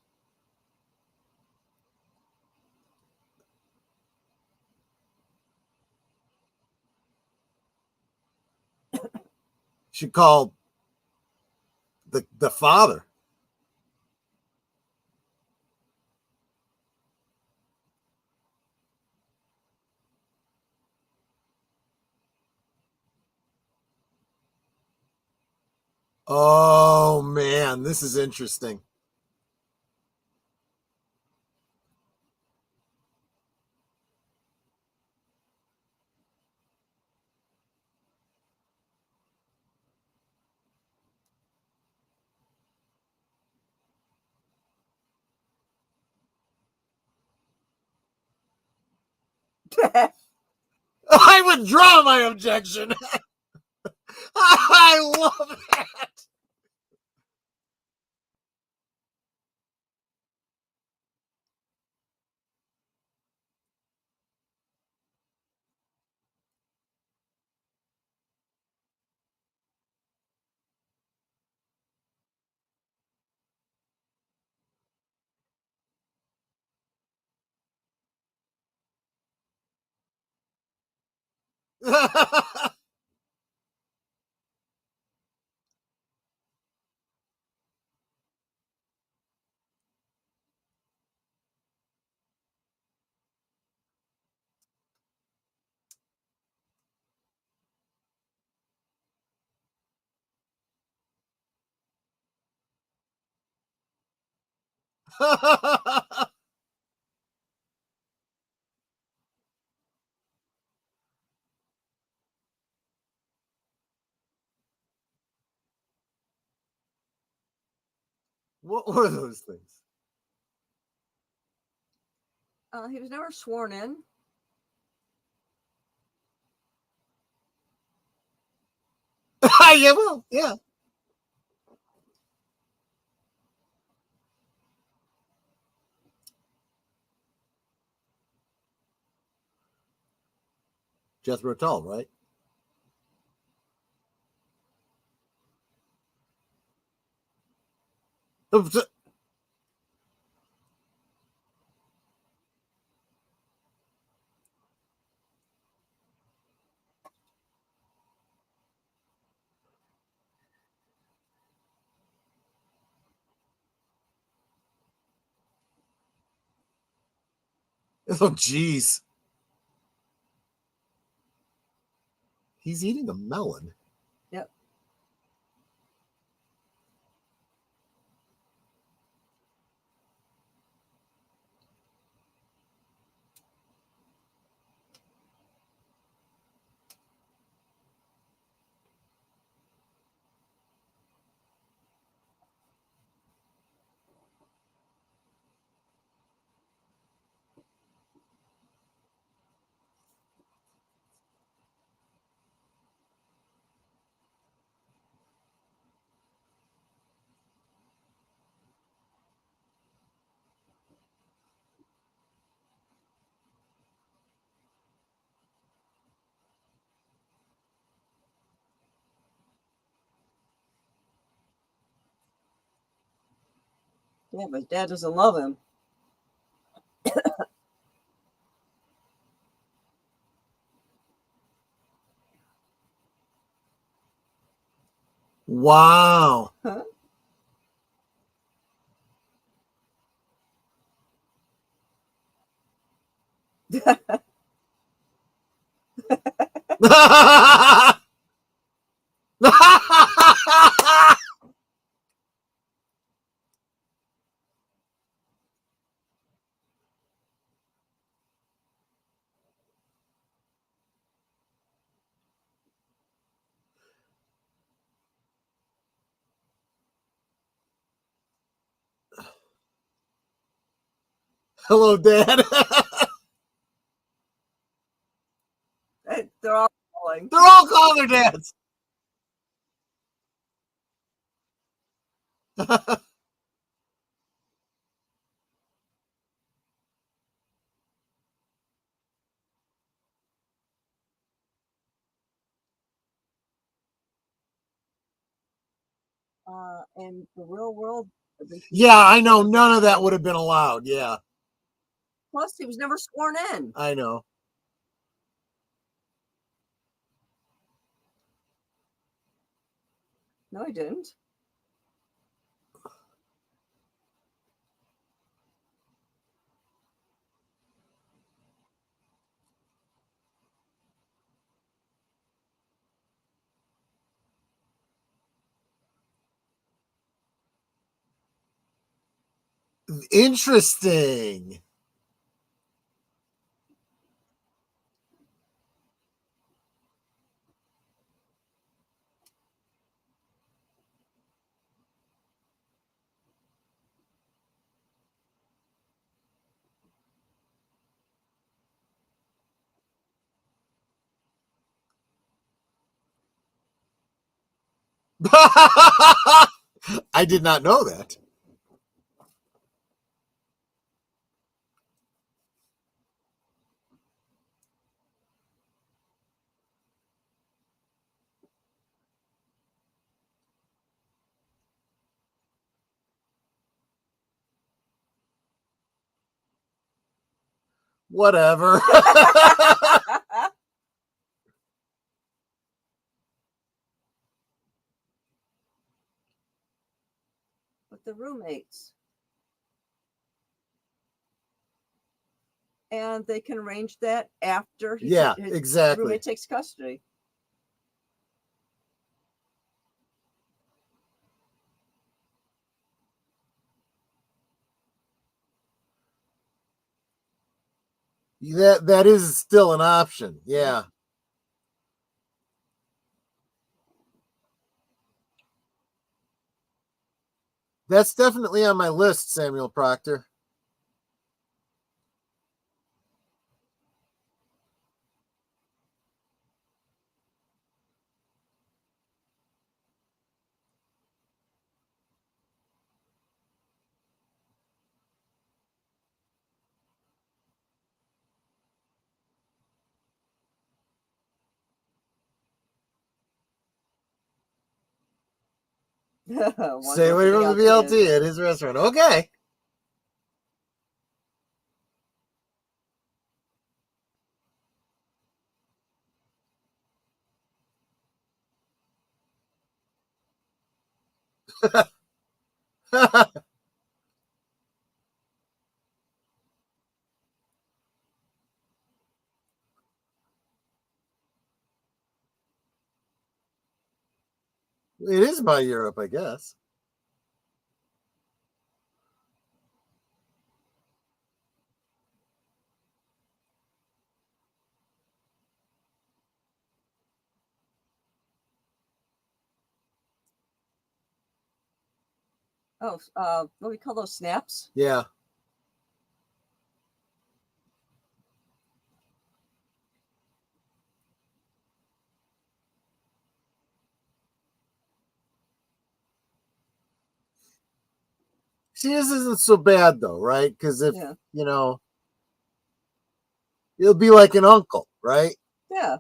Should call the father. Oh man, this is interesting. I withdraw my objection. I love that. What were those things? He was never sworn in. Yeah, well, yeah. Jethro Tull, right? Oh, geez. He's eating a melon. Yep. Yeah, but dad doesn't love him. Wow. Huh? Hello, Dad. They're all calling. They're all calling their dads. in the real world. Yeah, I know. None of that would have been allowed. Yeah. Plus, he was never sworn in. I know. No, he didn't. Interesting. I did not know that. Whatever. With the roommates. And they can arrange that after his exactly. roommate takes custody. That is still an option. Yeah. That's definitely on my list, Samuel Proctor. Stay away from the BLT at his restaurant. Okay. It is by Europe, I guess. Oh, what do we call those, snaps? Yeah. See, this isn't so bad though, right? Because if you know, it'll be like an uncle, right? Yeah.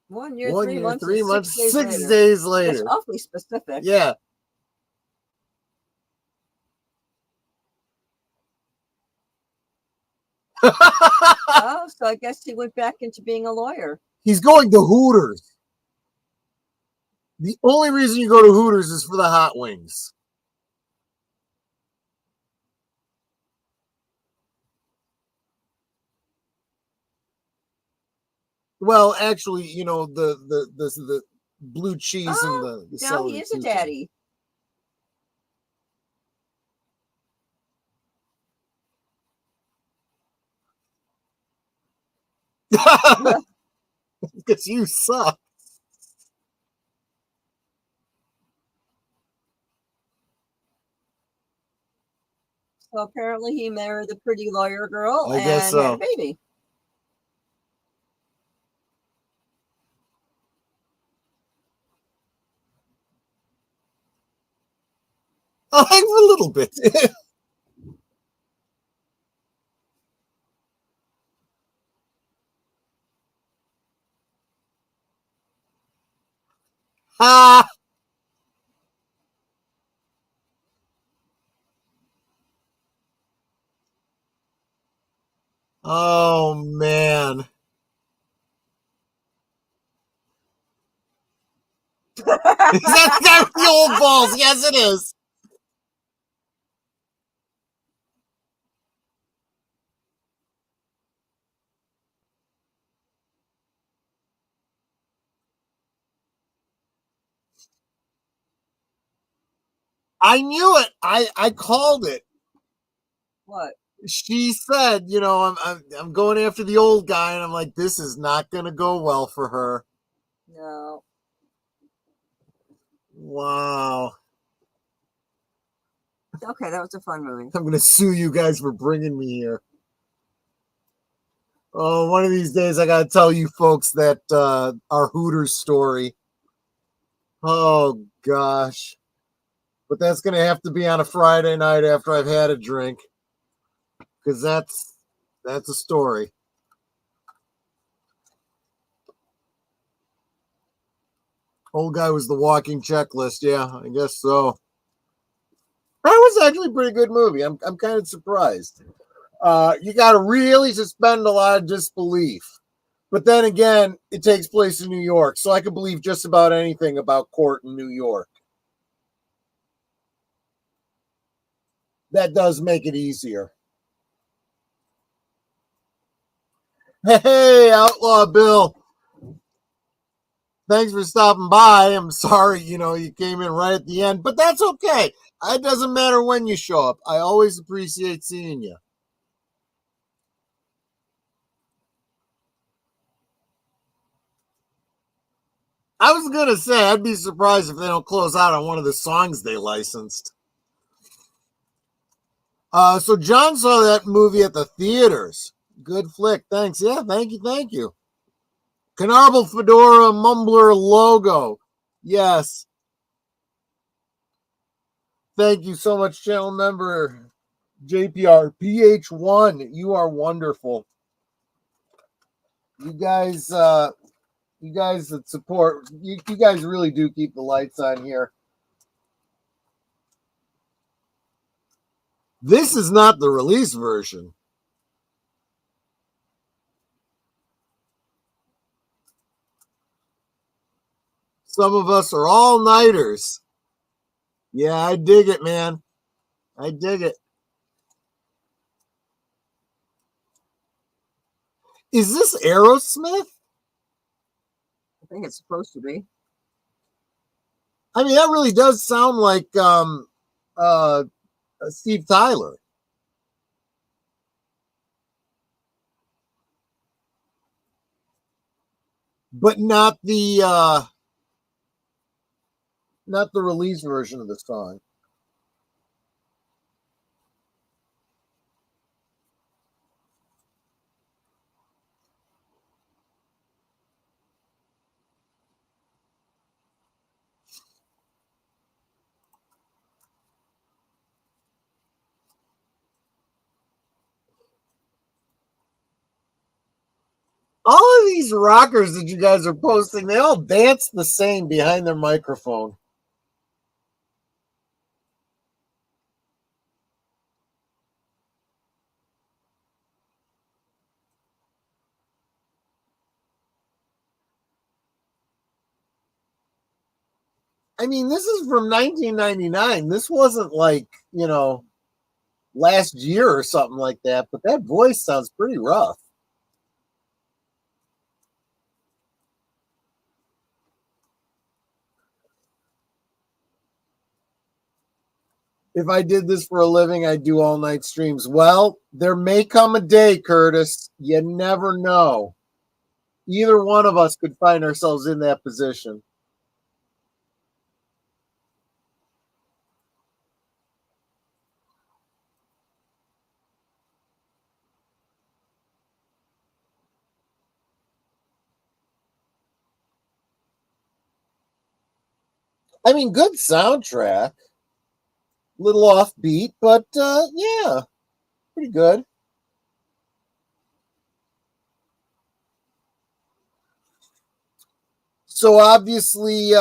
One year, 3 months, 6 days later. That's awfully specific. Yeah. Oh, so I guess he went back into being a lawyer. He's going to Hooters. The only reason you go to Hooters is for the hot wings. Well, actually, you know, the blue cheese and the now celery. He is a daddy. Because you suck. So apparently he married the pretty lawyer girl I guess and so. had a baby. Oh, a little bit. Ah! Oh man. Is that the guy with the old balls? Yes, it is. I knew it. I called it. What? She said, I'm going after the old guy, and I'm like, this is not going to go well for her. No. Wow. Okay, that was a fun movie. I'm going to sue you guys for bringing me here. Oh, one of these days I got to tell you folks that our Hooters story. Oh gosh. But that's going to have to be on a Friday night after I've had a drink, because that's a story. Old guy was the walking checklist. Yeah, I guess so. That was actually a pretty good movie. I'm kind of surprised. You got to really suspend a lot of disbelief. But then again, it takes place in New York, so I could believe just about anything about court in New York. That does make it easier. Hey, Outlaw Bill. Thanks for stopping by. I'm sorry, you came in right at the end, but that's okay. It doesn't matter when you show up. I always appreciate seeing you. I was going to say, I'd be surprised if they don't close out on one of the songs they licensed. So John saw that movie at the theaters. Good flick. Thanks. Yeah, thank you. Thank you. Canarble Fedora Mumbler logo. Yes. Thank you so much, channel member JPR PH1. You are wonderful. You guys that support, you guys really do keep the lights on here. This is not the release version. Some of us are all-nighters. Yeah, I dig it, man. I dig it. Is this Aerosmith? I think it's supposed to be. I mean, that really does sound like Steve Tyler. But not the release version of the song. All of these rockers that you guys are posting, they all dance the same behind their microphone. I mean, this is from 1999. This wasn't like, last year or something like that, but that voice sounds pretty rough. If I did this for a living, I'd do all night streams. Well, there may come a day, Curtis. You never know. Either one of us could find ourselves in that position. I mean, good soundtrack. Little offbeat, but yeah, pretty good. So obviously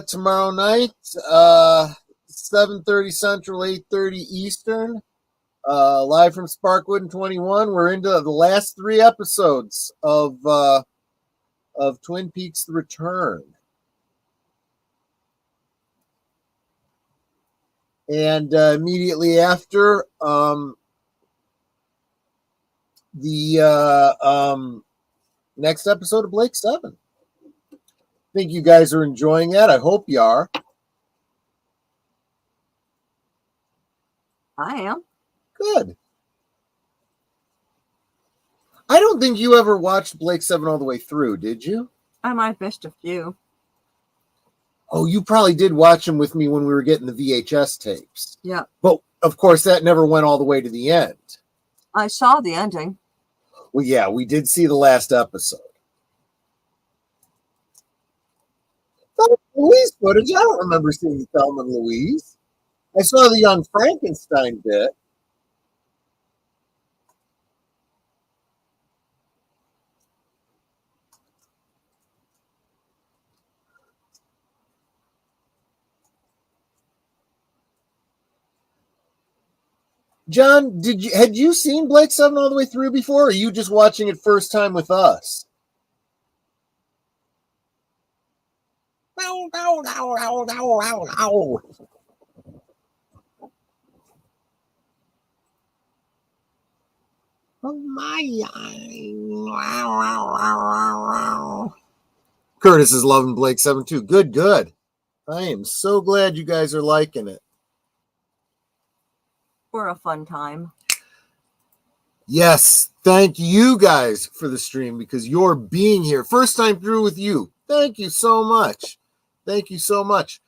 tomorrow night, 7:30 Central, 8:30 Eastern, live from Sparkwood and 21. We're into the last 3 episodes of Twin Peaks: The Return. And immediately after, the next episode of Blake 7. Think you guys are enjoying that. I hope you are. I am. Good. I don't think you ever watched Blake 7 all the way through, did you? I might have missed a few. Oh, you probably did watch them with me when we were getting the VHS tapes. Yeah. But, of course, that never went all the way to the end. I saw the ending. Well, yeah, we did see the last episode. Louise footage. I don't remember seeing Thelma and Louise. I saw the Young Frankenstein bit. John, had you seen Blake 7 all the way through before, or are you just watching it first time with us? Curtis is loving Blake 7 too. Good, good. I am so glad you guys are liking it. For a fun time. Yes, thank you guys for the stream because you're being here. First time through with you. Thank you so much. Thank you so much.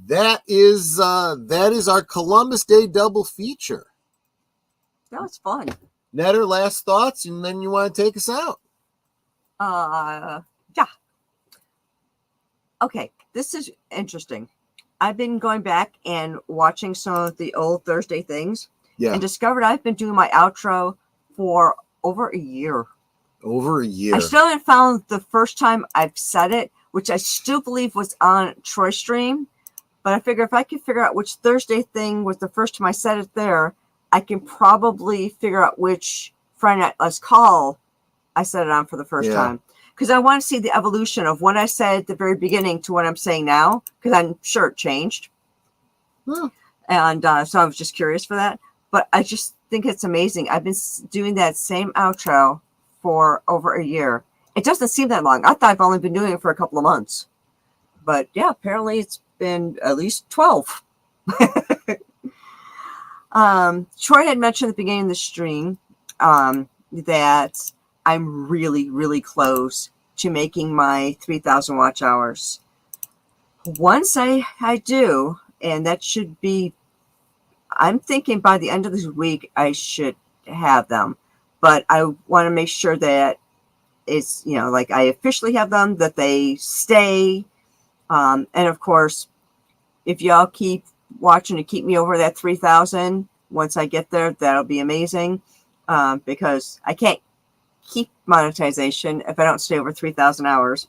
That is our Columbus Day double feature. That was fun. Netter, last thoughts, and then you want to take us out. Yeah. Okay, this is interesting. I've been going back and watching some of the old Thursday things and discovered I've been doing my outro for over a year. Over a year. I still haven't found the first time I've said it, which I still believe was on Troy's stream. But I figure if I can figure out which Thursday thing was the first time I said it there, I can probably figure out which Friday Night Let's Call I said it on for the first time. Because I want to see the evolution of what I said at the very beginning to what I'm saying now, because I'm sure it changed. And so I was just curious for that. But I just think it's amazing. I've been doing that same outro for over a year. It doesn't seem that long. I thought I've only been doing it for a couple of months. But yeah, apparently it's been at least 12. Troy had mentioned at the beginning of the stream that I'm really, really close to making my 3,000 watch hours. Once I do, and that should be, I'm thinking by the end of this week, I should have them. But I want to make sure that it's, like I officially have them, that they stay. And of course, if y'all keep watching to keep me over that 3,000, once I get there, that'll be amazing. Because I can't keep monetization if I don't stay over 3,000 hours.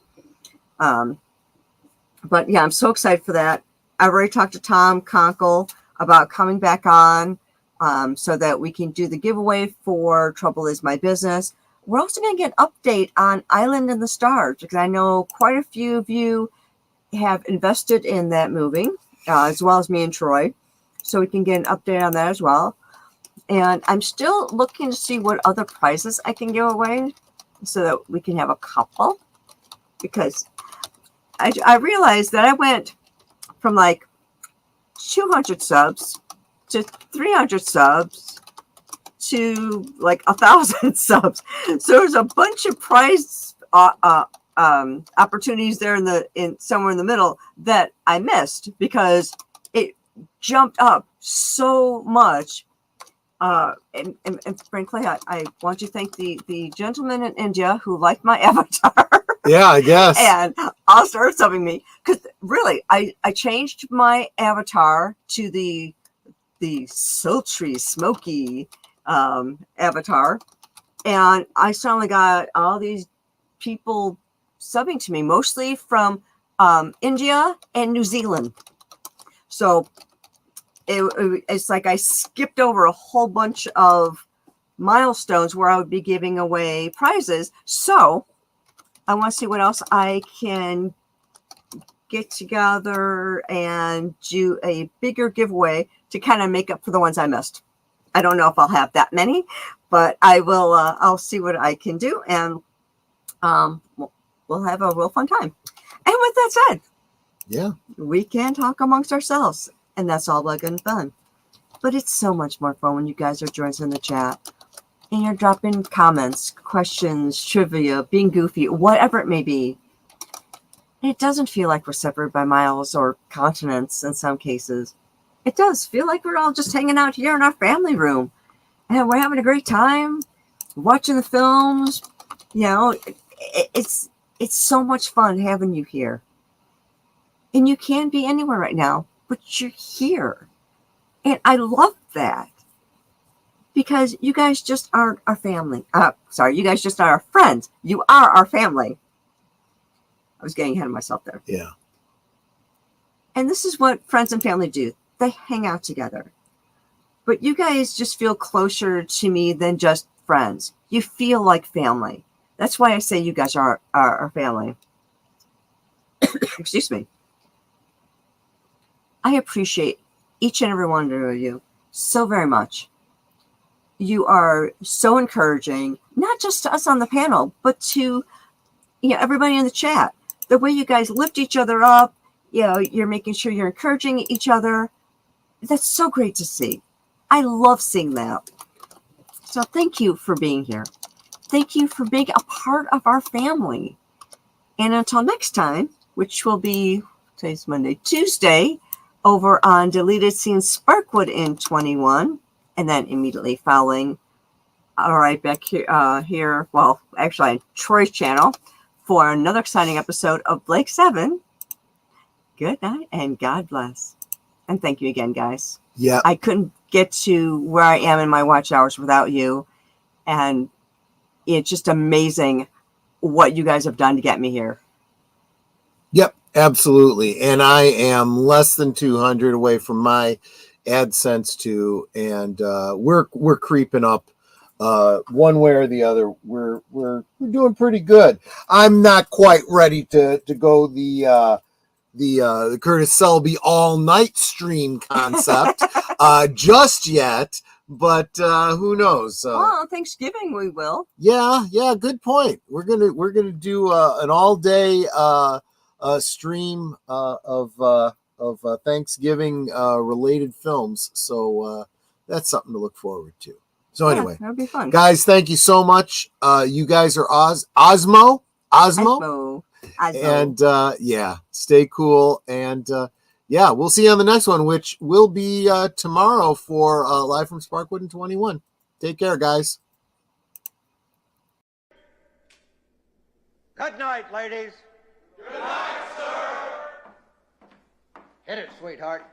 But yeah, I'm so excited for that. I've already talked to Tom Conkle about coming back on so that we can do the giveaway for Trouble Is My Business. We're also going to get an update on Island in the Stars because I know quite a few of you have invested in that movie, as well as me and Troy. So we can get an update on that as well. And I'm still looking to see what other prizes I can give away so that we can have a couple. Because I realized that I went from like 200 subs to 300 subs to like 1,000 subs. So there's a bunch of prize opportunities there in somewhere in the middle that I missed because it jumped up so much. And frankly, I want to thank the gentleman in India who liked my avatar. Yeah, I guess. And also started subbing me because really, I changed my avatar to the sultry, smoky avatar, and I suddenly got all these people subbing to me, mostly from India and New Zealand. So it's like I skipped over a whole bunch of milestones where I would be giving away prizes. So I want to see what else I can get together and do a bigger giveaway to kind of make up for the ones I missed. I don't know if I'll have that many, but I will. I'll see what I can do, and we'll have a real fun time. And with that said, Yeah, we can talk amongst ourselves, and that's all well and fun. But it's so much more fun when you guys are joining us in the chat and you're dropping comments, questions, trivia, being goofy, whatever it may be. It doesn't feel like we're separated by miles or continents in some cases. It does feel like we're all just hanging out here in our family room and we're having a great time watching the films. You know, it's so much fun having you here. And you can be anywhere right now, but you're here. And I love that because you guys just aren't our family. You guys just are our friends. You are our family. I was getting ahead of myself there. yeah. And this is what friends and family do. They hang out together. But you guys just feel closer to me than just friends. You feel like family. That's why I say you guys are our family. Excuse me. I appreciate each and every one of you so very much. You are so encouraging, not just to us on the panel, but to everybody in the chat. The way you guys lift each other up, you're making sure you're encouraging each other. That's so great to see. I love seeing that. So thank you for being here. Thank you for being a part of our family. And until next time, which will be, today's Monday, Tuesday, over on Deleted Scenes Sparkwood in 21, and then immediately following, all right, back here, well, actually on Troy's channel, for another exciting episode of Blake 7. Good night and God bless. And thank you again, guys. Yeah. I couldn't get to where I am in my watch hours without you. And it's just amazing what you guys have done to get me here. Yep, absolutely. And I am less than 200 away from my AdSense too, and we're creeping up one way or the other. We're doing pretty good. I'm not quite ready to go the Curtis Selby all night stream concept just yet, but who knows? Well, Thanksgiving we will. Yeah, good point. We're gonna do an all day stream of Thanksgiving related films. So that's something to look forward to. So anyway, that'll be fun. Guys, thank you so much. You guys are Osmo. And stay cool. And we'll see you on the next one, which will be tomorrow for Live from Sparkwood in 21. Take care, guys. Good night, ladies. Good night, sir. Hit it, sweetheart.